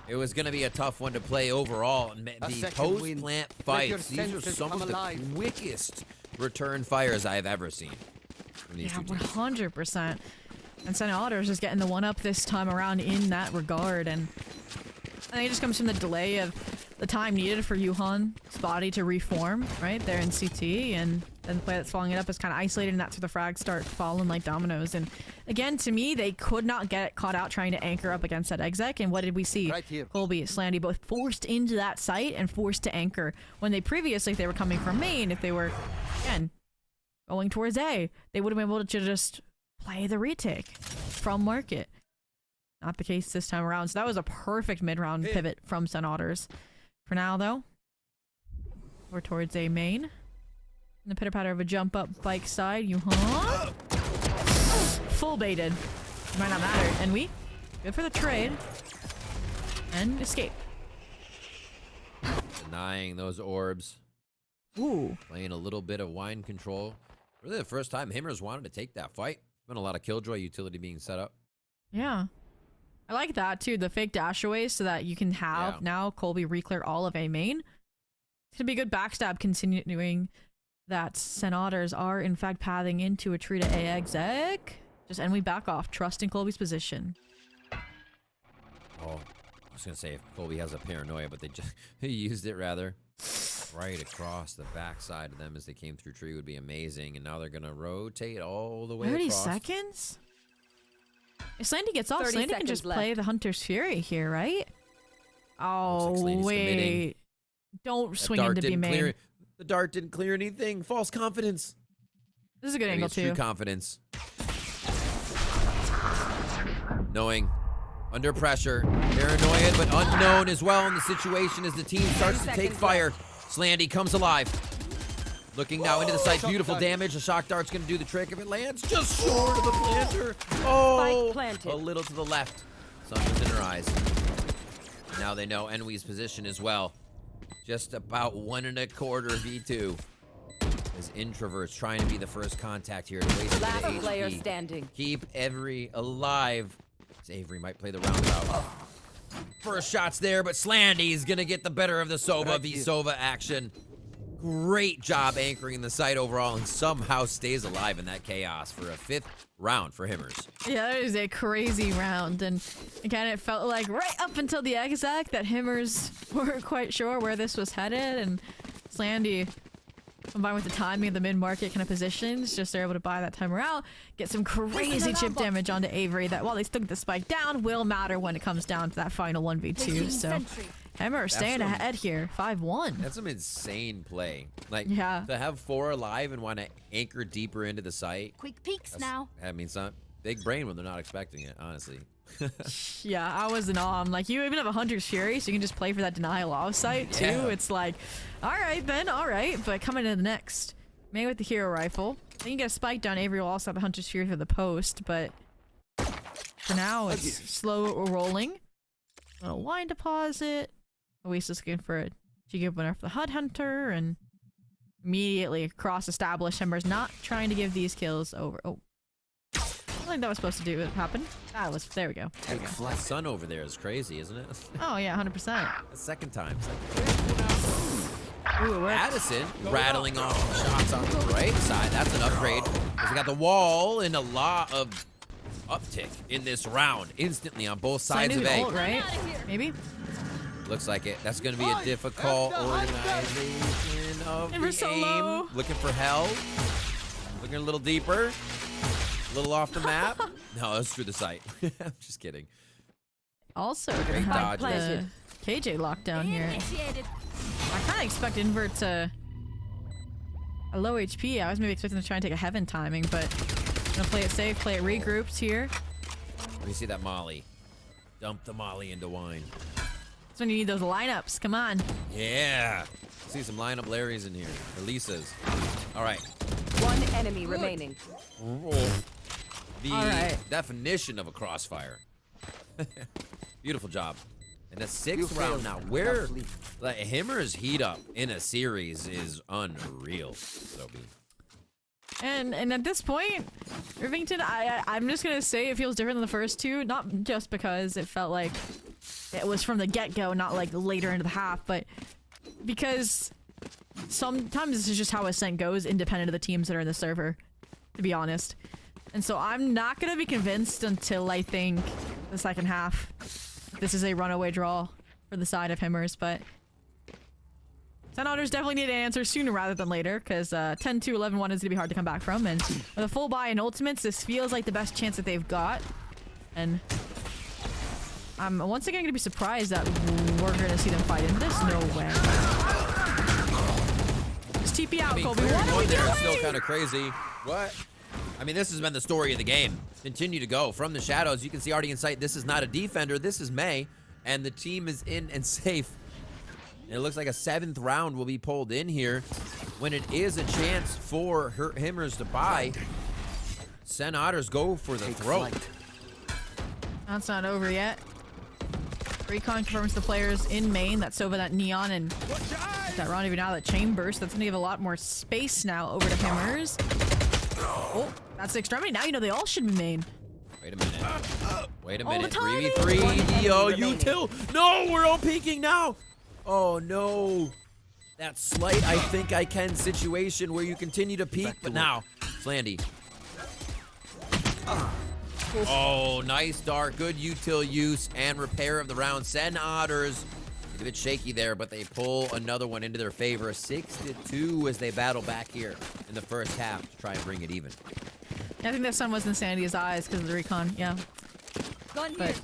It was gonna be a tough one to play overall. And the second win. post-plant Let your fights, these are senses some come of the alive. quickest return fires I've ever seen from these Yeah, two teams. 100%. And SOTR is just getting the one up this time around in that regard. And I think it just comes from the delay of the time needed for Yuhan's body to reform, right? There in CT, and then the play that's following it up is kind of isolated, and that's where the frags start falling like dominoes. And again, to me, they could not get caught out trying to anchor up against that exec. And what did we see? Right here. Colby, Slandy both forced into that site and forced to anchor when they previously, if they were coming from main, if they were, again, going towards A, they would have been able to just play the retake from market. Not the case this time around. So that was a perfect mid-round pivot from SOTRs. For now, though, we're towards A main. In the pitter-patter of a jump up bike side, Yuhan. Full baited. Might not matter. And we good for the trade. And escape. Denying those orbs. Ooh. Playing a little bit of wine control. Really the first time Himmers wanted to take that fight. Been a lot of Killjoy utility being set up. Yeah. I like that too, the fake dashaways, so that you can have now Colby reclear all of A main. It's gonna be a good backstab, continuing that SOTRs are in fact pathing into a tree to A exec. Just and we back off, trusting Colby's position. Oh, I was gonna say if Colby has a paranoia, but they just he used it rather. Right across the backside of them as they came through tree would be amazing, and now they're gonna rotate all the way 30 across. seconds? If Slandy gets off, 30 Slandy can seconds just left. play the Hunter's Fury here, right? Oh, Looks like Slaney's wait. committing. Don't That swing dart into B didn't main. clear- The dart didn't clear anything. False confidence. This is a good Maybe angle it's too. true confidence. Knowing under pressure, paranoid but unknown as well in the situation as the team starts to take seconds fire. Slandy comes alive. Looking now into the site, beautiful damage. The shock dart's gonna do the trick if it lands just short of the planter. Oh, Spike planted. a little to the left. Something's in her eyes. Now they know Enwy's position as well. Just about 1 1/4 V2. As Introverts trying to be the first contact here to waste a bit of Last player HP. standing. Keep Avery alive. As Avery might play the roundabout. First shot's there, but Slandy's gonna get the better of the Sova v Sova action. Great job anchoring the site overall, and somehow stays alive in that chaos for a 5th round for Himmers. Yeah, that is a crazy round, and again, it felt like right up until the exec that Himmers weren't quite sure where this was headed, and Slandy, combined with the timing of the mid-market kind of positions, just they're able to buy that time around, get some crazy chip damage onto Avery that, while they took the spike down, will matter when it comes down to that final 1v2, so Himmers staying some- ahead here, 5-1. That's some insane play. Like, Yeah. to have 4 alive and want to anchor deeper into the site. Quick peeks That's- now. That means big brain when they're not expecting it, honestly. Yeah, I was in awe. I'm like, you even have a Hunter's Fury, so you can just play for that denial offsite too. Yeah. It's like, all right, Ben, all right, but coming to the next. May with the hero rifle. Then you get a spike down. Avery will also have a Hunter's Fury for the post, but for now it's slow rolling. A little wine deposit. Oasis looking for a G-Give winner for the HUD Hunter, and immediately cross-established Ember's not trying to give these kills over. Oh. I don't think that was supposed to do it happen. That was, there we go. There we go. The sun over there is crazy, isn't it? Oh yeah, 100%. The second time. Ooh, it worked. Addison rattling off shots on the right side. That's an upgrade. Because we got the wall and a lot of uptick in this round instantly on both sides of A. Ult, right? Maybe? Looks like it. That's going to be a difficult organization of the solo. game. Looking for help. Looking a little deeper. A little off the map. No, that's through the site. I'm just kidding. Also, Great have dodge. the KJ lockdown here. Initiated. I kind of expect Invert to a low HP. I was maybe expecting to try and take a heaven timing, but gonna play it safe, play it regrouped here. Let me see that Molly. Dump the Molly into wine. That's when you need those lineups. Come on. Yeah. See some lineup Larrys in here. Or Lisas. All right. One enemy remaining. The All right. definition of a crossfire. Beautiful job. And the You sixth failed. round now. Where Complete. like Himmer's heat up in a series is unreal. Sobe. And at this point, Irvington, I'm just gonna say it feels different than the first two. Not just because it felt like it was from the get-go, not like later into the half, but because sometimes this is just how Ascent goes, independent of the teams that are in the server, to be honest. And so I'm not gonna be convinced until I think the second half this is a runaway draw for the side of Himmers, but Senators definitely need an answer sooner rather than later, because 10-2, 11-1 is going to be hard to come back from, and with a full buy in ultimates, this feels like the best chance that they've got, and I'm once again going to be surprised that we're going to see them fight into this. No way. Just TP out, Colby. What are we There doing? is still kind of crazy. What? I mean, this has been the story of the game. Continue to go from the shadows. You can see already in sight. This is not a defender. This is May, and the team is in and safe. And it looks like a 7th round will be pulled in here when it is a chance for Himmers to buy. Sen Otters go for the throat. That's not over yet. Recon confirms the players in main. That's over that Neon and that Rendezvous now, that chain burst. That's going to give a lot more space now over to Himmers. Oh, that's the extremity. Now you know they all should be main. Wait a minute. Wait a Oh, the minute. timing! 3v3. Yo, remaining. util. No, we're all peeking now. Oh, no. That slight I think I can situation where you continue to peek, but now, Slandy. Oh, nice dart. Good util use and repair of the round. Sen Otters. A bit shaky there, but they pull another one into their favor. 6-2 as they battle back here in the first half to try and bring it even. I think that sun was in Sandy's eyes because of the recon. Yeah. Gun here. But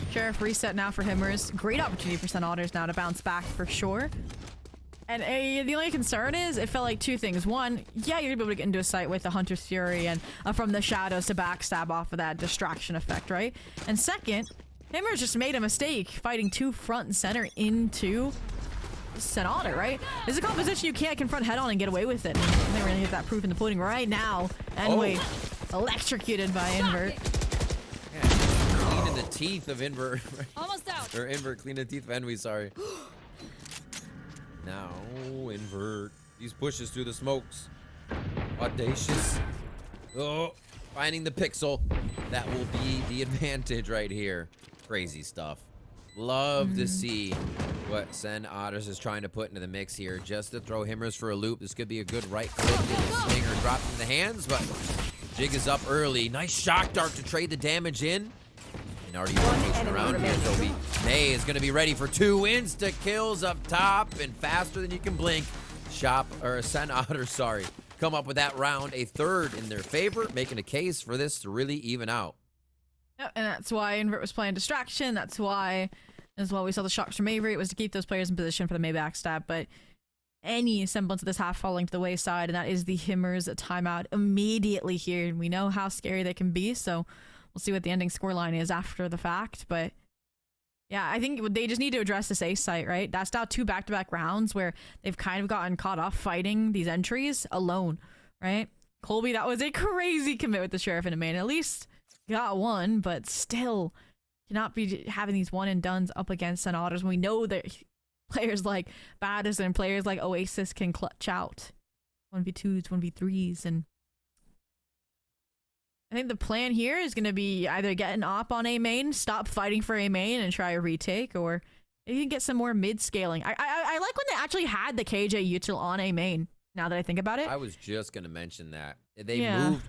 Sheriff reset now for Himmers. Great opportunity for Sen Otters now to bounce back for sure. And the only concern is it felt like two things. One, yeah, you're gonna be able to get into a site with the Hunter's Fury and from the shadows to backstab off of that distraction effect, right? And second, Himmers just made a mistake fighting two front and center into Sen Otter, right? This is a composition you can't confront head on and get away with it. And they're gonna get that proof in the pudding right now. And wait, electrocuted by Invert. Yeah, cleaning the teeth of Invert. Almost out. Or Invert cleaning the teeth of Envy, sorry. Now, Invert. These pushes through the smokes. Audacious. Oh, finding the pixel. That will be the advantage right here. Crazy stuff. Love to see what Sen Otters is trying to put into the mix here. Just to throw Himmers for a loop. This could be a good right click. Slinger dropped in the hands, but Jig is up early. Nice shock dart to trade the damage in. And already rotation around here, Toby. May is going to be ready for 2 insta kills up top and faster than you can blink. Sen Otters, sorry, come up with that round, a third in their favor, making a case for this to really even out. Yep, and that's why Invert was playing distraction. That's why we saw the shocks from Avery. It was to keep those players in position for the May backstab. But any semblance of this half falling to the wayside, and that is the Himmers timeout immediately here. And we know how scary they can be, so we'll see what the ending scoreline is after the fact. But yeah, I think they just need to address this A site, right? That's now 2 back-to-back rounds where they've kind of gotten caught off fighting these entries alone, right? Colby, that was a crazy commit with the Sheriff in a main. At least got one, but still cannot be having these one and dones up against Sun Otters. We know that players like Baddest and players like Oasis can clutch out 1v2s, 1v3s, and I think the plan here is going to be either get an op on A main, stop fighting for A main, and try a retake, or you can get some more mid scaling. I like when they actually had the KJ util on A main. Now that I think about it, I was just going to mention that they moved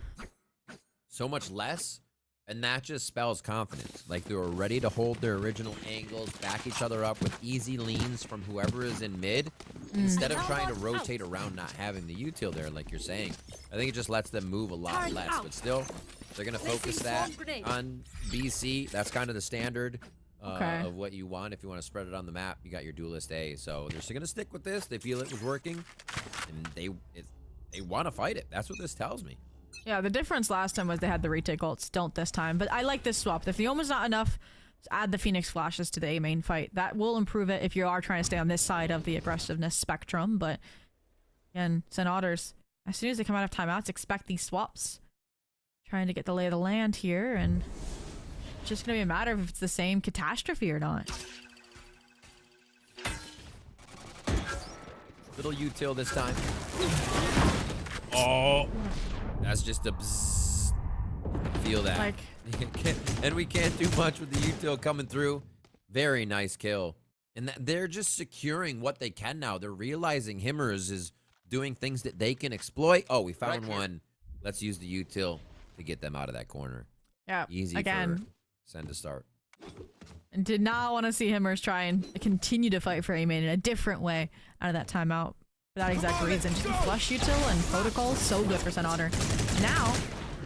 so much less, and that just spells confidence. Like they were ready to hold their original angles, back each other up with easy leans from whoever is in mid, instead of trying to rotate around not having the util there, like you're saying. I think it just lets them move a lot less, but still, they're going to focus that on BC. That's kind of the standard of what you want. If you want to spread it on the map, you got your duelist A. So they're still going to stick with this. They feel it was working, and they want to fight it. That's what this tells me. Yeah, the difference last time was they had the retake ults. Don't this time. But I like this swap. If the Omen's not enough, add the Phoenix flashes to the A main fight. That will improve it if you are trying to stay on this side of the aggressiveness spectrum. But again, Sun Otters, as soon as they come out of timeouts, expect these swaps. Trying to get the lay of the land here, and it's just going to be a matter of if it's the same catastrophe or not. Little util this time. Oh, that's just a bzzz. Feel that. Like, and we can't do much with the util coming through. Very nice kill. And they're just securing what they can now. They're realizing Himmers is doing things that they can exploit. Oh, we found one. Let's use the util to get them out of that corner. Yeah, easy again. for Send to start. And did not want to see Himmers try and continue to fight for A main in a different way out of that timeout. For that exact reason. Just flush util and protocol, so good for Sun Otter. Now,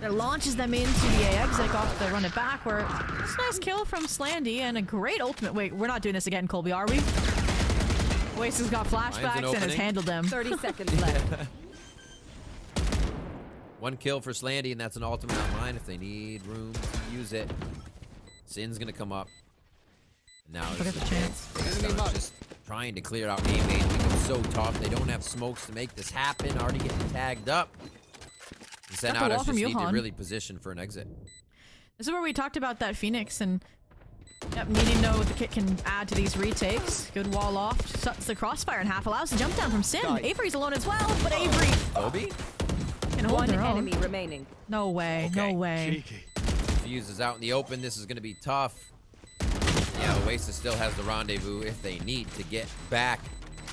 that launches them into the A exit off the run it back, where it's a nice kill from Slandy and a great ultimate. Wait, we're not doing this again, Colby, are we? Oasis got flashbacks and has handled them. 30 seconds left. One kill for Slandy, and that's an ultimate on mine if they need room to use it. Sin's gonna come up. Now Look at the chance. Just trying to clear out A main becomes so tough. They don't have smokes to make this happen. Already getting tagged up. And Sen Otters just need to really position for an exit. This is where we talked about that Phoenix and needing to know what the kit can add to these retakes. Good wall off. Shuts the crossfire in half. Allows the jump down from Sin. Avery's alone as well, but Avery Kobe can hold their own. Enemy remaining. No way. Okay. No way. Fuse is out in the open. This is going to be tough. Yeah, Oasis still has the rendezvous if they need to get back.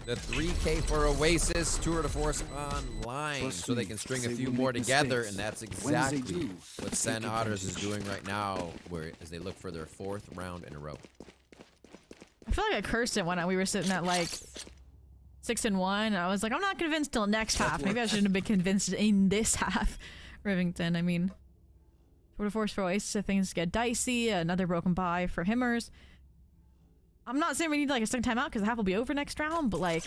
The 3K for Oasis, tour de force online, so they can string a few more together, and that's exactly what Sen Otters is doing right now, as they look for their 4th round in a row. I feel like I cursed it when we were sitting at like 6-1. And I was like, I'm not convinced till next half. Maybe I shouldn't have been convinced in this half. Rivington, I mean, tour de force for Oasis, if things get dicey. Another broken bye for Himmers. I'm not saying we need like a second timeout because the half will be over next round, but like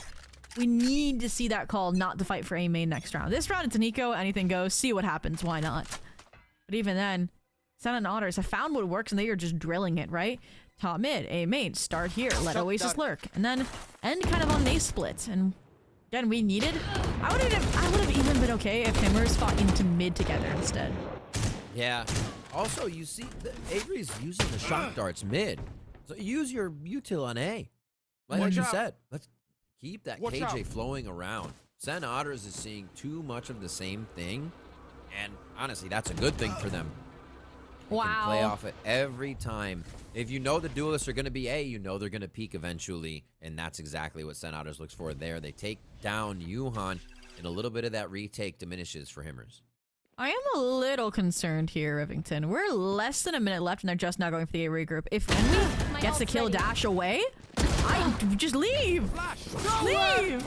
we need to see that call not to fight for A main next round. This round it's an eco, anything goes, see what happens, why not? But even then, Sen and Otters have found what works and they are just drilling it, right? Top mid, A main, start here, let Oasis lurk, and then end kind of on an A split. And again, we needed, I would have even been okay if Himmers fought into mid together instead. Yeah. Also, you see, Avery's using the shock darts mid. So use your util on A. Like you said, let's keep that KJ flowing around. Sen Otters is seeing too much of the same thing, and honestly, that's a good thing for them. They can play off it every time. If you know the duelists are going to be A, you know they're going to peak eventually, and that's exactly what Sen Otters looks for there. They take down Yuhan, and a little bit of that retake diminishes for Himmers. I am a little concerned here, Rivington. We're less than a minute left, and they're just now going for the A regroup. If Envy gets the kill dash away, I just leave. Leave.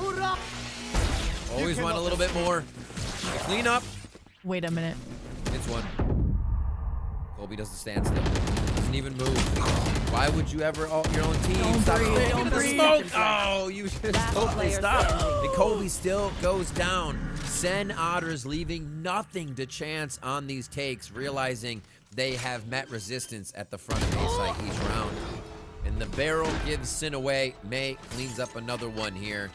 Always want a little bit more. Clean up. Wait a minute. It's one. Colby does the standstill. Doesn't even move. Why would you ever ult your own team? Don't Stop breathe, playing don't into the breathe. smoke. Oh, you just Last totally player stopped. standing. And Colby still goes down. Sen Otters leaving nothing to chance on these takes, realizing they have met resistance at the front of A site each round. And the barrel gives Sin away. May cleans up another one here.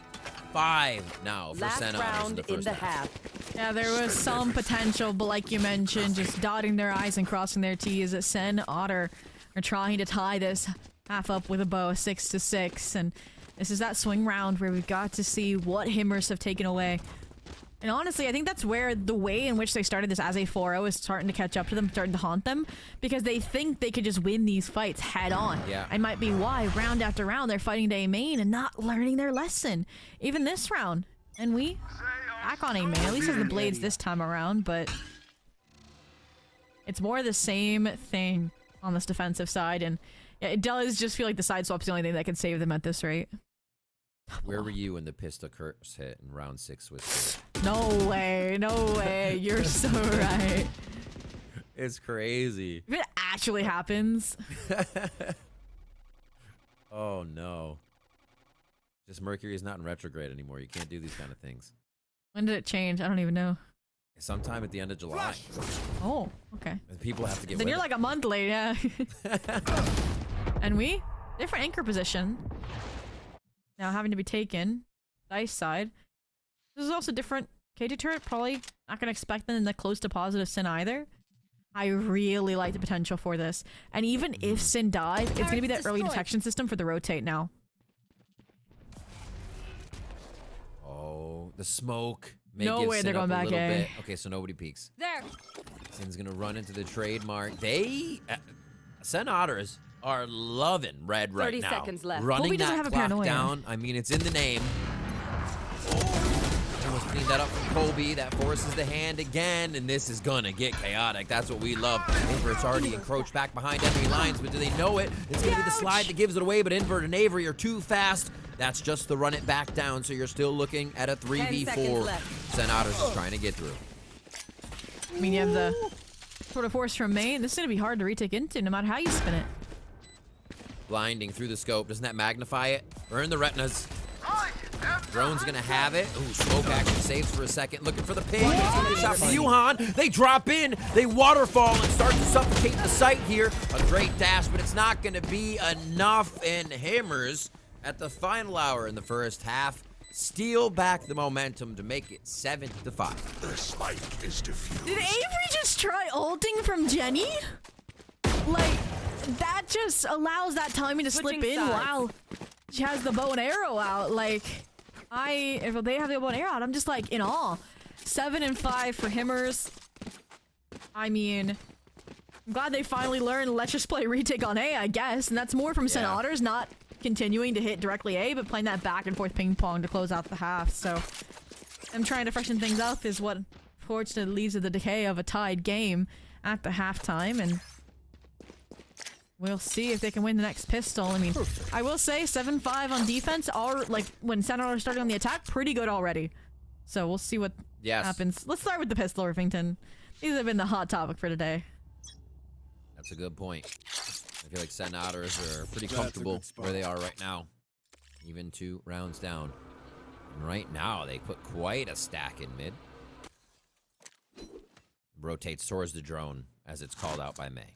5 now for Last Sen Otters round in the first half. Yeah, there was some potential, but like you mentioned, just dotting their I's and crossing their T's, that Sen Otter are trying to tie this half up with a bow, 6-6, and this is that swing round where we've got to see what Himmers have taken away. And honestly, I think that's where the way in which they started this as a 4-0 is starting to catch up to them, starting to haunt them, because they think they could just win these fights head on. Yeah. And might be why round after round they're fighting to A main and not learning their lesson. Even this round. And we back on A main, at least has the blades this time around, but it's more the same thing on this defensive side, and yeah, it does just feel like the side swap's the only thing that can save them at this rate. Where were you when the pistol curse hit in round 6 was? No way, no way. You're so right. It's crazy. If it actually happens. Oh no. Just Mercury is not in retrograde anymore. You can't do these kind of things. When did it change? I don't even know. Sometime at the end of July. Oh, okay. And people have to get Then with you're it. like a month late, yeah. And we? Different anchor position. Now having to be taken. Dice side. This is also different. KT turret, probably not going to expect them in the close to positive Sin either. I really like the potential for this. And even if Sin dies, it's going to be that early detection system for the rotate now. Oh, the smoke. May No give way Sin they're up going a back little A. bit. Okay, so nobody peeks. There. Sin's gonna run into the trademark. They, Sen Otters are loving red right 30 now. seconds left. Running Colby doesn't that have a clock paranoia. down. I mean, it's in the name. Almost cleaned that up from Colby. That forces the hand again, and this is gonna get chaotic. That's what we love. Invert's already encroached back behind enemy lines, but do they know it? It's gonna be the slide that gives it away, but Invert and Avery are too fast. That's just the run it back down, so you're still looking at a 3v4. seconds left. Sen Otters is trying to get through. I mean, you have the sort of force from main. This is going to be hard to retake into no matter how you spin it. Blinding through the scope. Doesn't that magnify it? Burn the retinas. Drone's gonna have it. Ooh, smoke actually saves for a second. Looking for the ping. It's gonna be a shot from Yuhan. They drop in. They waterfall and start to suffocate the site here. A great dash, but it's not gonna be enough. And Himmers at the final hour in the first half steal back the momentum to make it 7-5. The spike is defused. Did Avery just try ulting from Jenny? Like, that just allows that timing to slip Switching in sides. while she has the bow and arrow out. Like, if they have the bow and arrow out, I'm just like in awe. 7-5 for Himmers. I mean, I'm glad they finally learned, let's just play retake on A, I guess. And that's more from Sen Yeah. Otters, not continuing to hit directly A, but playing that back and forth ping pong to close out the half. So, them trying to freshen things up is what fortunately leads to the decay of a tied game at the halftime. And we'll see if they can win the next pistol. I mean, I will say 7-5 on defense, are like when Sen Otters started on the attack, pretty good already. So we'll see what happens. Let's start with the pistol, Irvington. These have been the hot topic for today. That's a good point. I feel like Sen Otters are pretty comfortable where they are right now. Even 2 rounds down. And right now, they put quite a stack in mid. Rotates towards the drone, as it's called out by May.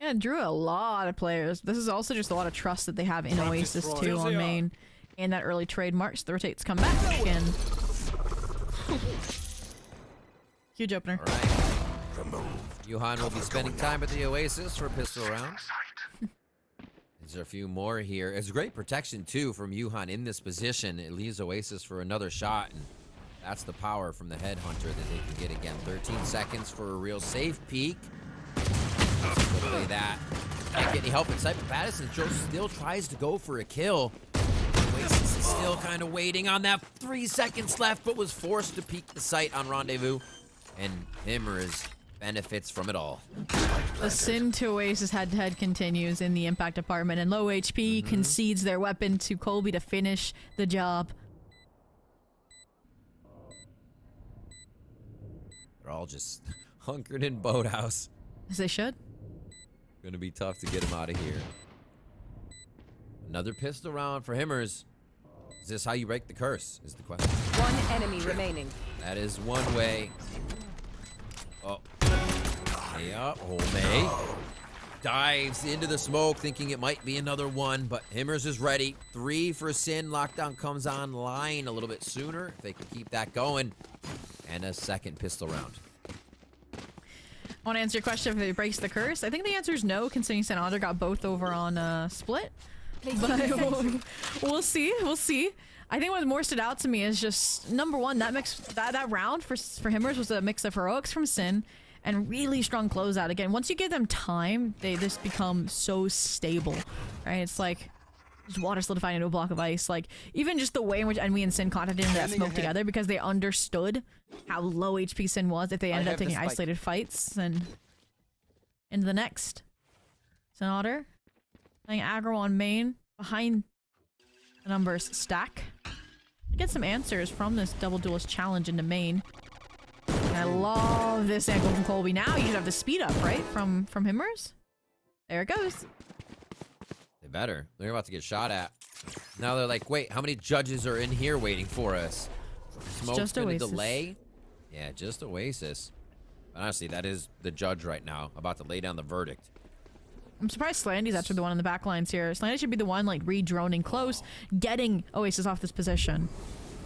Yeah, it drew a lot of players. This is also just a lot of trust that they have in Oasis too on main. And that early trade marks. The rotates come back again. Huge opener. All right. Yuhan will be spending time at the Oasis for pistol rounds. There's a few more here. It's great protection, too, from Yuhan in this position. It leaves Oasis for another shot, and that's the power from the Headhunter that they can get again. 13 seconds for a real safe peek. Let's play that. Can't get any help in sight, but Patterson still tries to go for a kill. Oasis is still kind of waiting on that. 3 seconds left, but was forced to peek the site on Rendezvous. And Himmers benefits from it all. The Sin to Oasis head-to-head continues in the impact department, and low HP concedes their weapon to Colby to finish the job. They're all just hunkered in boathouse. As they should. Gonna be tough to get him out of here. Another pistol round for Himmers. Is this how you break the curse? Is the question. One enemy remaining. That is one way. Oh. Yep. May dives into the smoke thinking it might be another one, but Himmers is ready. 3 for Sin. Lockdown comes online a little bit sooner if they can keep that going. And a second pistol round. I want to answer your question if it breaks the curse. I think the answer is no, considering SOTR got both over on Split. But we'll see. We'll see. I think what more stood out to me is just number one, that round for Himmers was a mix of heroics from Sin and really strong closeout. Again, once you give them time, they just become so stable, right? It's like just water solidifying into a block of ice. Like even just the way in which Envy and Sin contacted into that smoke together because they understood how low HP Sin was if they ended up taking isolated fights and into the next. SOTR playing aggro on main behind the numbers stack. Get some answers from this double duelist challenge into main. And I love this angle from Colby. Now you should have the speed up, right? From Himmers. There it goes. They better. They're about to get shot at. Now they're like, wait, how many judges are in here waiting for us? Smoke's just gonna Oasis. delay. Yeah, just Oasis. Honestly, that is the judge right now, about to lay down the verdict. I'm surprised Slandy's actually the one on the back lines here. Slandy should be the one like re-droning close, getting Oasis off this position.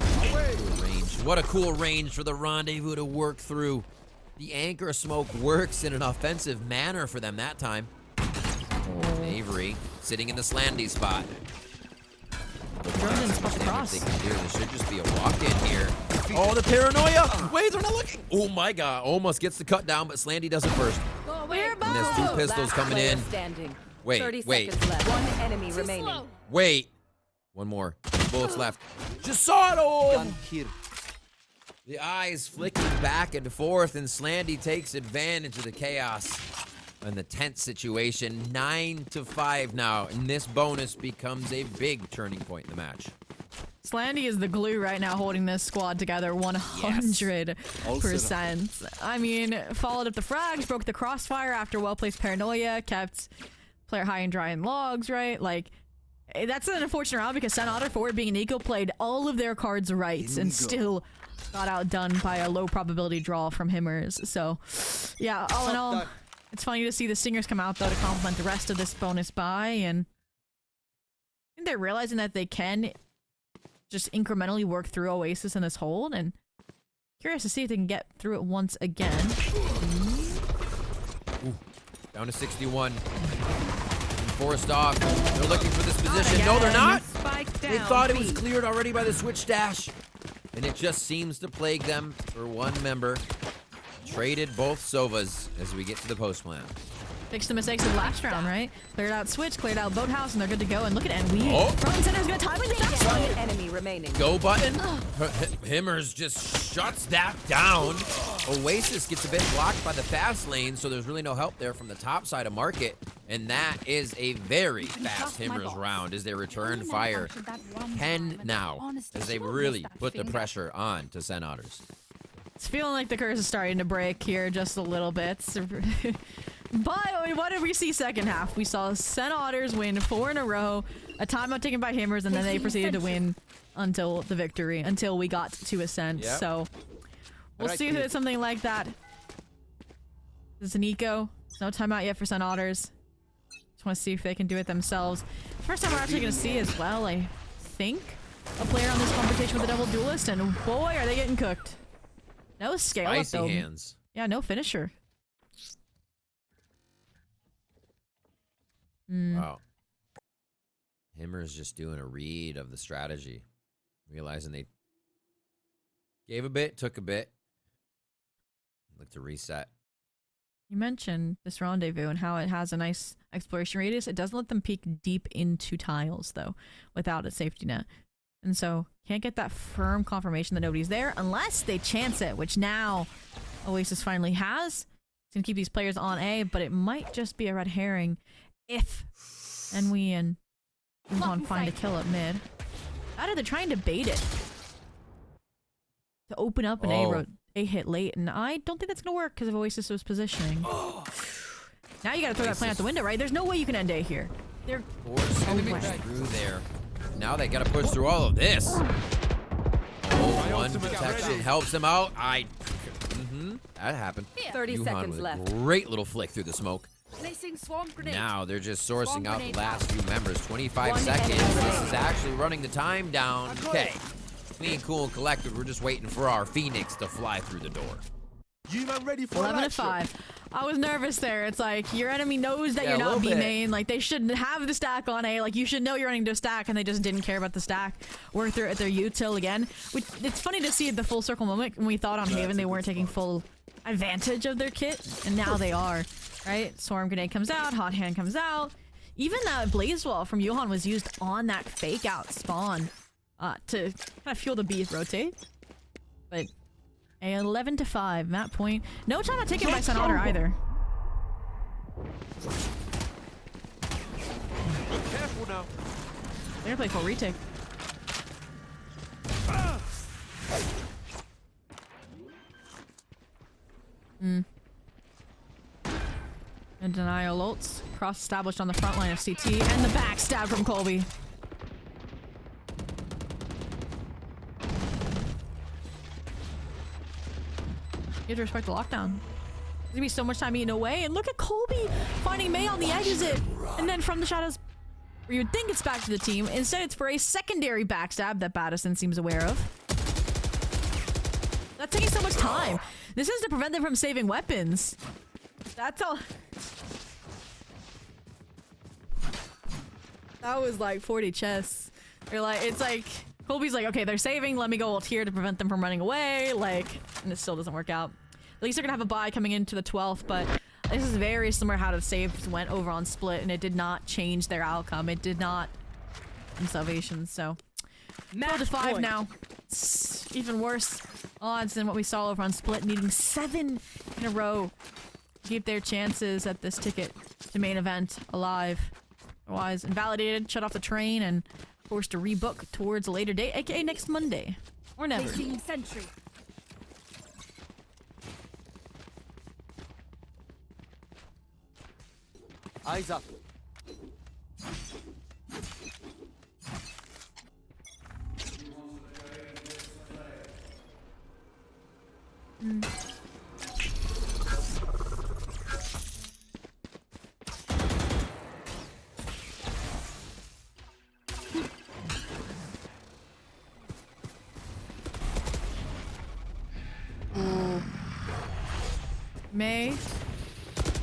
Range. What a cool range for the rendezvous to work through. The anchor smoke works in an offensive manner for them that time. Avery sitting in the Slandy spot. Drone didn't spot the cross. They can do. There should just be a walk-in here. Oh, the paranoia! Wait, they're not looking. Oh my god, almost gets the cut down, but Slandy does it first. And there's 2 pistols coming in. Standing. Wait, 30 wait. seconds left. One enemy remaining. Wait. One more. 2 bullets left. Just saw it! Oh! Gun here. The eyes flicking back and forth, and Slandy takes advantage of the chaos and the tense situation. 9-5 now, and this bonus becomes a big turning point in the match. Slandy is the glue right now holding this squad together 100%. I mean, followed up the frags, broke the crossfire after well-placed paranoia, kept player high and dry in logs, right? Like, that's an unfortunate round because SOTR, for being an eco, played all of their cards right and still got outdone by a low probability draw from Himmers. So, yeah, all in all, it's funny to see the Stingers come out, though, to complement the rest of this bonus buy, and I think they're realizing that they can just incrementally work through Oasis in this hold, and curious to see if they can get through it once again. Ooh, down to 61. Forced off. They're looking for this position. No, they're not. They thought it was cleared already by the switch dash. And it just seems to plague them for one member. Traded both Sovas as we get to the post plan. Fixed the mistakes of the last round, right? Cleared out switch, cleared out boathouse, and they're good to go. And look at Envy. Oh. Front and center's gonna time it. One enemy remaining. Go button. Himmers just shuts that down. Oasis gets a bit blocked by the fast lane, so there's really no help there from the top side of market. And that is a very fast Himmers round as they return fire. 10 now as they really put the pressure on to SOTRs. It's feeling like the curse is starting to break here just a little bit. But what did we see second half? We saw SOTRs win 4 in a row, a timeout taken by Himmers, and then they proceeded to win until the victory, until we got to Ascent. Yep. So we'll see if it's something like that. This is an eco. No timeout yet for SOTRs. Just want to see if they can do it themselves. First time we're actually going to see as well, I think, a player on this competition with a double duelist, and boy, are they getting cooked. No scale up Spicy though. hands. Yeah, no finisher. Wow. Himmers just doing a read of the strategy. Realizing they gave a bit, took a bit. Look to reset. You mentioned this rendezvous and how it has a nice exploration radius. It doesn't let them peek deep into tiles, though, without a safety net. And so, can't get that firm confirmation that nobody's there unless they chance it, which now Oasis finally has. It's going to keep these players on A, but it might just be a red herring if Envy and Wuhan find a kill at mid. How are they trying to bait it? To open up an a hit late, and I don't think that's gonna work because of Oasis was positioning. Now you gotta throw that plan out the window, right? There's no way you can end A here. They're Forcing through there. Now they gotta push through all of this. Oh, one protection helps them out. That happened. 30 Yuhan seconds with a left. great little flick through the smoke. Placing swarm grenade. Now they're just sourcing out the grenade last few members. 25 One seconds. enemy This remaining. is actually running the time down. Okay. Clean, cool, and collected. We're just waiting for our Phoenix to fly through the door. You man ready for 11 to action? 5. I was nervous there. It's like your enemy knows that Yeah, you're a not little B bit. main. Like they should have the stack on A. Like you should know you're running to a stack, and they just didn't care about the stack. Work through at their util again. It's funny to see the full circle moment when we thought on Haven they weren't taking full advantage of their kit, and now they are. Right? Swarm grenade comes out, hot hand comes out. Even that blaze wall from Johan was used on that fake out spawn to kind of fuel the B's rotate. But a 11 to 5 map point. No time taken by SOTR either. Careful now. They're gonna play full retake. And denial ults. Cross established on the front line of CT. And the backstab from Colby. You have to respect the lockdown. There's gonna be so much time eaten away. And look at Colby finding May on the exit. And then from the shadows, where you would think it's back to the team, instead it's for a secondary backstab that Battison seems aware of. That's taking so much time. This is to prevent them from saving weapons. That's all. That was like 40 chests. You're like, it's like, Colby's like, okay, they're saving, let me go ult here to prevent them from running away, like, and it still doesn't work out. At least they're gonna have a buy coming into the 12th, but this is very similar how the saves went over on Split, and it did not change their outcome. It did not in Salvation, so. 12 to 5 now. It's even worse odds than what we saw over on Split, needing 7 in a row to keep their chances at this ticket to main event alive. Otherwise, invalidated, shut off the train, and forced to rebook towards a later date, aka next Monday. Or never. Placing sentry. Eyes up. May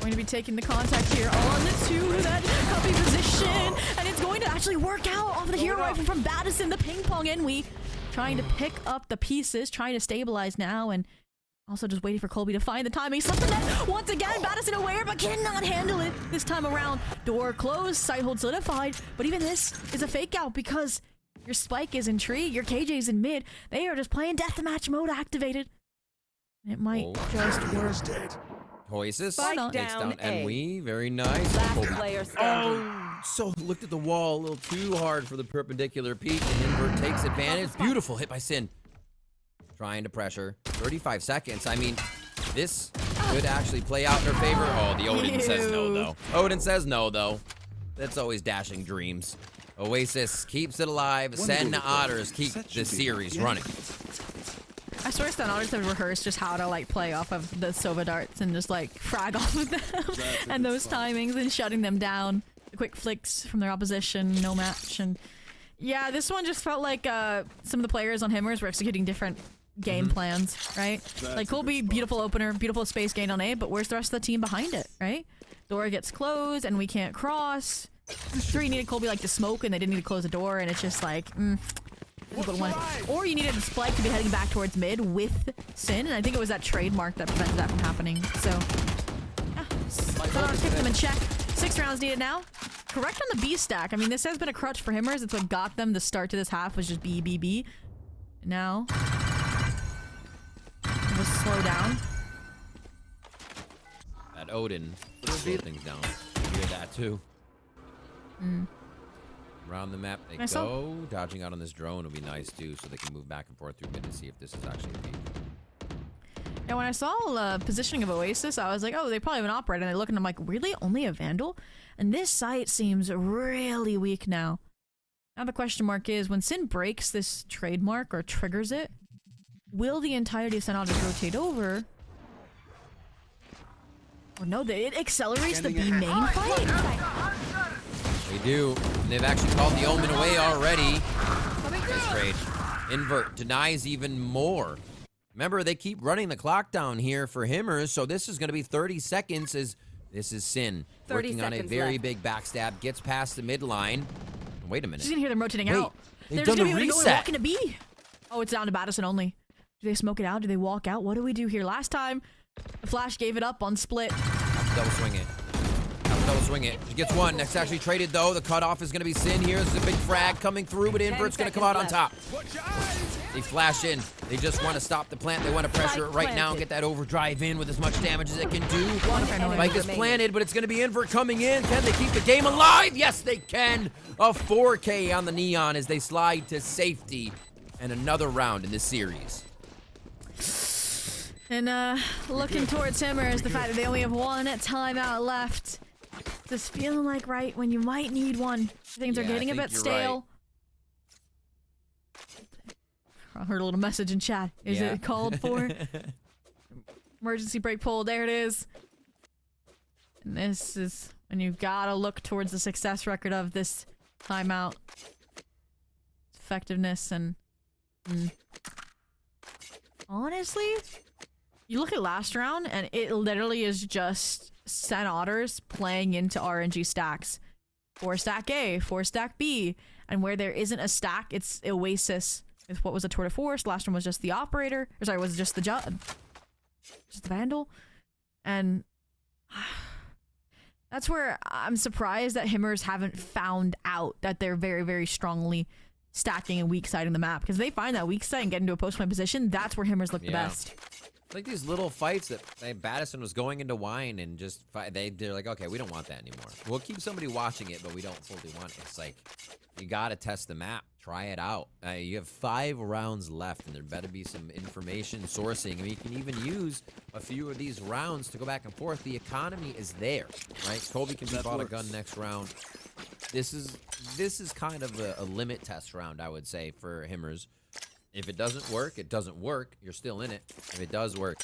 going to be taking the contact here on to that copy position, and it's going to actually work out off the hero rifle from Battison, the ping pong Enwy, trying to pick up the pieces, trying to stabilize now, and also just waiting for Colby to find the timing. Something that once again Battison aware but cannot handle it this time around. Door closed, sight hold solidified, but even this is a fake out because your spike is in tree, your KJ's in mid. They are just playing deathmatch mode activated. It might just work. Dead. Oasis Spike takes down down A. Enwy. Very nice. Last Colby. player standing. So looked at the wall a little too hard for the perpendicular peak, and Invert takes advantage. Beautiful hit by Sin. Trying to pressure. 35 seconds. I mean, this could actually play out in her favor. Oh, the Odin says no, though. Odin says no, though. That's always dashing dreams. Oasis keeps it alive. Sen Otters keep the series running. I swear Stun Otters have rehearsed just how to like play off of the Sova darts and just like frag off of them and those timings and shutting them down. The quick flicks from their opposition, no match. And yeah, this one just felt like some of the players on Himmers were executing different game plans, right? Like Colby, beautiful opener, beautiful space gain on A, but where's the rest of the team behind it, right? Door gets closed and we can't cross. 3 needed Colby like to smoke and they didn't need to close the door, and it's just like, or you needed a spike to be heading back towards mid with Sin, and I think it was that trademark that prevented that from happening. So, yeah, SOTR kept them in check. 6 rounds needed now. Correct on the B stack. I mean, this has been a crutch for Himmers. It's what got them the start to this half was just B, B, B. Now, just slow down. That Odin slow things down. You hear that too. Around the map they go. Dodging out on this drone will be nice too, so they can move back and forth through mid to see if this is actually a peak. Yeah, when I saw positioning of Oasis, I was like, oh, they probably have an operator. And I look and I'm like, really? Only a Vandal? And this site seems really weak now. Now the question mark is, when Sin breaks this trademark or triggers it, will the entirety of Senatus rotate over? Or no, it accelerates the B main fight? They do. And they've actually called the Omen away already. Nice trade. Invert denies even more. Remember, they keep running the clock down here for Himmers, so this is going to be 30 seconds as this is Sin 30 working on a seconds very left. big backstab, gets past the midline. Wait a minute. She's gonna hear them rotating Wait, out. they've They're done just the gonna be able to go and reset. walk into B. Oh, it's down to Battison only. Do they smoke it out? Do they walk out? What do we do here? Last time, the Flash gave it up on split. Double swing it. Double swing it. She gets one. Next actually traded though. The cutoff is going to be Sin here. This is a big frag coming through, but Invert's going to come out on top. They flash in. They just want to stop the plant. They want to pressure it right now and get that overdrive in with as much damage as it can do. Spike is planted, but it's going to be Invert coming in. Can they keep the game alive? Yes, they can. A 4K on the Neon as they slide to safety. And another round in this series. And looking towards Himmers, the fact that they only have one timeout left. Just feeling like right when you might need one. Things are Yeah, getting I a think bit you're stale. I heard a little message in chat. Is Yeah. it called for? Emergency break pull, there it is. And this is when you've gotta look towards the success record of this timeout. Effectiveness and... Honestly, you look at last round and it literally is just Sen Otters playing into RNG stacks. 4 stack A, 4 stack B, and where there isn't a stack, it's Oasis. With what was a tour de force, last one was just the operator. Or sorry, was just the just the Vandal. And that's where I'm surprised that Himmers haven't found out that they're very, very strongly stacking and weak siding the map. Because they find that weak side and get into a post-play position, that's where Himmers look the best. It's like these little fights that Battison was going into wine and just they're like, okay, we don't want that anymore. We'll keep somebody watching it, but we don't fully want it. It's like, you got to test the map. Try it out. You have 5 rounds left, and there better be some information sourcing. I mean, you can even use a few of these rounds to go back and forth. The economy is there, right? Kobe can be bought a gun next round. This is kind of a limit test round, I would say, for Himmers. If it doesn't work, it doesn't work. You're still in it. If it does work,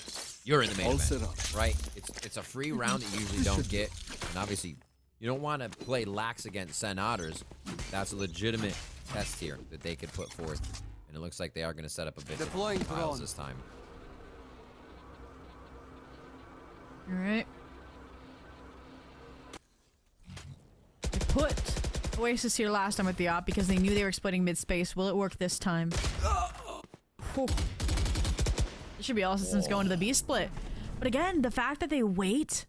you're in the main event, right? It's a free round that you usually don't get, and obviously, you don't want to play lax against Sen Otters. That's a legitimate test here that they could put forth, and it looks like they are going to set up a bit Deploying of files drone. this time. All right. They put Oasis here last time with the op because they knew they were splitting mid-space. Will it work this time? Whew. It should be all systems going to the B split. But again, the fact that they wait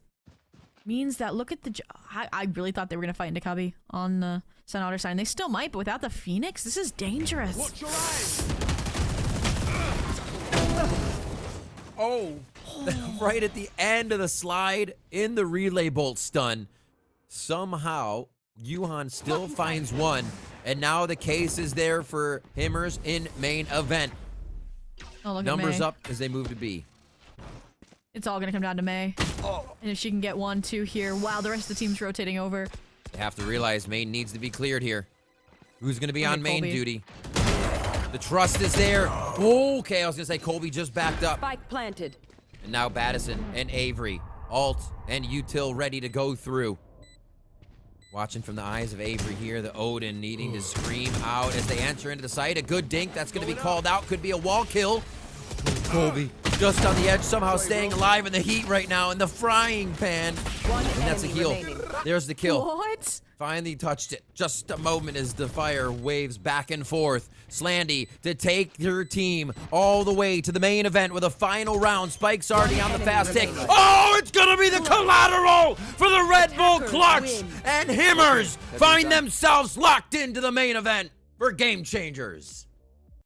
means that look at the... I really thought they were going to fight into Cubby on the Sen Otter side. And they still might, but without the Phoenix, this is dangerous. Watch your eyes. Oh, right at the end of the slide in the relay bolt stun. Somehow, Yuhan still finds one, and now the case is there for Himmers in main event. Oh, look Numbers at May. up as they move to B. It's all going to come down to May. And if she can get 1, 2 here while the rest of the team's rotating over. They have to realize main needs to be cleared here. Who's going to be Look on at main Colby. duty? The trust is there. Okay, I was going to say Colby just backed up. Spike planted. And now Battison and Avery, Alt and Util ready to go through. Watching from the eyes of Avery here, the Odin needing to scream out as they enter into the site. A good dink, that's going to be called out. Could be a wall kill. Colby just on the edge, somehow staying alive in the heat right now in the frying pan. One And that's a enemy heal. remaining. There's the kill. What? Finally touched it. Just a moment as the fire waves back and forth. Slandy to take your team all the way to the main event with a final round. Spike's already on the fast tick. Oh, it's going to be the collateral for the Red Bull Clutch. And Himmers find themselves locked into the main event for Game Changers.